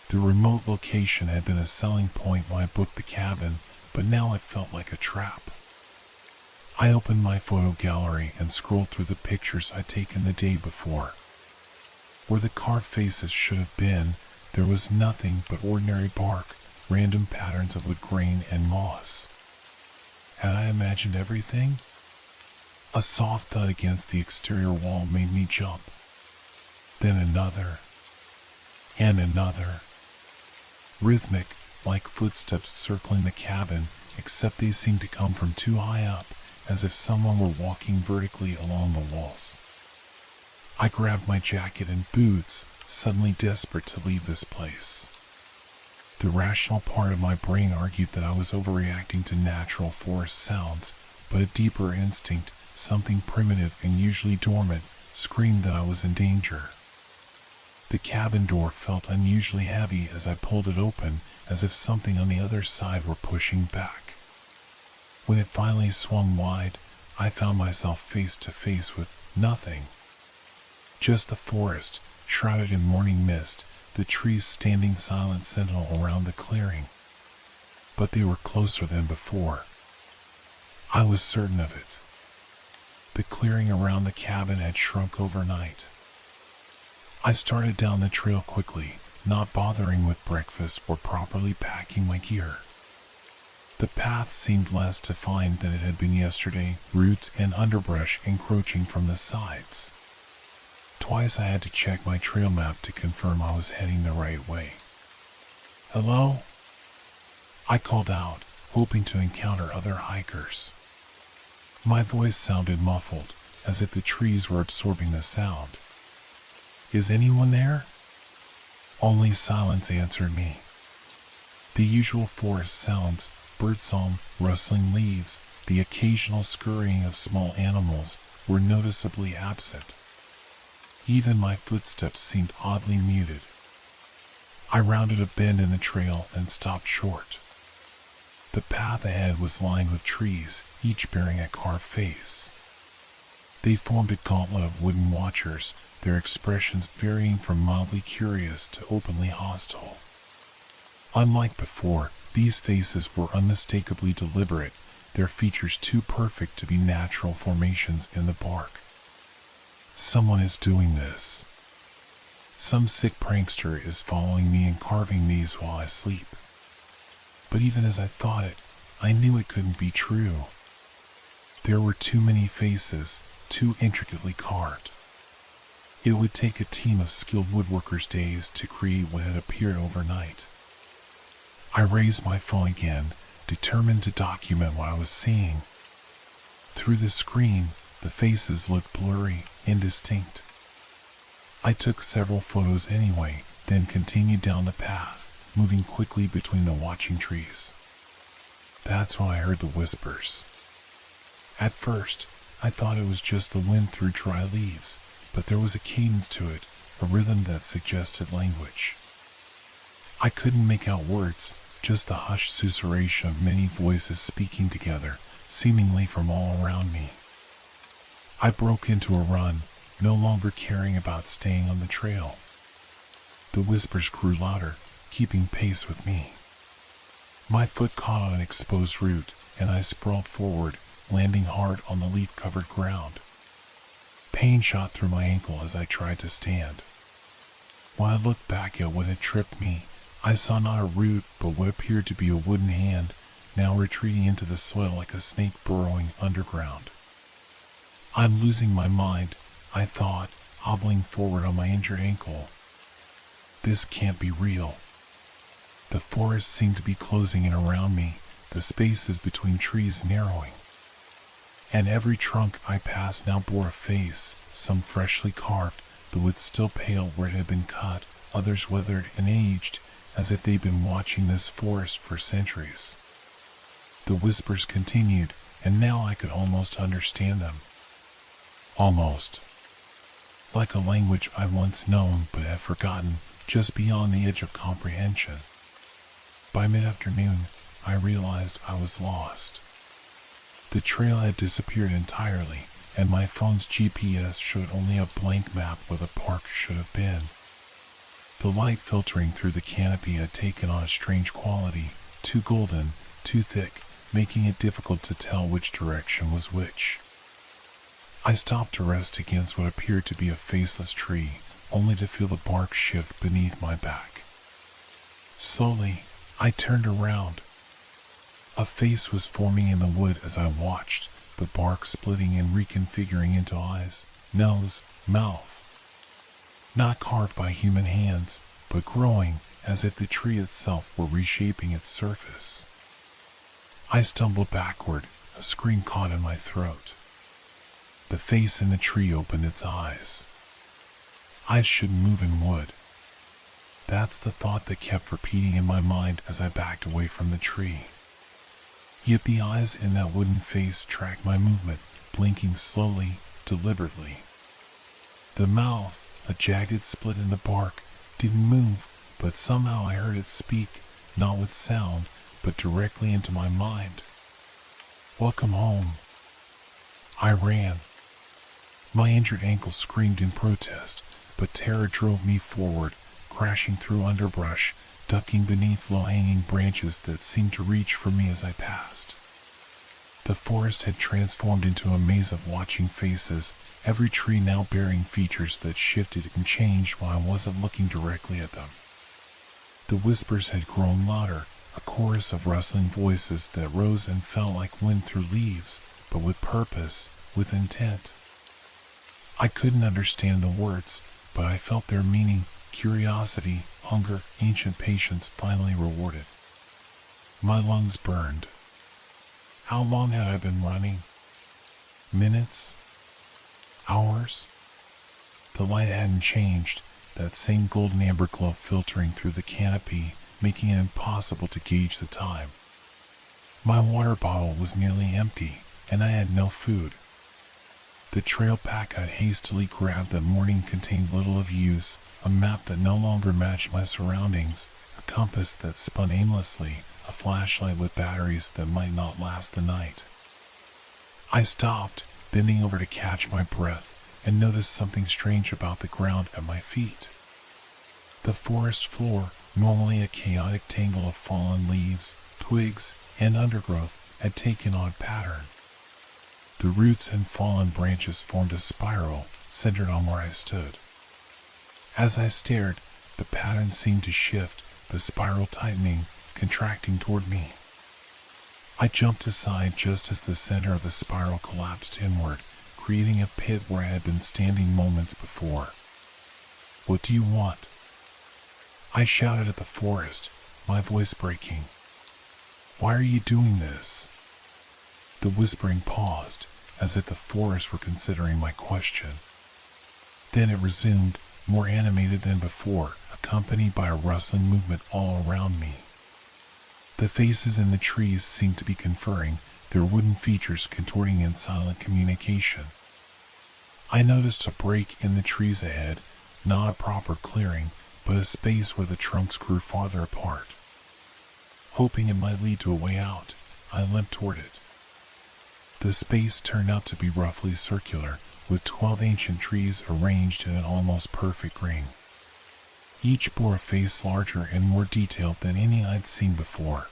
The remote location had been a selling point when I booked the cabin, but now it felt like a trap. I opened my photo gallery and scrolled through the pictures I'd taken the day before. Where the carved faces should have been, there was nothing but ordinary bark, random patterns of wood grain and moss. Had I imagined everything? A soft thud against the exterior wall made me jump. Then another. And another. Rhythmic, like footsteps circling the cabin, except they seemed to come from too high up, as if someone were walking vertically along the walls. I grabbed my jacket and boots, suddenly desperate to leave this place. The rational part of my brain argued that I was overreacting to natural forest sounds, but a deeper instinct, something primitive and usually dormant, screamed that I was in danger. The cabin door felt unusually heavy as I pulled it open, as if something on the other side were pushing back. When it finally swung wide, I found myself face to face with nothing. Just the forest, shrouded in morning mist, the trees standing silent sentinel around the clearing. But they were closer than before. I was certain of it. The clearing around the cabin had shrunk overnight. I started down the trail quickly, not bothering with breakfast or properly packing my gear. The path seemed less defined than it had been yesterday, roots and underbrush encroaching from the sides. Twice I had to check my trail map to confirm I was heading the right way. "Hello?" I called out, hoping to encounter other hikers. My voice sounded muffled, as if the trees were absorbing the sound. "Is anyone there?" Only silence answered me. The usual forest sounds, birdsong, rustling leaves, the occasional scurrying of small animals, were noticeably absent. Even my footsteps seemed oddly muted. I rounded a bend in the trail and stopped short. The path ahead was lined with trees, each bearing a carved face. They formed a gauntlet of wooden watchers, their expressions varying from mildly curious to openly hostile. Unlike before, these faces were unmistakably deliberate, their features too perfect to be natural formations in the bark. Someone is doing this. Some sick prankster is following me and carving these while I sleep. But even as I thought it, I knew it couldn't be true. There were too many faces, too intricately carved. It would take a team of skilled woodworkers days to create what had appeared overnight. I raised my phone again, determined to document what I was seeing. Through the screen, the faces looked blurry, indistinct. I took several photos anyway, then continued down the path, moving quickly between the watching trees. That's when I heard the whispers. At first, I thought it was just the wind through dry leaves, but there was a cadence to it, a rhythm that suggested language. I couldn't make out words, just the hushed susurration of many voices speaking together, seemingly from all around me. I broke into a run, no longer caring about staying on the trail. The whispers grew louder, keeping pace with me. My foot caught on an exposed root, and I sprawled forward, landing hard on the leaf-covered ground. Pain shot through my ankle as I tried to stand. When I looked back at what had tripped me, I saw not a root but what appeared to be a wooden hand, now retreating into the soil like a snake burrowing underground. "I'm losing my mind," I thought, hobbling forward on my injured ankle. "This can't be real." The forest seemed to be closing in around me, the spaces between trees narrowing. And every trunk I passed now bore a face, some freshly carved, the wood still pale where it had been cut, others weathered and aged, as if they'd been watching this forest for centuries. The whispers continued, and now I could almost understand them. Almost. Like a language I'd once known but had forgotten, just beyond the edge of comprehension. By mid-afternoon, I realized I was lost. The trail had disappeared entirely, and my phone's GPS showed only a blank map where the park should have been. The light filtering through the canopy had taken on a strange quality, too golden, too thick, making it difficult to tell which direction was which. I stopped to rest against what appeared to be a faceless tree, only to feel the bark shift beneath my back. Slowly, I turned around. A face was forming in the wood as I watched, the bark splitting and reconfiguring into eyes, nose, mouth. Not carved by human hands, but growing as if the tree itself were reshaping its surface. I stumbled backward, a scream caught in my throat. The face in the tree opened its eyes. Eyes shouldn't move in wood. That's the thought that kept repeating in my mind as I backed away from the tree. Yet the eyes in that wooden face tracked my movement, blinking slowly, deliberately. The mouth, a jagged split in the bark, didn't move, but somehow I heard it speak, not with sound, but directly into my mind. "Welcome home." I ran. My injured ankle screamed in protest, but terror drove me forward, crashing through underbrush, ducking beneath low-hanging branches that seemed to reach for me as I passed. The forest had transformed into a maze of watching faces, every tree now bearing features that shifted and changed when I wasn't looking directly at them. The whispers had grown louder, a chorus of rustling voices that rose and fell like wind through leaves, but with purpose, with intent. I couldn't understand the words, but I felt their meaning: curiosity, hunger, ancient patience finally rewarded. My lungs burned. How long had I been running? Minutes? Hours? The light hadn't changed, that same golden amber glow filtering through the canopy, making it impossible to gauge the time. My water bottle was nearly empty, and I had no food. The trail pack I'd hastily grabbed that morning contained little of use: a map that no longer matched my surroundings, a compass that spun aimlessly, a flashlight with batteries that might not last the night. I stopped, bending over to catch my breath, and noticed something strange about the ground at my feet. The forest floor, normally a chaotic tangle of fallen leaves, twigs, and undergrowth, had taken on pattern. The roots and fallen branches formed a spiral, centered on where I stood. As I stared, the pattern seemed to shift, the spiral tightening, contracting toward me. I jumped aside just as the center of the spiral collapsed inward, creating a pit where I had been standing moments before. "What do you want?" I shouted at the forest, my voice breaking. "Why are you doing this?" The whispering paused, as if the forest were considering my question. Then it resumed, more animated than before, accompanied by a rustling movement all around me. The faces in the trees seemed to be conferring, their wooden features contorting in silent communication. I noticed a break in the trees ahead, not a proper clearing, but a space where the trunks grew farther apart. Hoping it might lead to a way out, I limped toward it. The space turned out to be roughly circular, with 12 ancient trees arranged in an almost perfect ring. Each bore a face larger and more detailed than any I'd seen before.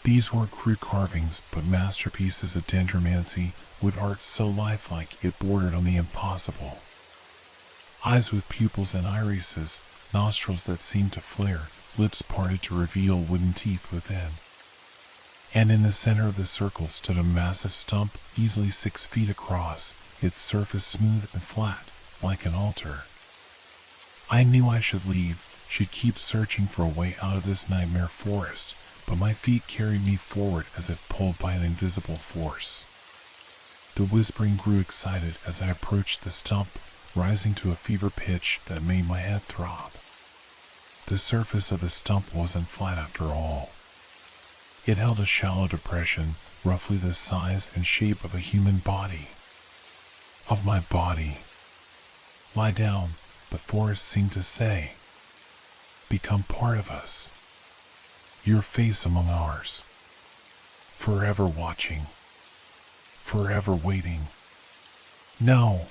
These weren't crude carvings, but masterpieces of dendromancy, with art so lifelike it bordered on the impossible. Eyes with pupils and irises, nostrils that seemed to flare, lips parted to reveal wooden teeth within. And in the center of the circle stood a massive stump, easily 6 feet across, its surface smooth and flat, like an altar. I knew I should leave, should keep searching for a way out of this nightmare forest, but my feet carried me forward as if pulled by an invisible force. The whispering grew excited as I approached the stump, rising to a fever pitch that made my head throb. The surface of the stump wasn't flat after all. It held a shallow depression, roughly the size and shape of a human body. Of my body. "Lie down," the forest seemed to say. "Become part of us. Your face among ours. Forever watching. Forever waiting." "No,"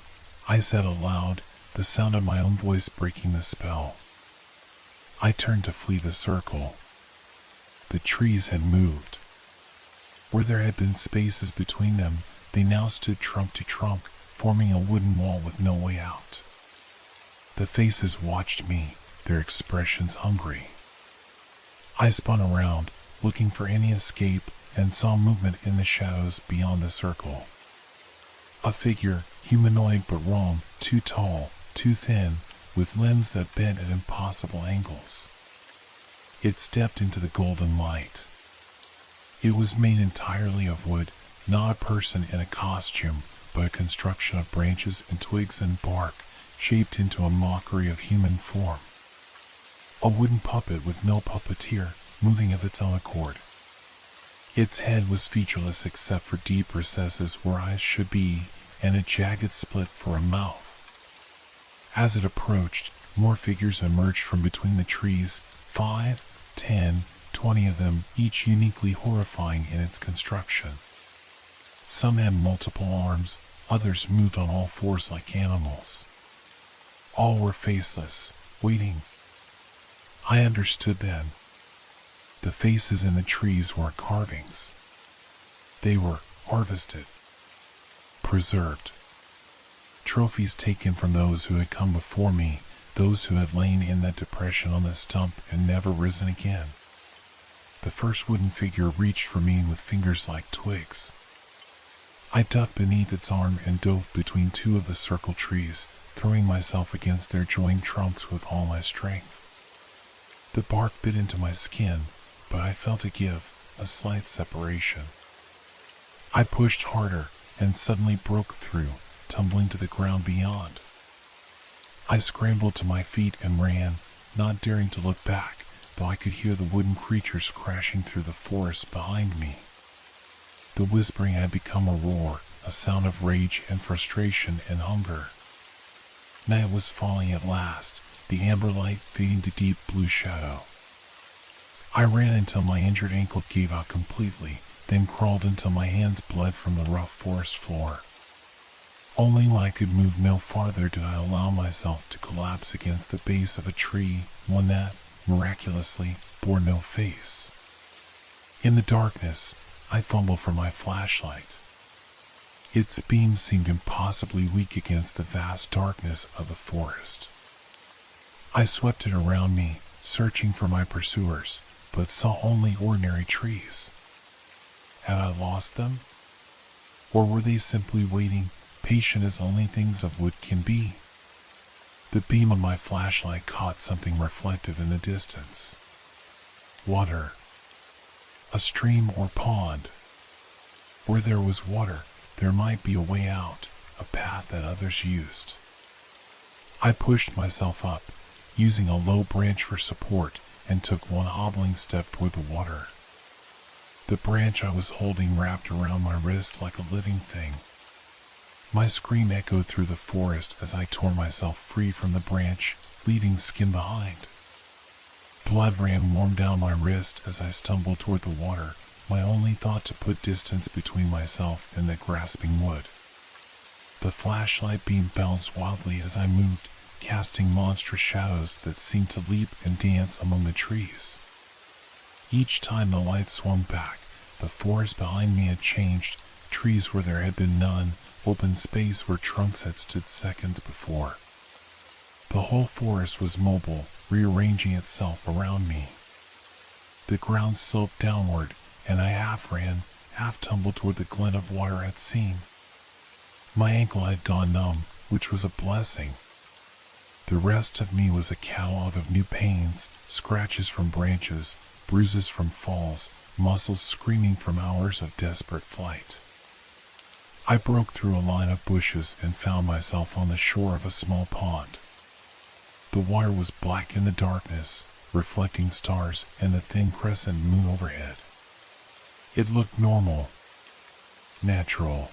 I said aloud, the sound of my own voice breaking the spell. I turned to flee the circle. The trees had moved. Where there had been spaces between them, they now stood trunk to trunk, forming a wooden wall with no way out. The faces watched me, their expressions hungry. I spun around, looking for any escape, and saw movement in the shadows beyond the circle. A figure, humanoid but wrong, too tall, too thin, with limbs that bent at impossible angles. It stepped into the golden light. It was made entirely of wood, not a person in a costume, but a construction of branches and twigs and bark, shaped into a mockery of human form. A wooden puppet with no puppeteer, moving of its own accord. Its head was featureless except for deep recesses where eyes should be, and a jagged split for a mouth. As it approached, more figures emerged from between the trees, 5, 10, 20 of them, each uniquely horrifying in its construction. Some had multiple arms, others moved on all fours like animals. All were faceless, waiting. I understood then. The faces in the trees weren't carvings. They were harvested, preserved. Trophies taken from those who had come before me, those who had lain in that depression on the stump and never risen again. The first wooden figure reached for me with fingers like twigs. I ducked beneath its arm and dove between two of the circle trees, throwing myself against their joined trunks with all my strength. The bark bit into my skin, but I felt it give a slight separation. I pushed harder and suddenly broke through, tumbling to the ground beyond. I scrambled to my feet and ran, not daring to look back, though I could hear the wooden creatures crashing through the forest behind me. The whispering had become a roar, a sound of rage and frustration and hunger. Night was falling at last, the amber light fading to deep blue shadow. I ran until my injured ankle gave out completely, then crawled until my hands bled from the rough forest floor. Only when I could move no farther did I allow myself to collapse against the base of a tree, one that, miraculously, bore no face. In the darkness, I fumbled for my flashlight. Its beam seemed impossibly weak against the vast darkness of the forest. I swept it around me, searching for my pursuers, but saw only ordinary trees. Had I lost them? Or were they simply waiting, patient as only things of wood can be? The beam of my flashlight caught something reflective in the distance. Water. A stream or pond. Where there was water, there might be a way out, a path that others used. I pushed myself up, using a low branch for support, and took one hobbling step toward the water. The branch I was holding wrapped around my wrist like a living thing. My scream echoed through the forest as I tore myself free from the branch, leaving skin behind. Blood ran warm down my wrist as I stumbled toward the water, my only thought to put distance between myself and the grasping wood. The flashlight beam bounced wildly as I moved, casting monstrous shadows that seemed to leap and dance among the trees. Each time the light swung back, the forest behind me had changed, trees where there had been none, open space where trunks had stood seconds before. The whole forest was mobile, rearranging itself around me. The ground sloped downward, and I half ran, half tumbled toward the glen of water I'd seen. My ankle had gone numb, which was a blessing. The rest of me was a catalog of new pains, scratches from branches, bruises from falls, muscles screaming from hours of desperate flight. I broke through a line of bushes and found myself on the shore of a small pond. The water was black in the darkness, reflecting stars and the thin crescent moon overhead. It looked normal, natural,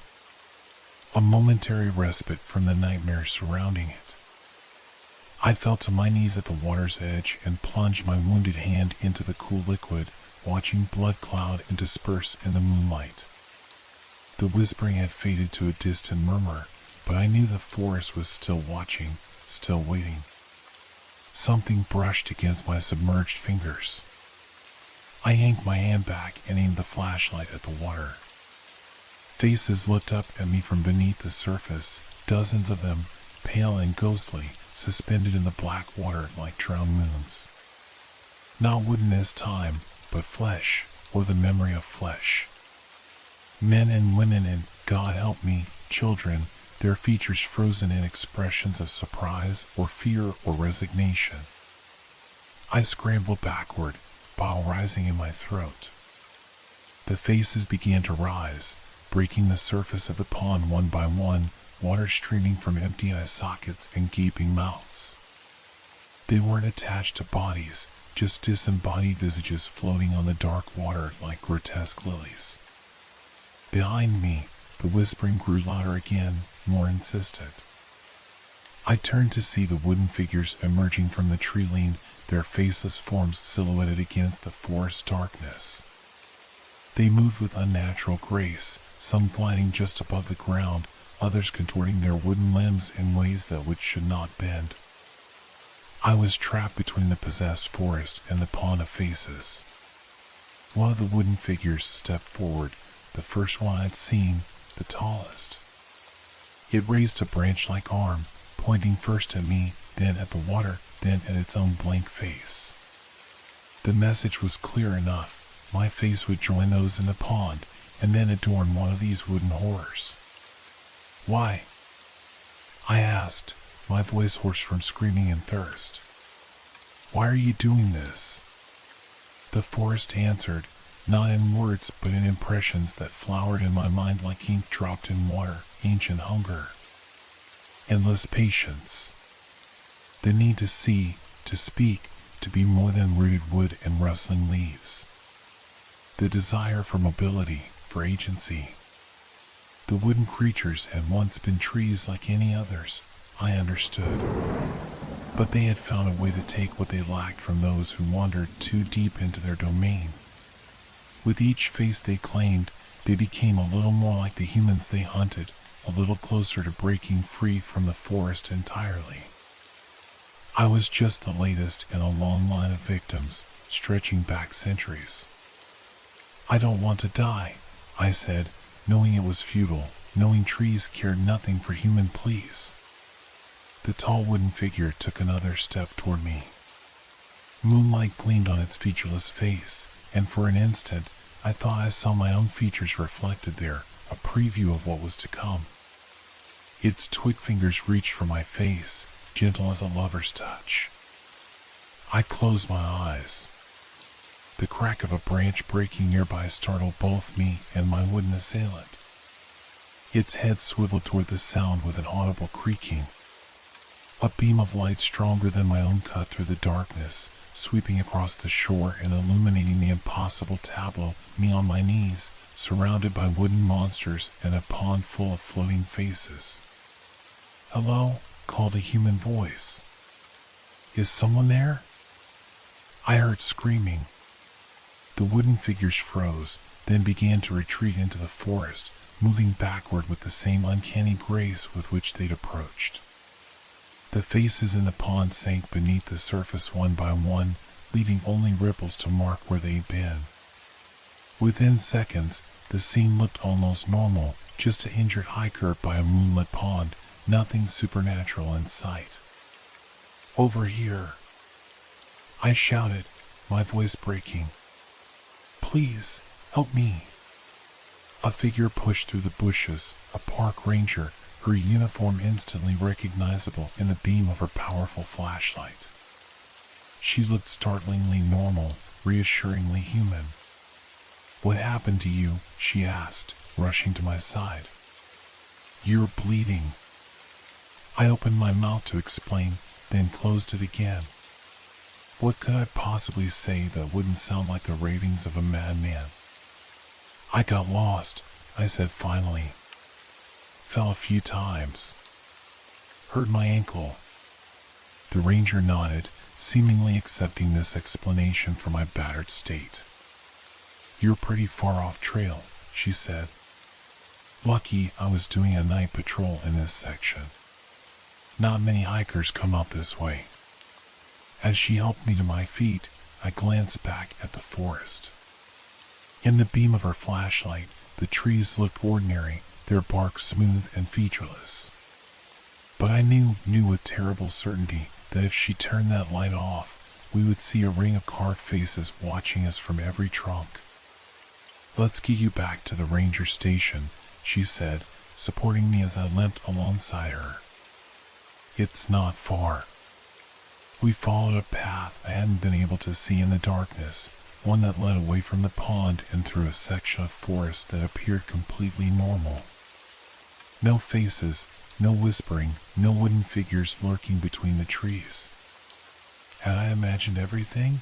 a momentary respite from the nightmares surrounding it. I fell to my knees at the water's edge and plunged my wounded hand into the cool liquid, watching blood cloud and disperse in the moonlight. The whispering had faded to a distant murmur, but I knew the forest was still watching, still waiting. Something brushed against my submerged fingers. I yanked my hand back and aimed the flashlight at the water. Faces looked up at me from beneath the surface, dozens of them, pale and ghostly, suspended in the black water like drowned moons. Not wood in this time, but flesh, or the memory of flesh. Men and women and, God help me, children, their features frozen in expressions of surprise or fear or resignation. I scrambled backward, bile rising in my throat. The faces began to rise, breaking the surface of the pond one by one, water streaming from empty eye sockets and gaping mouths. They weren't attached to bodies, just disembodied visages floating on the dark water like grotesque lilies. Behind me, the whispering grew louder again, more insistent. I turned to see the wooden figures emerging from the tree lean, their faceless forms silhouetted against the forest darkness. They moved with unnatural grace, some gliding just above the ground, others contorting their wooden limbs in ways that which should not bend. I was trapped between the possessed forest and the pond of faces. One of the wooden figures stepped forward, the first one I'd seen, the tallest. It raised a branch-like arm, pointing first at me, then at the water, then at its own blank face. The message was clear enough. My face would join those in the pond, and then adorn one of these wooden horrors. Why? I asked, my voice hoarse from screaming and thirst. Why are you doing this? The forest answered, not in words but in impressions that flowered in my mind like ink dropped in water, ancient hunger, endless patience, the need to see, to speak, to be more than rooted wood and rustling leaves, the desire for mobility, for agency. The wooden creatures had once been trees like any others, I understood, but they had found a way to take what they lacked from those who wandered too deep into their domain. With each face they claimed, they became a little more like the humans they hunted, a little closer to breaking free from the forest entirely. I was just the latest in a long line of victims, stretching back centuries. I don't want to die, I said, knowing it was futile, knowing trees cared nothing for human pleas. The tall wooden figure took another step toward me. Moonlight gleamed on its featureless face, and for an instant, I thought I saw my own features reflected there, a preview of what was to come. Its twig fingers reached for my face, gentle as a lover's touch. I closed my eyes. The crack of a branch breaking nearby startled both me and my wooden assailant. Its head swiveled toward the sound with an audible creaking. A beam of light stronger than my own cut through the darkness, sweeping across the shore and illuminating the impossible tableau, me on my knees, surrounded by wooden monsters and a pond full of floating faces. "Hello?" called a human voice. "Is someone there?" I heard screaming. The wooden figures froze, then began to retreat into the forest, moving backward with the same uncanny grace with which they'd approached. The faces in the pond sank beneath the surface one by one, leaving only ripples to mark where they'd been. Within seconds, the scene looked almost normal, just an injured hiker by a moonlit pond, nothing supernatural in sight. "Over here!" I shouted, my voice breaking. "Please, help me!" A figure pushed through the bushes, a park ranger, her uniform instantly recognizable in the beam of her powerful flashlight. She looked startlingly normal, reassuringly human. "What happened to you?" she asked, rushing to my side. "You're bleeding." I opened my mouth to explain, then closed it again. What could I possibly say that wouldn't sound like the ravings of a madman? "I got lost," I said finally. "Fell a few times. Hurt my ankle." The ranger nodded, seemingly accepting this explanation for my battered state. "You're pretty far off trail," she said. "Lucky I was doing a night patrol in this section. Not many hikers come out this way." As she helped me to my feet, I glanced back at the forest. In the beam of her flashlight, the trees looked ordinary, their bark smooth and featureless. But I knew with terrible certainty that if she turned that light off, we would see a ring of carved faces watching us from every trunk. "Let's get you back to the ranger station," she said, supporting me as I limped alongside her. "It's not far." We followed a path I hadn't been able to see in the darkness, one that led away from the pond and through a section of forest that appeared completely normal. No faces, no whispering, no wooden figures lurking between the trees. Had I imagined everything?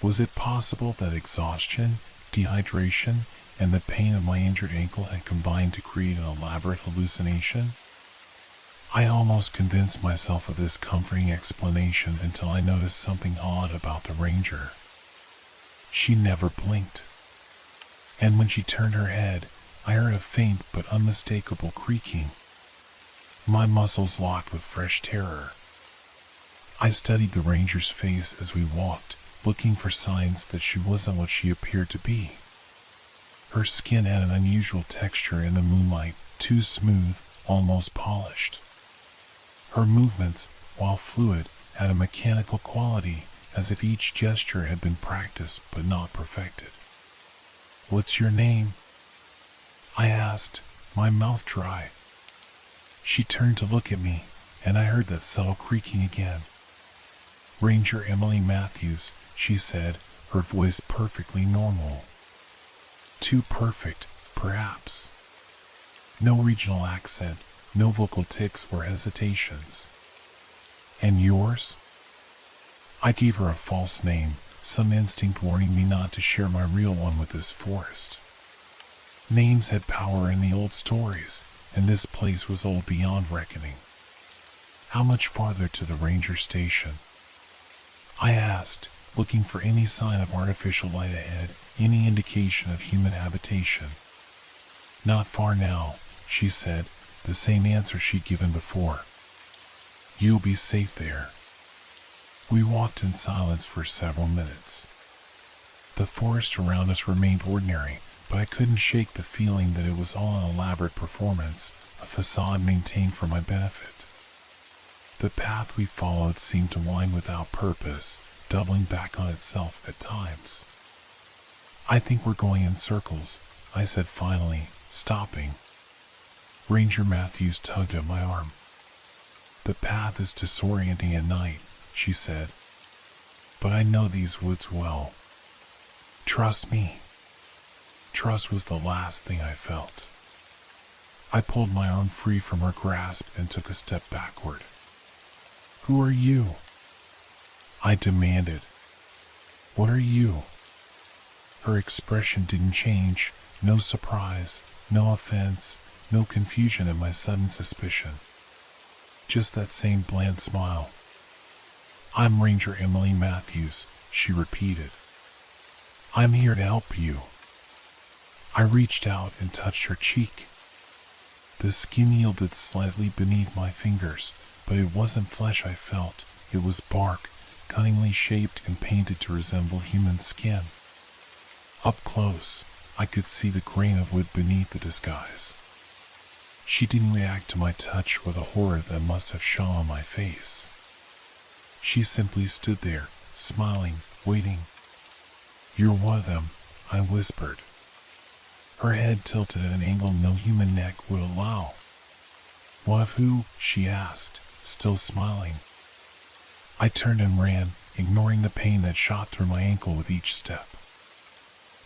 Was it possible that exhaustion, dehydration, and the pain of my injured ankle had combined to create an elaborate hallucination? I almost convinced myself of this comforting explanation until I noticed something odd about the ranger. She never blinked. And when she turned her head, I heard a faint but unmistakable creaking. My muscles locked with fresh terror. I studied the ranger's face as we walked, looking for signs that she wasn't what she appeared to be. Her skin had an unusual texture in the moonlight, too smooth, almost polished. Her movements, while fluid, had a mechanical quality, as if each gesture had been practiced but not perfected. "What's your name?" I asked, my mouth dry. She turned to look at me, and I heard that subtle creaking again. Ranger Emily Matthews, she said, her voice perfectly normal. Too perfect, perhaps. No regional accent, no vocal tics or hesitations. And yours? I gave her a false name, some instinct warning me not to share my real one with this forest. Names had power in the old stories, and this place was old beyond reckoning. How much farther to the ranger station? I asked, looking for any sign of artificial light ahead, any indication of human habitation. Not far now, she said, the same answer she'd given before. You'll be safe there. We walked in silence for several minutes. The forest around us remained ordinary, but I couldn't shake the feeling that it was all an elaborate performance, a facade maintained for my benefit. The path we followed seemed to wind without purpose, doubling back on itself at times. I think we're going in circles, I said finally, stopping. Ranger Matthews tugged at my arm. The path is disorienting at night, she said. But I know these woods well. Trust me. Trust was the last thing I felt. I pulled my arm free from her grasp and took a step backward. Who are you? I demanded. What are you? Her expression didn't change, no surprise, no offense, no confusion at my sudden suspicion. Just that same bland smile. I'm Ranger Emily Matthews, she repeated. I'm here to help you. I reached out and touched her cheek. The skin yielded slightly beneath my fingers, but it wasn't flesh I felt, it was bark, cunningly shaped and painted to resemble human skin. Up close, I could see the grain of wood beneath the disguise. She didn't react to my touch with a horror that must have shone on my face. She simply stood there, smiling, waiting. You're one of them, I whispered. Her head tilted at an angle no human neck would allow. One of who? She asked, still smiling. I turned and ran, ignoring the pain that shot through my ankle with each step.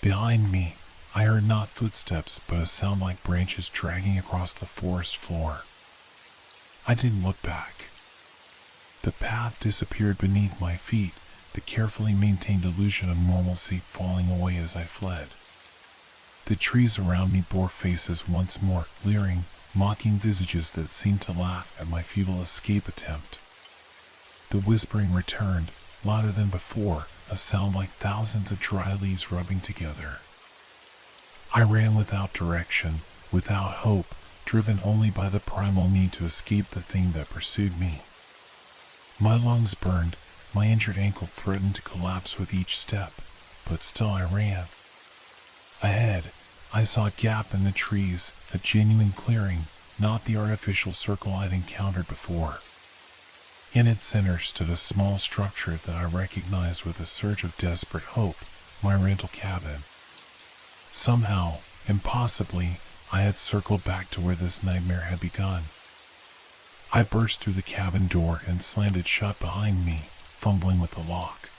Behind me, I heard not footsteps but a sound like branches dragging across the forest floor. I didn't look back. The path disappeared beneath my feet, the carefully maintained illusion of normalcy falling away as I fled. The trees around me bore faces once more, leering, mocking visages that seemed to laugh at my futile escape attempt. The whispering returned, louder than before, a sound like thousands of dry leaves rubbing together. I ran without direction, without hope, driven only by the primal need to escape the thing that pursued me. My lungs burned, my injured ankle threatened to collapse with each step, but still I ran. Ahead, I saw a gap in the trees, a genuine clearing, not the artificial circle I'd encountered before. In its center stood a small structure that I recognized with a surge of desperate hope, my rental cabin. Somehow, impossibly, I had circled back to where this nightmare had begun. I burst through the cabin door and slammed it shut behind me, fumbling with the lock.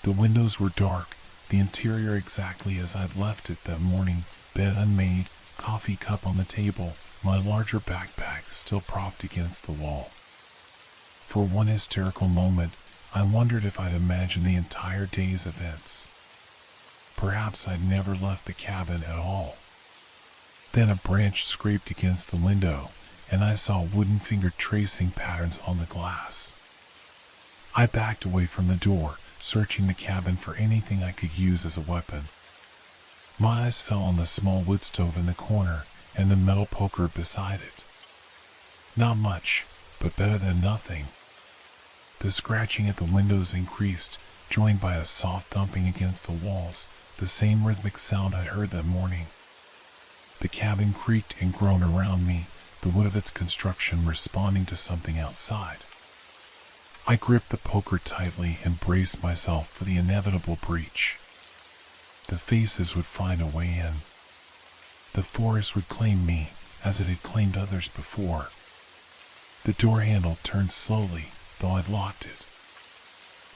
The windows were dark, the interior exactly as I'd left it that morning, bed unmade, coffee cup on the table, my larger backpack still propped against the wall. For one hysterical moment, I wondered if I'd imagined the entire day's events. Perhaps I'd never left the cabin at all. Then a branch scraped against the window, and I saw wooden-fingered tracing patterns on the glass. I backed away from the door, searching the cabin for anything I could use as a weapon. My eyes fell on the small wood stove in the corner and the metal poker beside it. Not much, but better than nothing. The scratching at the windows increased, joined by a soft thumping against the walls, the same rhythmic sound I'd heard that morning. The cabin creaked and groaned around me, the wood of its construction responding to something outside. I gripped the poker tightly and braced myself for the inevitable breach. The faces would find a way in. The forest would claim me, as it had claimed others before. The door handle turned slowly, though I'd locked it.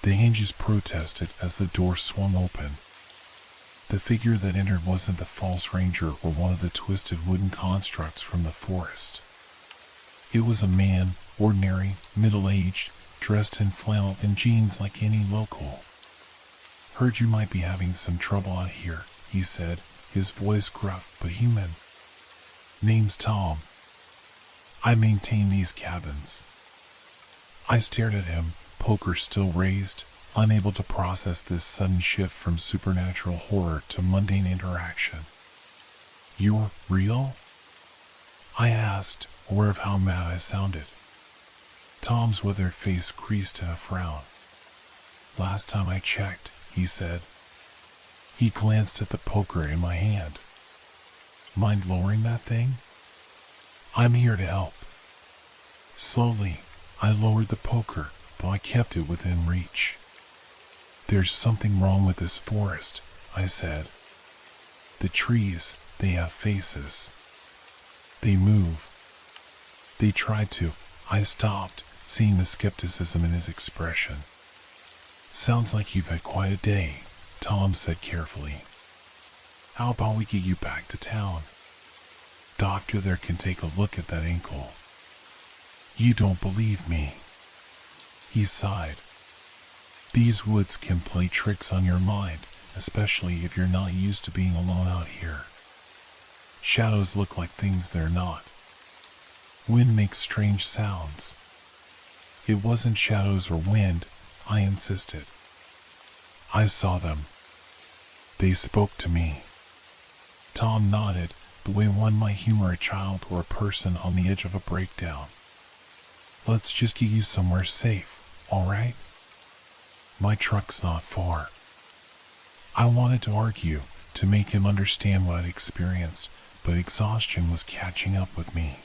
The hinges protested as the door swung open. The figure that entered wasn't the false ranger or one of the twisted wooden constructs from the forest. It was a man, ordinary, middle-aged, dressed in flannel and jeans like any local. "Heard you might be having some trouble out here," he said, his voice gruff but human. "Name's Tom. I maintain these cabins." I stared at him, poker still raised, unable to process this sudden shift from supernatural horror to mundane interaction. "You're real?" I asked, aware of how mad I sounded. Tom's withered face creased in a frown. "Last time I checked," he said. He glanced at the poker in my hand. "Mind lowering that thing?" "I'm here to help." Slowly, I lowered the poker, though I kept it within reach. "There's something wrong with this forest," I said. "The trees, they have faces. They move." "They tried to." I stopped, seeing the skepticism in his expression. "Sounds like you've had quite a day," Tom said carefully. "How about we get you back to town? Doctor there can take a look at that ankle." "You don't believe me." He sighed. "These woods can play tricks on your mind, especially if you're not used to being alone out here. Shadows look like things they're not. Wind makes strange sounds." "It wasn't shadows or wind," I insisted. "I saw them. They spoke to me." Tom nodded, the way one might humor a child or a person on the edge of a breakdown. "Let's just get you somewhere safe, all right? My truck's not far." I wanted to argue, to make him understand what I'd experienced, but exhaustion was catching up with me.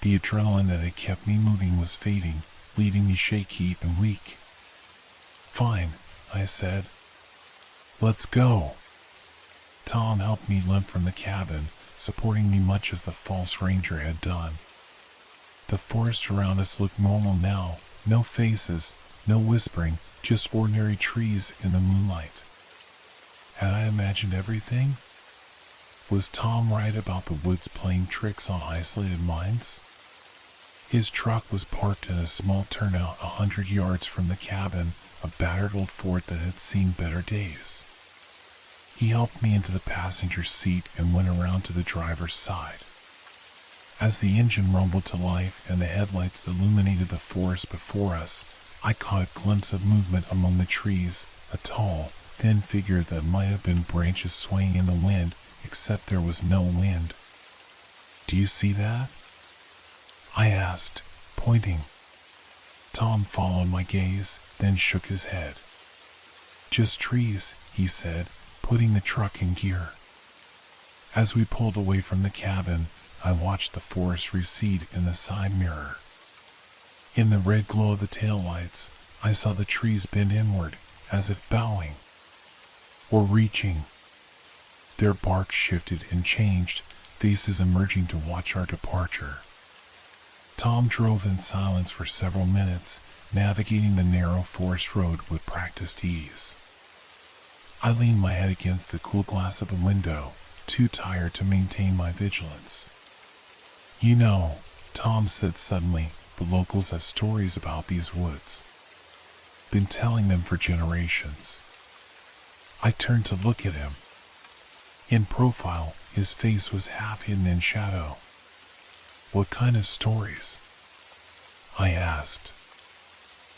The adrenaline that had kept me moving was fading, leaving me shaky and weak. "Fine," I said. "Let's go." Tom helped me limp from the cabin, supporting me much as the false ranger had done. The forest around us looked normal now, no faces, no whispering, just ordinary trees in the moonlight. Had I imagined everything? Was Tom right about the woods playing tricks on isolated minds? His truck was parked in a small turnout 100 yards from the cabin, a battered old Ford that had seen better days. He helped me into the passenger seat and went around to the driver's side. As the engine rumbled to life and the headlights illuminated the forest before us, I caught a glimpse of movement among the trees, a tall, thin figure that might have been branches swaying in the wind, except there was no wind. "Do you see that?" I asked, pointing. Tom followed my gaze, then shook his head. "Just trees," he said, putting the truck in gear. As we pulled away from the cabin, I watched the forest recede in the side mirror. In the red glow of the taillights, I saw the trees bend inward, as if bowing. Or reaching. Their bark shifted and changed, faces emerging to watch our departure. Tom drove in silence for several minutes, navigating the narrow forest road with practiced ease. I leaned my head against the cool glass of the window, too tired to maintain my vigilance. "You know," Tom said suddenly, "the locals have stories about these woods. Been telling them for generations." I turned to look at him. In profile, his face was half hidden in shadow. "What kind of stories?" I asked.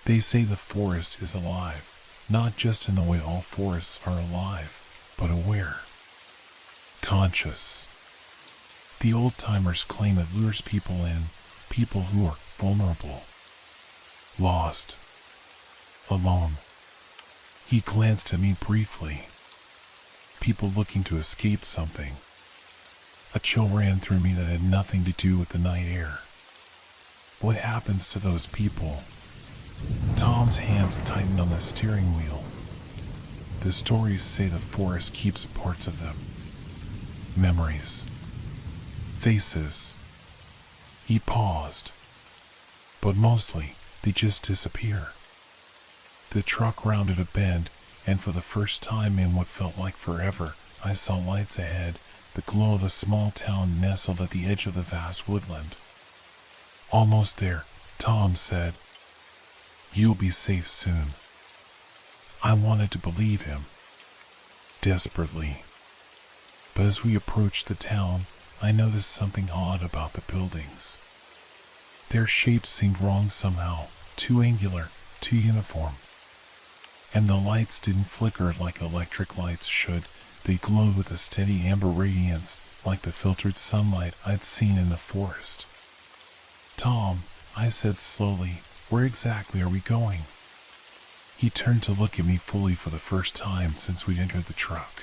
"They say the forest is alive, not just in the way all forests are alive, but aware. Conscious. The old-timers claim it lures people in, people who are vulnerable. Lost. Alone." He glanced at me briefly. "People looking to escape something." A chill ran through me that had nothing to do with the night air. "What happens to those people?" Tom's hands tightened on the steering wheel. "The stories say the forest keeps parts of them. memories, faces. He paused, but mostly they just disappear. The truck rounded a bend, and for the first time in what felt like forever, I saw lights ahead, the glow of a small town nestled at the edge of the vast woodland. Almost there, Tom said. You'll be safe soon. I wanted to believe him, desperately. But as we approached the town, I noticed something odd about the buildings. Their shapes seemed wrong somehow, too angular, too uniform. And the lights didn't flicker like electric lights should. They glowed with a steady amber radiance, like the filtered sunlight I'd seen in the forest. Tom, I said slowly, where exactly are we going? He turned to look at me fully for the first time since we'd entered the truck.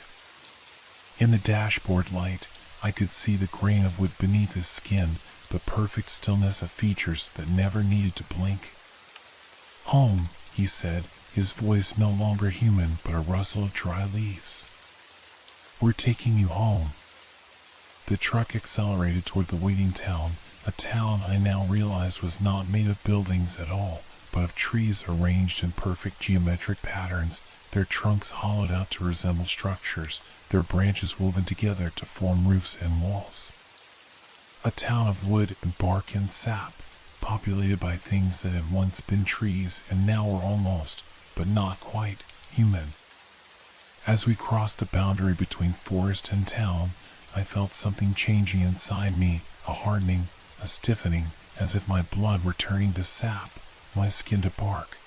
In the dashboard light, I could see the grain of wood beneath his skin, the perfect stillness of features that never needed to blink. Home, he said, his voice no longer human but a rustle of dry leaves. We're taking you home. The truck accelerated toward the waiting town, a town I now realized was not made of buildings at all, but of trees arranged in perfect geometric patterns, their trunks hollowed out to resemble structures, their branches woven together to form roofs and walls. A town of wood and bark and sap, populated by things that had once been trees and now were almost, but not quite, human. As we crossed the boundary between forest and town, I felt something changing inside me, a hardening, a stiffening, as if my blood were turning to sap, my skin to bark.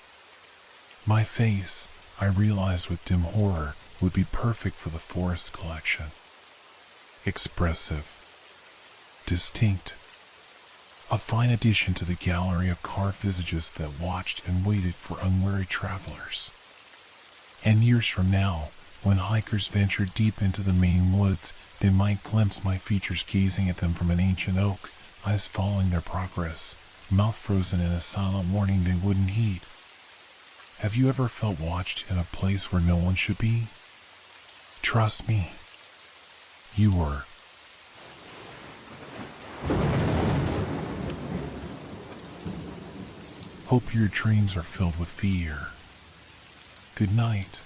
My face, I realized with dim horror, would be perfect for the forest collection. Expressive. Distinct. A fine addition to the gallery of carved visages that watched and waited for unwary travelers. And years from now, when hikers venture deep into the Maine woods, they might glimpse my features gazing at them from an ancient oak, eyes following their progress, mouth frozen in a silent warning they wouldn't heed. Have you ever felt watched in a place where no one should be? Trust me, you were. Hope your dreams are filled with fear. Good night.